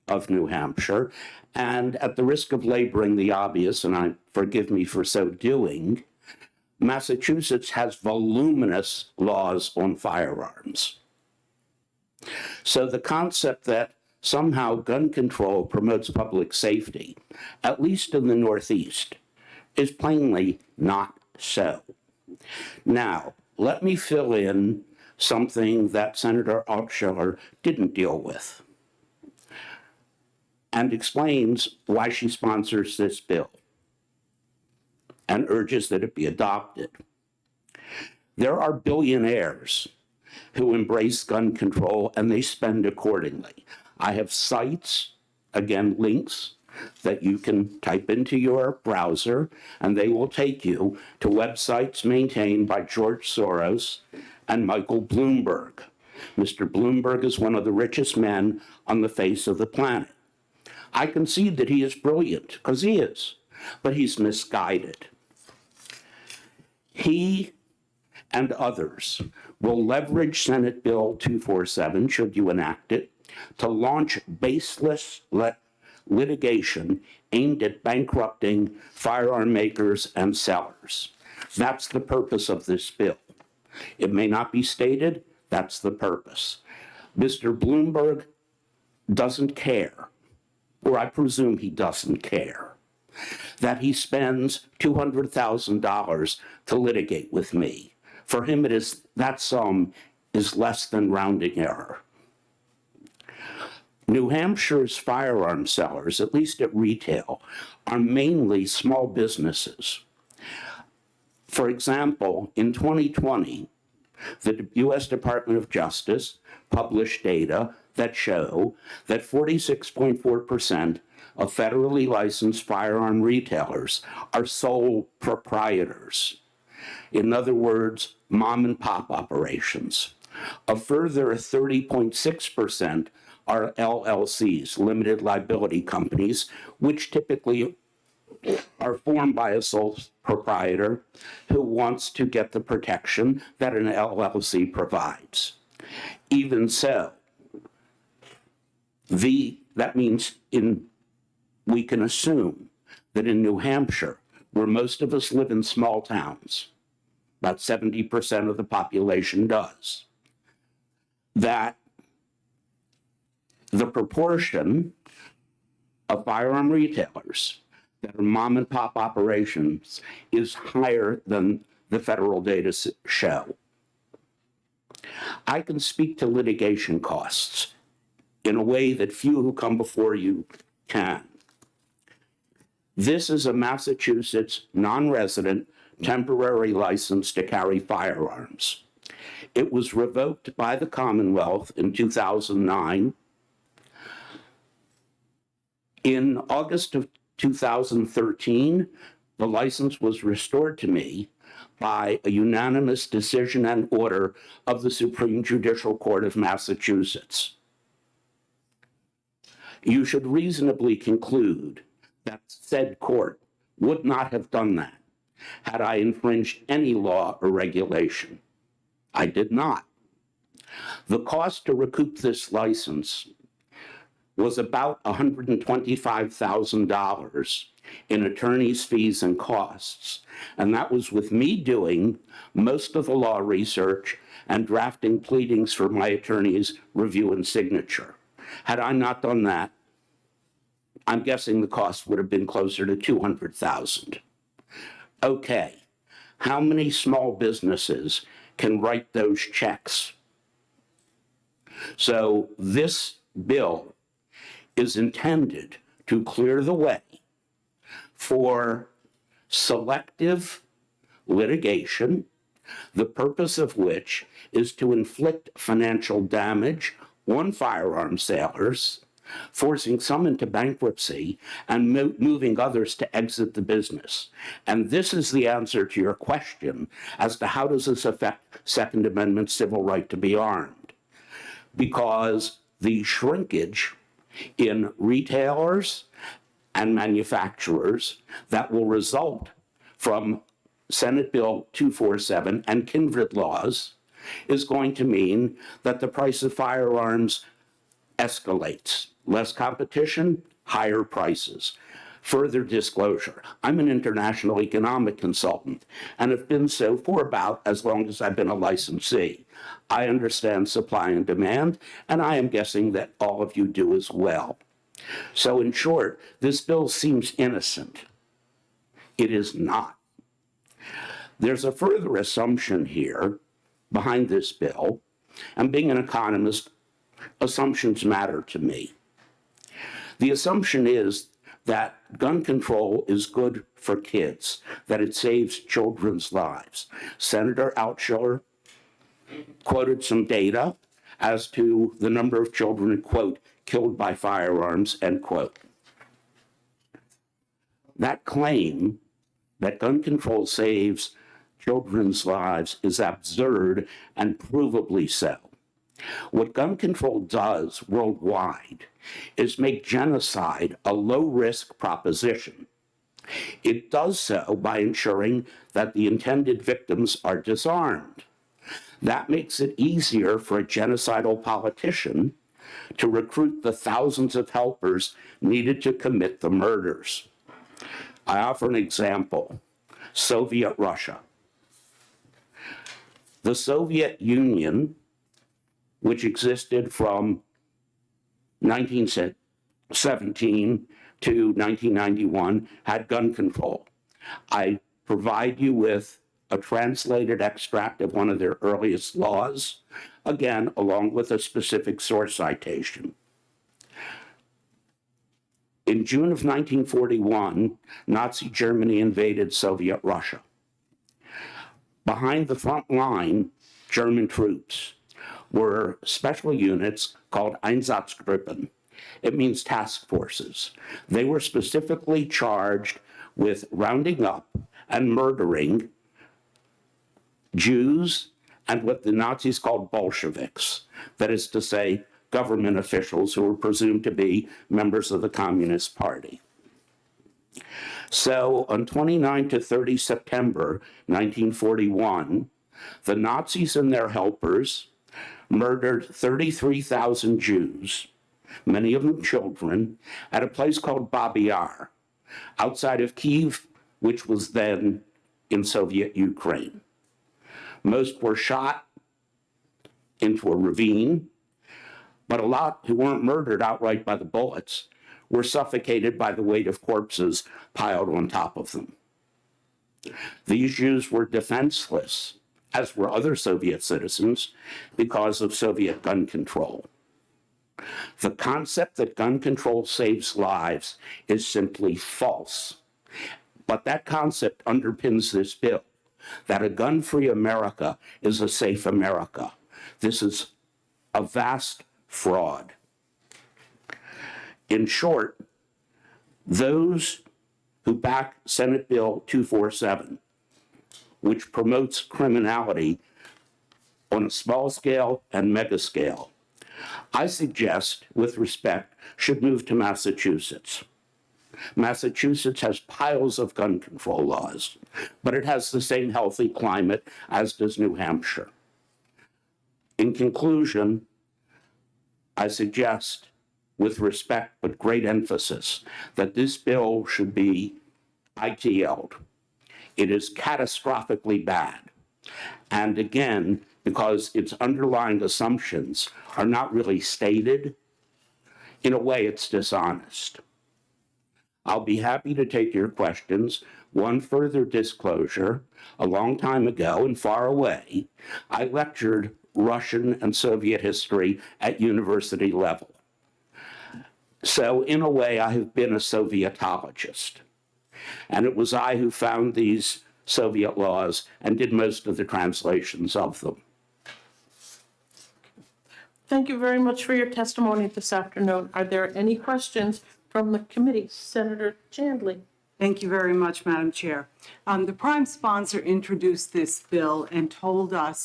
of New Hampshire. And at the risk of laboring the obvious, and forgive me for so doing, Massachusetts has voluminous laws on firearms. So the concept that somehow gun control promotes public safety, at least in the Northeast, is plainly not so. Now, let me fill in something that Senator Altshuler didn't deal with, and explains why she sponsors this bill and urges that it be adopted. There are billionaires who embrace gun control, and they spend accordingly. I have sites, again, links, that you can type into your browser, and they will take you to websites maintained by George Soros and Michael Bloomberg. Mr. Bloomberg is one of the richest men on the face of the planet. I concede that he is brilliant, because he is, but he's misguided. He and others will leverage Senate Bill 247, should you enact it, to launch baseless litigation aimed at bankrupting firearm makers and sellers. That's the purpose of this bill. It may not be stated, that's the purpose. Mr. Bloomberg doesn't care, or I presume he doesn't care, that he spends $200,000 to litigate with me. For him, that sum is less than rounding error. New Hampshire's firearm sellers, at least at retail, are mainly small businesses. For example, in 2020, the U.S. Department of Justice published data that show that 46.4% of federally licensed firearm retailers are sole proprietors. In other words, mom and pop operations. A further 30.6% are LLCs, limited liability companies, which typically are formed by a sole proprietor who wants to get the protection that an LLC provides. Even so, that means we can assume that in New Hampshire, where most of us live in small towns, about 70% of the population does, that the proportion of firearm retailers that are mom and pop operations is higher than the federal data show. I can speak to litigation costs in a way that few who come before you can. This is a Massachusetts non-resident temporary license to carry firearms. It was revoked by the Commonwealth in 2009. In August of 2013, the license was restored to me by a unanimous decision and order of the Supreme Judicial Court of Massachusetts. You should reasonably conclude that said court would not have done that had I infringed any law or regulation. I did not. The cost to recoup this license was about $125,000 in attorney's fees and costs. And that was with me doing most of the law research and drafting pleadings for my attorney's review and signature. Had I not done that, I'm guessing the cost would have been closer to $200,000. Okay, how many small businesses can write those checks? So this bill is intended to clear the way for selective litigation, the purpose of which is to inflict financial damage on firearm sellers, forcing some into bankruptcy and moving others to exit the business. And this is the answer to your question as to how does this affect Second Amendment civil right to be armed? Because the shrinkage in retailers and manufacturers that will result from Senate Bill 247 and kindred laws is going to mean that the price of firearms escalates. Less competition, higher prices. Further disclosure, I'm an international economic consultant and have been so for about as long as I've been a licensee. I understand supply and demand, and I am guessing that all of you do as well. So in short, this bill seems innocent. It is not. There's a further assumption here behind this bill, and being an economist, assumptions matter to me. The assumption is that gun control is good for kids, that it saves children's lives. Senator Altshuler quoted some data as to the number of children, quote, killed by firearms, end quote. That claim that gun control saves children's lives is absurd and provably so. What gun control does worldwide is make genocide a low-risk proposition. It does so by ensuring that the intended victims are disarmed. That makes it easier for a genocidal politician to recruit the thousands of helpers needed to commit the murders. I offer an example: Soviet Russia. The Soviet Union, which existed from 1917 to 1991, had gun control. I provide you with a translated extract of one of their earliest laws, again, along with a specific source citation. In June of 1941, Nazi Germany invaded Soviet Russia. Behind the front line, German troops were special units called Einsatzgruppen. It means task forces. They were specifically charged with rounding up and murdering Jews and what the Nazis called Bolsheviks, that is to say, government officials who were presumed to be members of the Communist Party. So on 29 to 30 September 1941, the Nazis and their helpers murdered 33,000 Jews, many of them children, at a place called Babi Yar, outside of Kyiv, which was then in Soviet Ukraine. Most were shot into a ravine, but a lot who weren't murdered outright by the bullets were suffocated by the weight of corpses piled on top of them. These Jews were defenseless, as were other Soviet citizens, because of Soviet gun control. The concept that gun control saves lives is simply false. But that concept underpins this bill, that a gun-free America is a safe America. This is a vast fraud. In short, those who back Senate Bill 247, which promotes criminality on a small scale and mega scale, I suggest, with respect, should move to Massachusetts. Massachusetts has piles of gun control laws, but it has the same healthy climate as does New Hampshire. In conclusion, I suggest, with respect but great emphasis, that this bill should be ITL'd. It is catastrophically bad. And again, because its underlying assumptions are not really stated, in a way it's dishonest. I'll be happy to take your questions. One further disclosure, a long time ago and far away, I lectured Russian and Soviet history at university level. So in a way, I have been a Sovietologist. And it was I who found these Soviet laws and did most of the translations of them. Thank you very much for your testimony this afternoon. Are there any questions from the committee? Senator Chandler. Thank you very much, Madam Chair. The prime sponsor introduced this bill and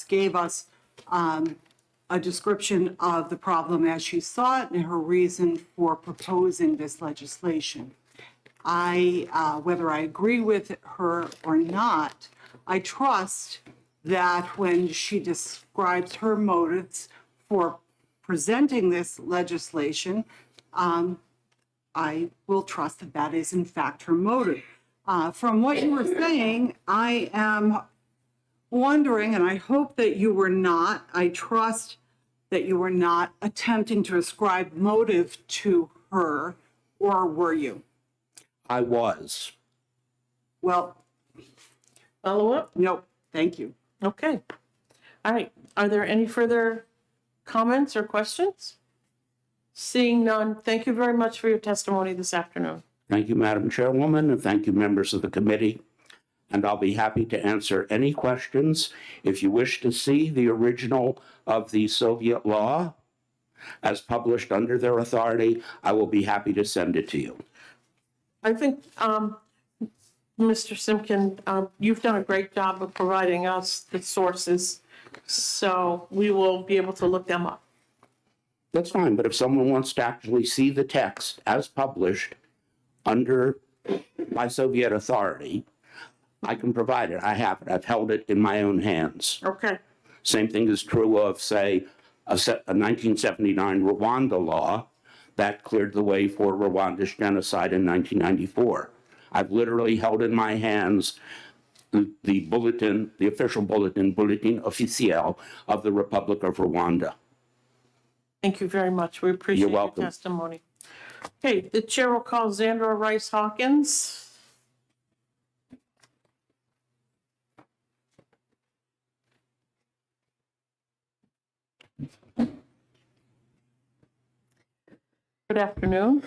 gave us a description of the problem as she saw it and her reason for proposing this legislation. Whether I agree with her or not, I trust that when she describes her motives for presenting this legislation, I will trust that that is in fact her motive. From what you were saying, I am wondering, and I hope that you were not, I trust that you were not attempting to ascribe motive to her, or were you? I was. Well, follow up? Nope, thank you. Okay. All right. Are there any further comments or questions? Seeing none, thank you very much for your testimony this afternoon. Thank you, Madam Chairwoman, and thank you, members of the committee. And I'll be happy to answer any questions. If you wish to see the original of the Soviet law as published under their authority, I will be happy to send it to you. I think, Mr. Simpkin, you've done a great job of providing us the sources, so we will be able to look them up. That's fine, but if someone wants to actually see the text as published under my Soviet authority, I can provide it. I have it. I've held it in my own hands. Okay. Same thing is true of, say, a 1979 Rwanda law that cleared the way for Rwanda's genocide in 1994. I've literally held in my hands the bulletin, the official bulletin, Bulletin Officiel of the Republic of Rwanda. Thank you very much. We appreciate You're welcome. your testimony. Okay, the chair will call Zandra Rice Hawkins. Good afternoon.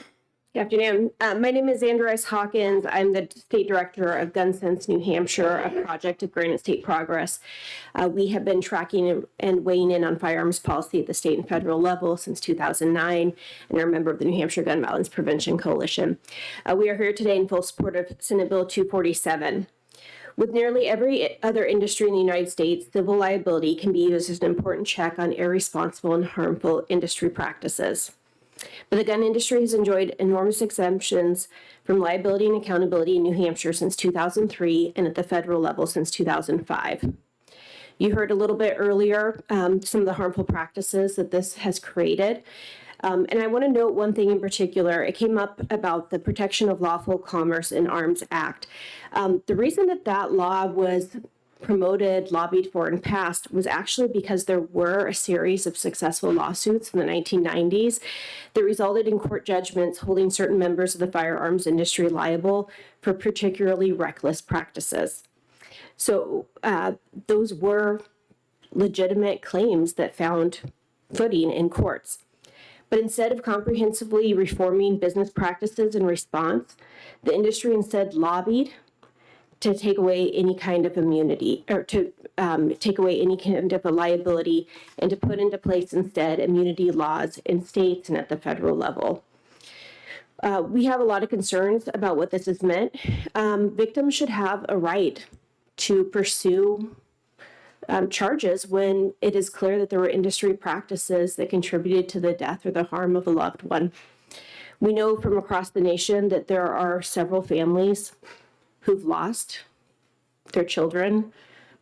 Good afternoon. My name is Andrew Rice Hawkins. I'm the State Director of Gun Sense New Hampshire, a project of Granite State Progress. We have been tracking and weighing in on firearms policy at the state and federal level since 2009, and are a member of the New Hampshire Gun Violence Prevention Coalition. We are here today in full support of Senate Bill 247. With nearly every other industry in the United States, civil liability can be used as an important check on irresponsible and harmful industry practices. But the gun industry has enjoyed enormous exemptions from liability and accountability in New Hampshire since 2003 and at the federal level since 2005. You heard a little bit earlier some of the harmful practices that this has created. And I want to note one thing in particular. It came up about the Protection of Lawful Commerce in Arms Act. The reason that that law was promoted, lobbied for, and passed was actually because there were a series of successful lawsuits in the 1990s that resulted in court judgments holding certain members of the firearms industry liable for particularly reckless practices. So those were legitimate claims that found footing in courts. But instead of comprehensively reforming business practices in response, the industry instead lobbied to take away any kind of immunity, or to take away any kind of a liability, and to put into place instead immunity laws in states and at the federal level. We have a lot of concerns about what this has meant. Victims should have a right to pursue charges when it is clear that there were industry practices that contributed to the death or the harm of a loved one. We know from across the nation that there are several families who've lost their children,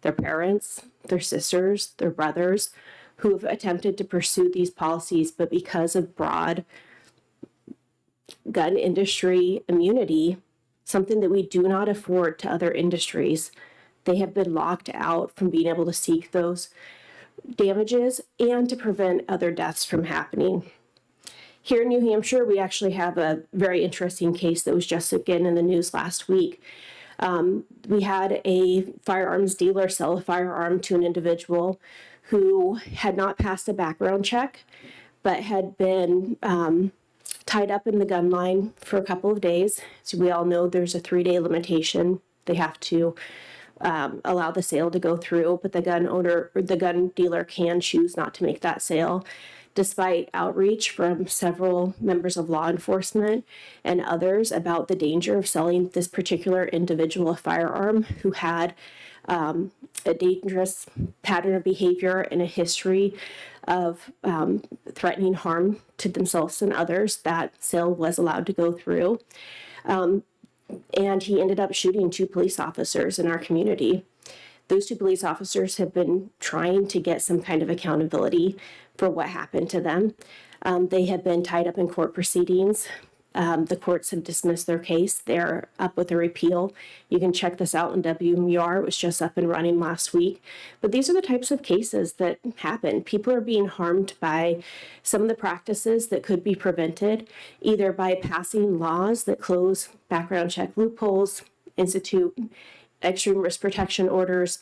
their parents, their sisters, their brothers, who have attempted to pursue these policies, but because of broad gun industry immunity, something that we do not afford to other industries, they have been locked out from being able to seek those damages and to prevent other deaths from happening. Here in New Hampshire, we actually have a very interesting case that was just again in the news last week. We had a firearms dealer sell a firearm to an individual who had not passed a background check, but had been tied up in the gun line for a couple of days. So we all know there's a 3-day limitation. They have to allow the sale to go through, but the gun owner or the gun dealer can choose not to make that sale, despite outreach from several members of law enforcement and others about the danger of selling this particular individual a firearm who had a dangerous pattern of behavior and a history of threatening harm to themselves and others. That sale was allowed to go through. And he ended up shooting 2 police officers in our community. Those 2 police officers have been trying to get some kind of accountability for what happened to them. They have been tied up in court proceedings. The courts have dismissed their case. They're up with a repeal. You can check this out in WMUR. It was just up and running last week. But these are the types of cases that happen. People are being harmed by some of the practices that could be prevented, either by passing laws that close background check loopholes, institute extreme risk protection orders,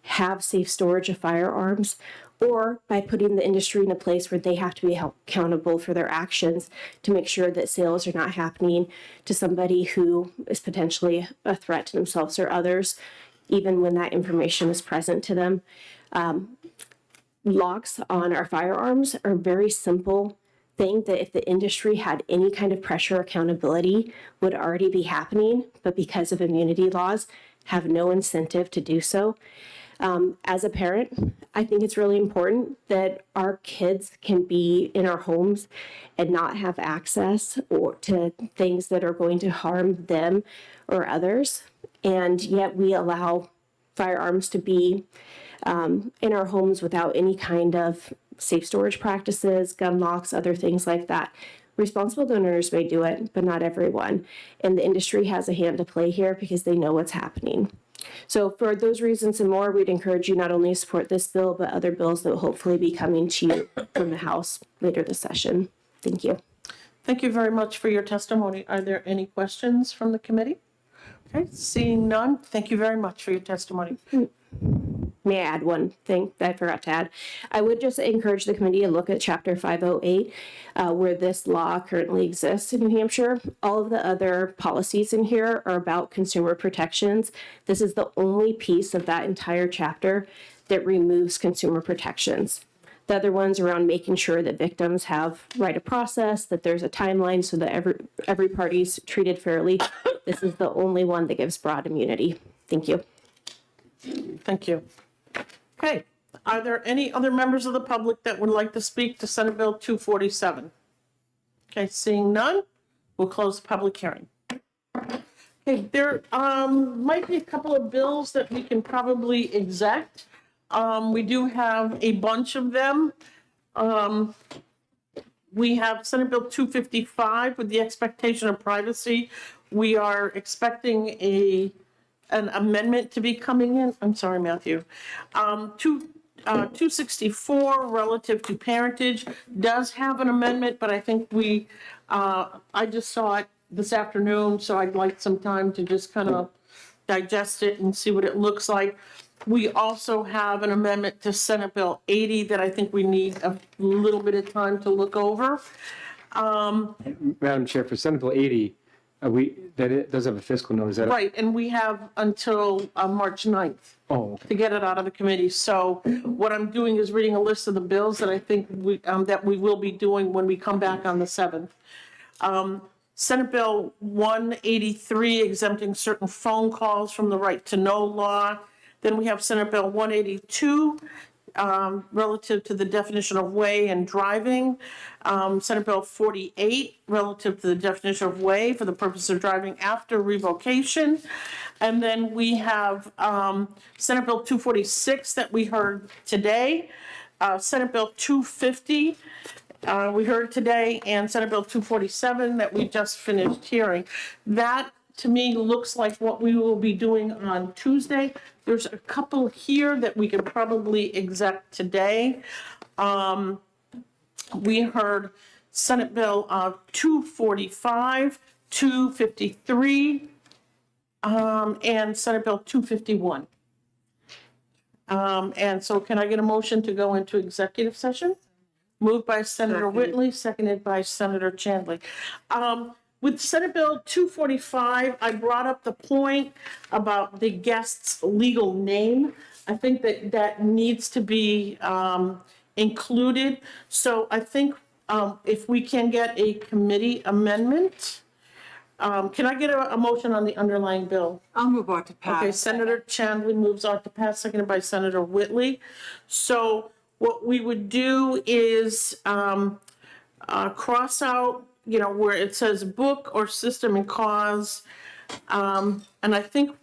have safe storage of firearms, or by putting the industry in a place where they have to be held accountable for their actions to make sure that sales are not happening to somebody who is potentially a threat to themselves or others, even when that information is present to them. Locks on our firearms are a very simple thing that if the industry had any kind of pressure accountability would already be happening, but because of immunity laws, have no incentive to do so. As a parent, I think it's really important that our kids can be in our homes and not have access or to things that are going to harm them or others. And yet we allow firearms to be in our homes without any kind of safe storage practices, gun locks, other things like that. Responsible donors may do it, but not everyone. And the industry has a hand to play here because they know what's happening. So for those reasons and more, we'd encourage you not only to support this bill, but other bills that will hopefully be coming to you from the House later this session. Thank you. Thank you very much for your testimony. Are there any questions from the committee? Okay, seeing none, thank you very much for your testimony. May I add one thing that I forgot to add? I would just encourage the committee to look at Chapter 508, where this law currently exists in New Hampshire. All of the other policies in here are about consumer protections. This is the only piece of that entire chapter that removes consumer protections. The other ones around making sure that victims have right of process, that there's a timeline so that every party's treated fairly. This is the only one that gives broad immunity. Thank you. Thank you. Okay, are there any other members of the public that would like to speak to Senate Bill 247? Okay, seeing none, we'll close the public hearing. Okay, there might be a couple of bills that we can probably exec. We do have a bunch of them. We have Senate Bill 255 with the expectation of privacy. We are expecting an amendment to be coming in. I'm sorry, Matthew. 264 relative to parentage does have an amendment, but I think I just saw it this afternoon, so I'd like some time to just kind of digest it and see what it looks like. We also have an amendment to Senate Bill 80 that I think we need a little bit of time to look over. Madam Chair, for Senate Bill 80, it does have a fiscal note, is that? Right, and we have until March 9th to get it out of the committee. So what I'm doing is reading a list of the bills that I think that we will be doing when we come back on the 7th. Senate Bill 183 exempting certain phone calls from the right to know law. Then we have Senate Bill 182 relative to the definition of way and driving. Senate Bill 48, relative to the definition of way for the purpose of driving after revocation. And then we have Senate Bill 246 that we heard today, Senate Bill 250 we heard today, and Senate Bill 247 that we just finished hearing. That, to me, looks like what we will be doing on Tuesday. There's a couple here that we could probably exec today. We heard Senate Bill 245, 253, and Senate Bill 251. And so can I get a motion to go into executive session? Moved by Senator Whitley, seconded by Senator Chandler. With Senate Bill 245, I brought up the point about the guest's legal name. I think that needs to be included. So I think if we can get a committee amendment, can I get a motion on the underlying bill? I'll move on to pass. Okay, Senator Chandler moves on to pass, seconded by Senator Whitley. So what we would do is cross out, where it says book or system and cause. And I think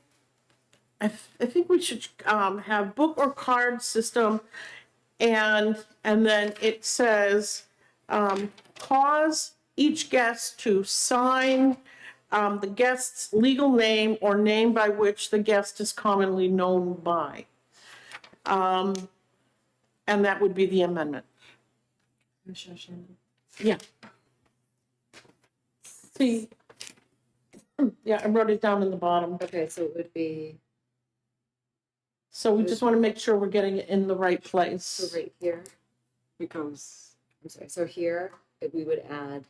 we should have book or card system, and then it says cause each guest to sign the guest's legal name or name by which the guest is commonly known by. And that would be the amendment. Commissioner Shannon. Yeah. See, yeah, I wrote it down in the bottom. Okay, so it would be. So we just want to make sure we're getting it in the right place. So right here, It goes. I'm sorry, so here, we would add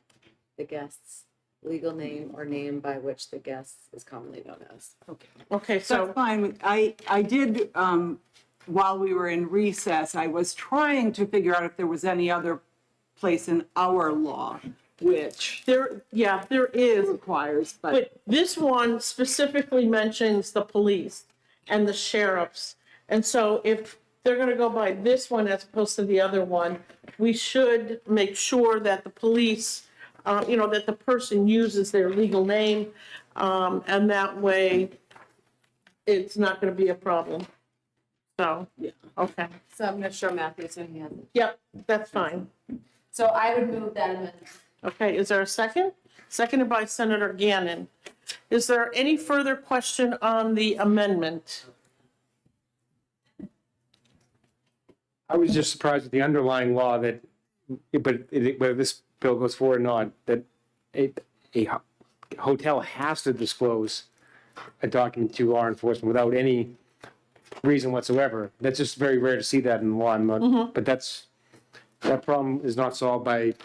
the guest's legal name or name by which the guest is commonly known as. Okay. Okay, so That's fine. I did, while we were in recess, I was trying to figure out if there was any other place in our law which there is. requires, But this one specifically mentions the police and the sheriffs. And so if they're going to go by this one as opposed to the other one, we should make sure that the police, that the person uses their legal name. And that way it's not going to be a problem. So, yeah, okay. So I'm gonna show Matthew so he has it. Yep, that's fine. So I would move that amendment. Okay, is there a second? Seconded by Senator Gannon. Is there any further question on the amendment? I was just surprised with the underlying law that, whether this bill goes forward or not, that a hotel has to disclose a document to law enforcement without any reason whatsoever. That's just very rare to see that in the law. But that problem is not solved by.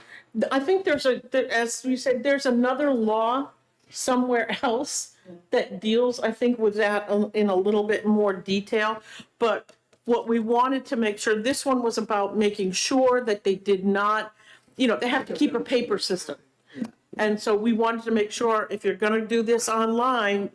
I think as we said, there's another law somewhere else that deals, I think, with that in a little bit more detail. But what we wanted to make sure, this one was about making sure that they did not, they have to keep a paper system. And so we wanted to make sure if you're going to do this online,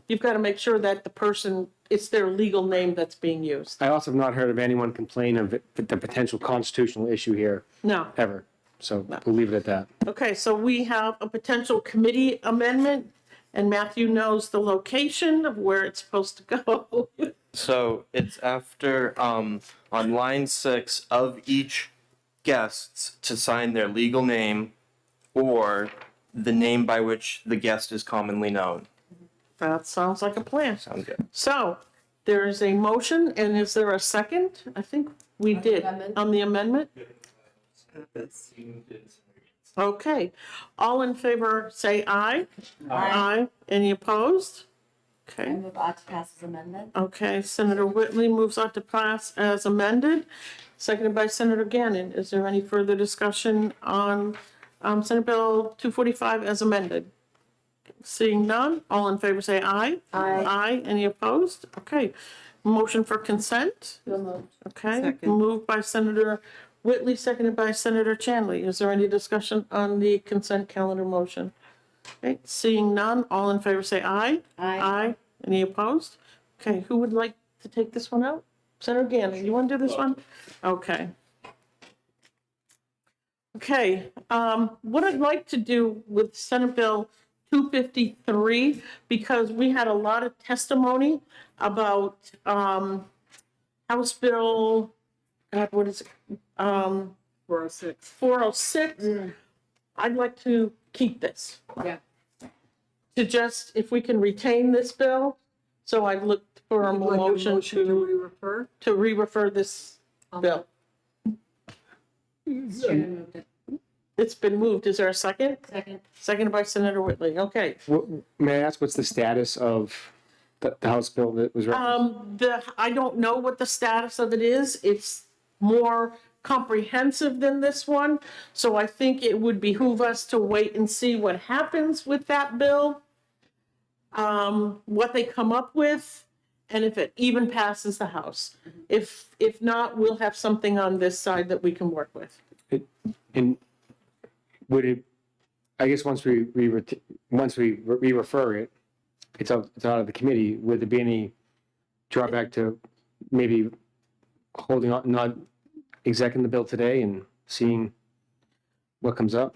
you've got to make sure that the person, it's their legal name that's being used. I also have not heard of anyone complain of the potential constitutional issue here. No. Ever. So we'll leave it at that. Okay, so we have a potential committee amendment, and Matthew knows the location of where it's supposed to go. So it's after, on line 6, of each guests to sign their legal name or the name by which the guest is commonly known. That sounds like a plan. Sounds good. So there is a motion, and is there a second? I think we did on the amendment. Okay, all in favor say aye. Aye. Any opposed? I Okay. move on to pass as amendment. Okay, Senator Whitley moves on to pass as amended, seconded by Senator Gannon. Is there any further discussion on Senate Bill 245 as amended? Seeing none, all in favor say aye. Aye. Aye. Any opposed? Okay. Motion for consent? So moved. Okay. Second. Moved by Senator Whitley, seconded by Senator Chandler. Is there any discussion on the consent calendar motion? Okay. Seeing none, all in favor say aye. Aye. Aye. Any opposed? Okay. Who would like to take this one out? Senator Gannon, you want to do this one? Okay. Okay, what I'd like to do with Senate Bill 253, because we had a lot of testimony about House Bill, God, what is it? 406. 406. I'd like to keep this. Yeah. To just, if we can retain this bill, so I looked for a Like a motion to to re-refer? re-refer this bill. It's been moved. Is there a second? Second. Seconded by Senator Whitley. Okay. May I ask what's the status of the House bill that was referenced? I don't know what the status of it is. It's more comprehensive than this one. So I think it would behoove us to wait and see what happens with that bill, what they come up with, and if it even passes the House. If not, we'll have something on this side that we can work with. And would it, I guess once we re-refer it, it's out of the committee, would there be any drawback to maybe holding on, not executing the bill today and seeing what comes up?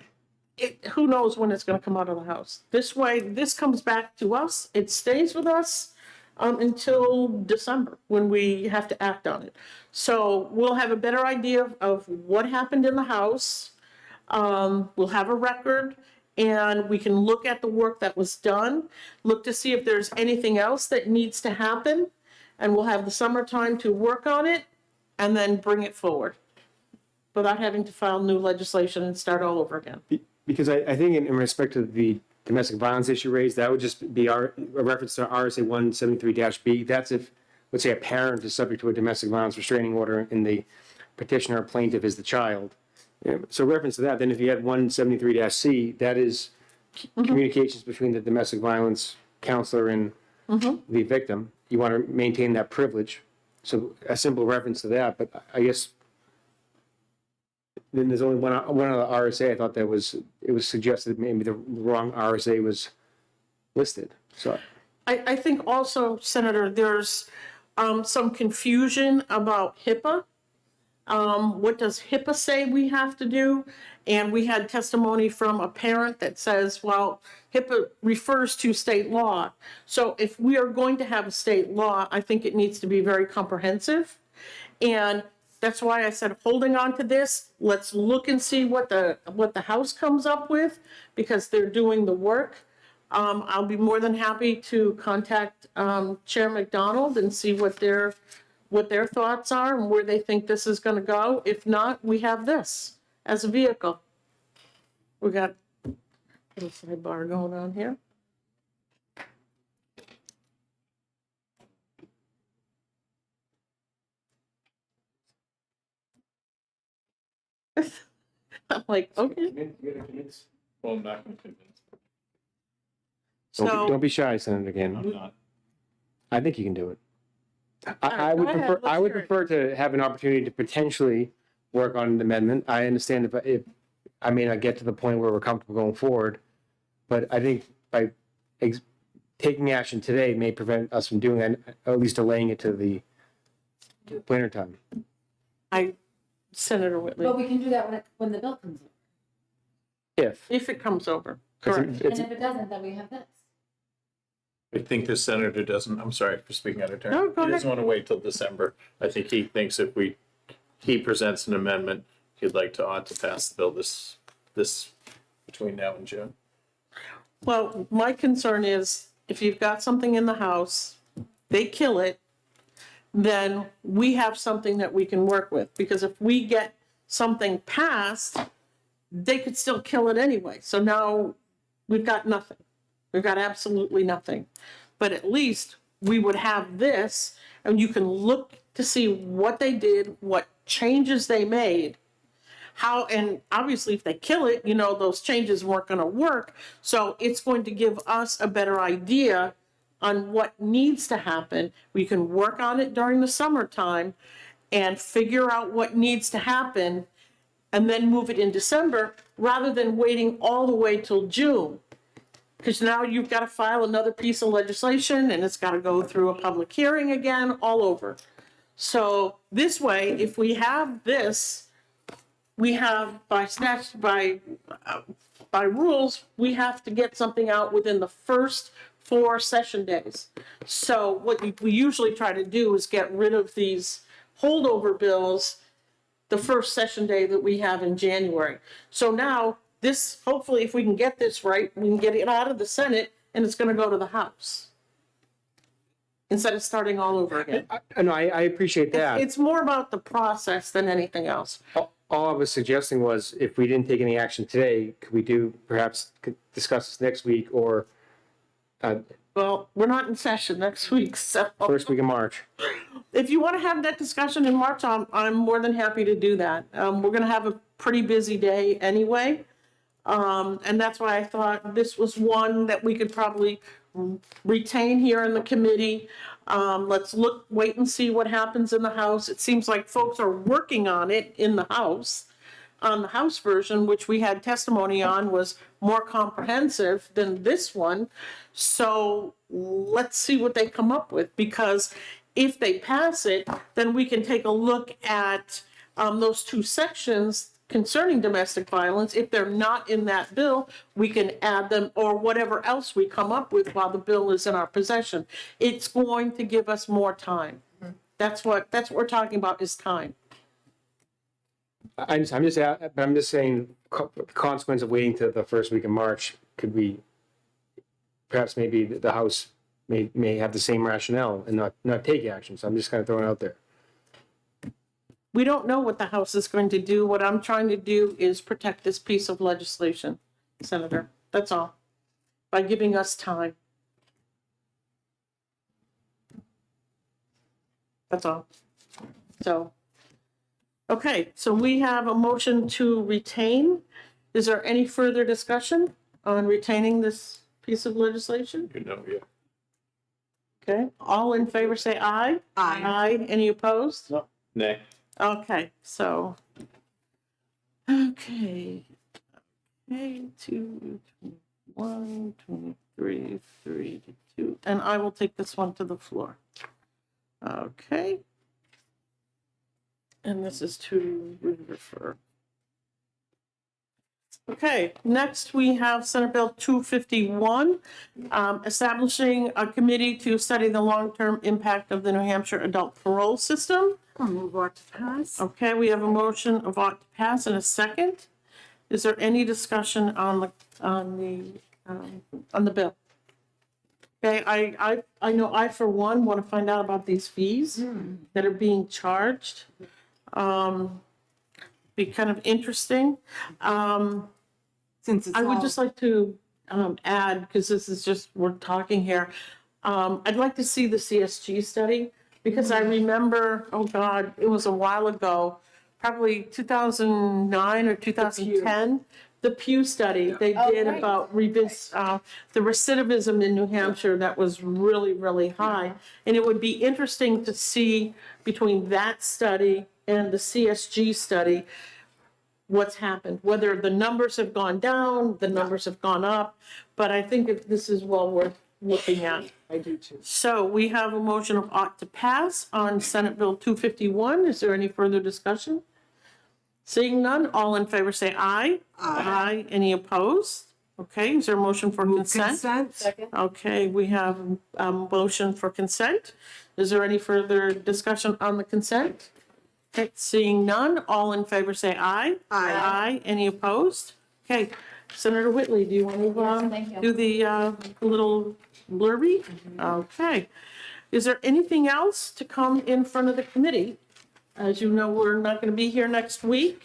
Who knows when it's going to come out of the House? This way, this comes back to us. It stays with us until December when we have to act on it. So we'll have a better idea of what happened in the House. We'll have a record, and we can look at the work that was done, look to see if there's anything else that needs to happen, and we'll have the summertime to work on it and then bring it forward without having to file new legislation and start all over again. Because I think in respect to the domestic violence issue raised, that would just be a reference to RSA 173-B. That's if, let's say, a parent is subject to a domestic violence restraining order and the petitioner or plaintiff is the child. Yeah, so reference to that, then if you had 173-C, that is communications between the domestic violence counselor and the victim. You want to maintain that privilege. So a simple reference to that, but I guess then there's only one other RSA. I thought it was suggested maybe the wrong RSA was listed. So I think also, Senator, there's some confusion about HIPAA. What does HIPAA say we have to do? And we had testimony from a parent that says, well, HIPAA refers to state law. So if we are going to have a state law, I think it needs to be very comprehensive. And that's why I said holding on to this, let's look and see what the House comes up with, because they're doing the work. I'll be more than happy to contact Chair McDonald and see what their thoughts are and where they think this is going to go. If not, we have this as a vehicle. We got a little sidebar going on here. I'm like, okay. Well, I'm not going to convince. don't be shy, Senator Gannon. I'm not. I think you can do it. right, I would go ahead, prefer. I let's would hear it. prefer to have an opportunity to potentially work on an amendment. I understand if I may not get to the point where we're comfortable going forward, but I think by taking action today may prevent us from doing that, or at least delaying it to the winter time. Senator Whitley, But we can do that when the bill comes over. if it comes over, It's- correct. it's- And if it doesn't, then we have this. I think the senator doesn't, I'm sorry for speaking out of turn. No, go He doesn't ahead. want to wait till December. I think he thinks if he presents an amendment, he'd like to ought to pass the bill this between now and June. Well, my concern is if you've got something in the House, they kill it, then we have something that we can work with. Because if we get something passed, they could still kill it anyway. So now we've got nothing. We've got absolutely nothing. But at least we would have this, and you can look to see what they did, what changes they made, how, and obviously if they kill it, those changes weren't going to work. So it's going to give us a better idea on what needs to happen. We can work on it during the summertime and figure out what needs to happen and then move it in December rather than waiting all the way till June. Because now you've got to file another piece of legislation and it's got to go through a public hearing again, all over. So this way, if we have this, we have by rules, we have to get something out within the first 4 session days. So what we usually try to do is get rid of these holdover bills the first session day that we have in January. So now this, hopefully, if we can get this right, we can get it out of the Senate and it's going to go to the House instead of starting all over again. No, I appreciate that. It's more about the process than anything else. All I was suggesting was if we didn't take any action today, could we perhaps discuss this next week or Well, we're not in session next week, so. first week of March? If you want to have that discussion in March, I'm more than happy to do that. We're going to have a pretty busy day anyway. And that's why I thought this was one that we could probably retain here in the committee. Let's wait and see what happens in the House. It seems like folks are working on it in the House. The House version, which we had testimony on, was more comprehensive than this one. So let's see what they come up with, because if they pass it, then we can take a look at those 2 sections concerning domestic violence. If they're not in that bill, we can add them, or whatever else we come up with while the bill is in our possession. It's going to give us more time. That's what we're talking about, is time. I'm just saying, the consequence of waiting to the first week of March, could we, perhaps maybe the House may have the same rationale and not take action. So I'm just kind of throwing it out there. We don't know what the House is going to do. What I'm trying to do is protect this piece of legislation, Senator. That's all. By giving us time. That's all. So, okay, so we have a motion to retain. Is there any further discussion on retaining this piece of legislation? Yeah. Okay, all in favor say aye. Aye. Aye. Any opposed? No. Nay. Okay, so, okay, 2, 21, 23, 32, and I will take this one to the floor. Okay. And this is to refer. Okay, next we have Senate Bill 251, establishing a committee to study the long-term impact of the New Hampshire adult parole system. I'll move on to pass. Okay, we have a motion of ought to pass in a second. Is there any discussion on the bill? Okay, I know I, for one, want to find out about these fees that are being charged. Be kind of interesting. Since it's I would all- just like to add, because this is just, we're talking here, I'd like to see the CSG study, because I remember, oh God, it was a while ago, probably 2009 or 2010, the Pew study they did about the recidivism in New Hampshire that was really, really high. And it would be interesting to see between that study and the CSG study what's happened, whether the numbers have gone down, the numbers have gone up, but I think this is well worth looking at. I do too. So we have a motion of ought to pass on Senate Bill 251. Is there any further discussion? Seeing none, all in favor say aye. Aye. Any opposed? Okay, is there a motion for consent? Consent. Okay, we have a motion for consent. Is there any further discussion on the consent? Okay, seeing none, all in favor say aye. Aye. Any opposed? Okay, Senator Whitley, do you want to do the little blurby? Okay. Is there anything else to come in front of the committee? As you know, we're not going to be here next week.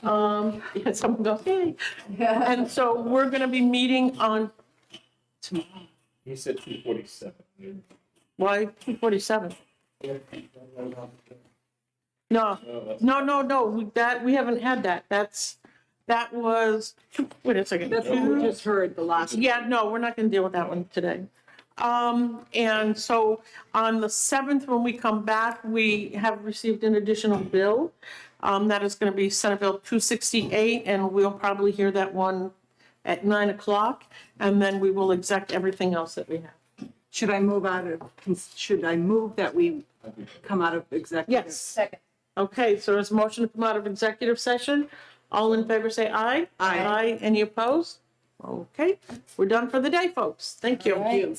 Yeah, someone goes, hey. And so we're going to be meeting on tomorrow. He said 247. Why 247? No, we haven't had that. That was, wait a second. That's what we just heard the last. Yeah, no, we're not gonna deal with that one today. And so on the 7th, when we come back, we have received an additional bill. That is gonna be Senate Bill 268, and we'll probably hear that one at 9 o'clock. And then we will exec everything else that we have. Should I move that we come out of executive? Yes. Second. Okay, so there's a motion to come out of executive session. All in favor say aye. Aye. Aye. Any opposed? Okay, we're done for the day, folks. Thank you.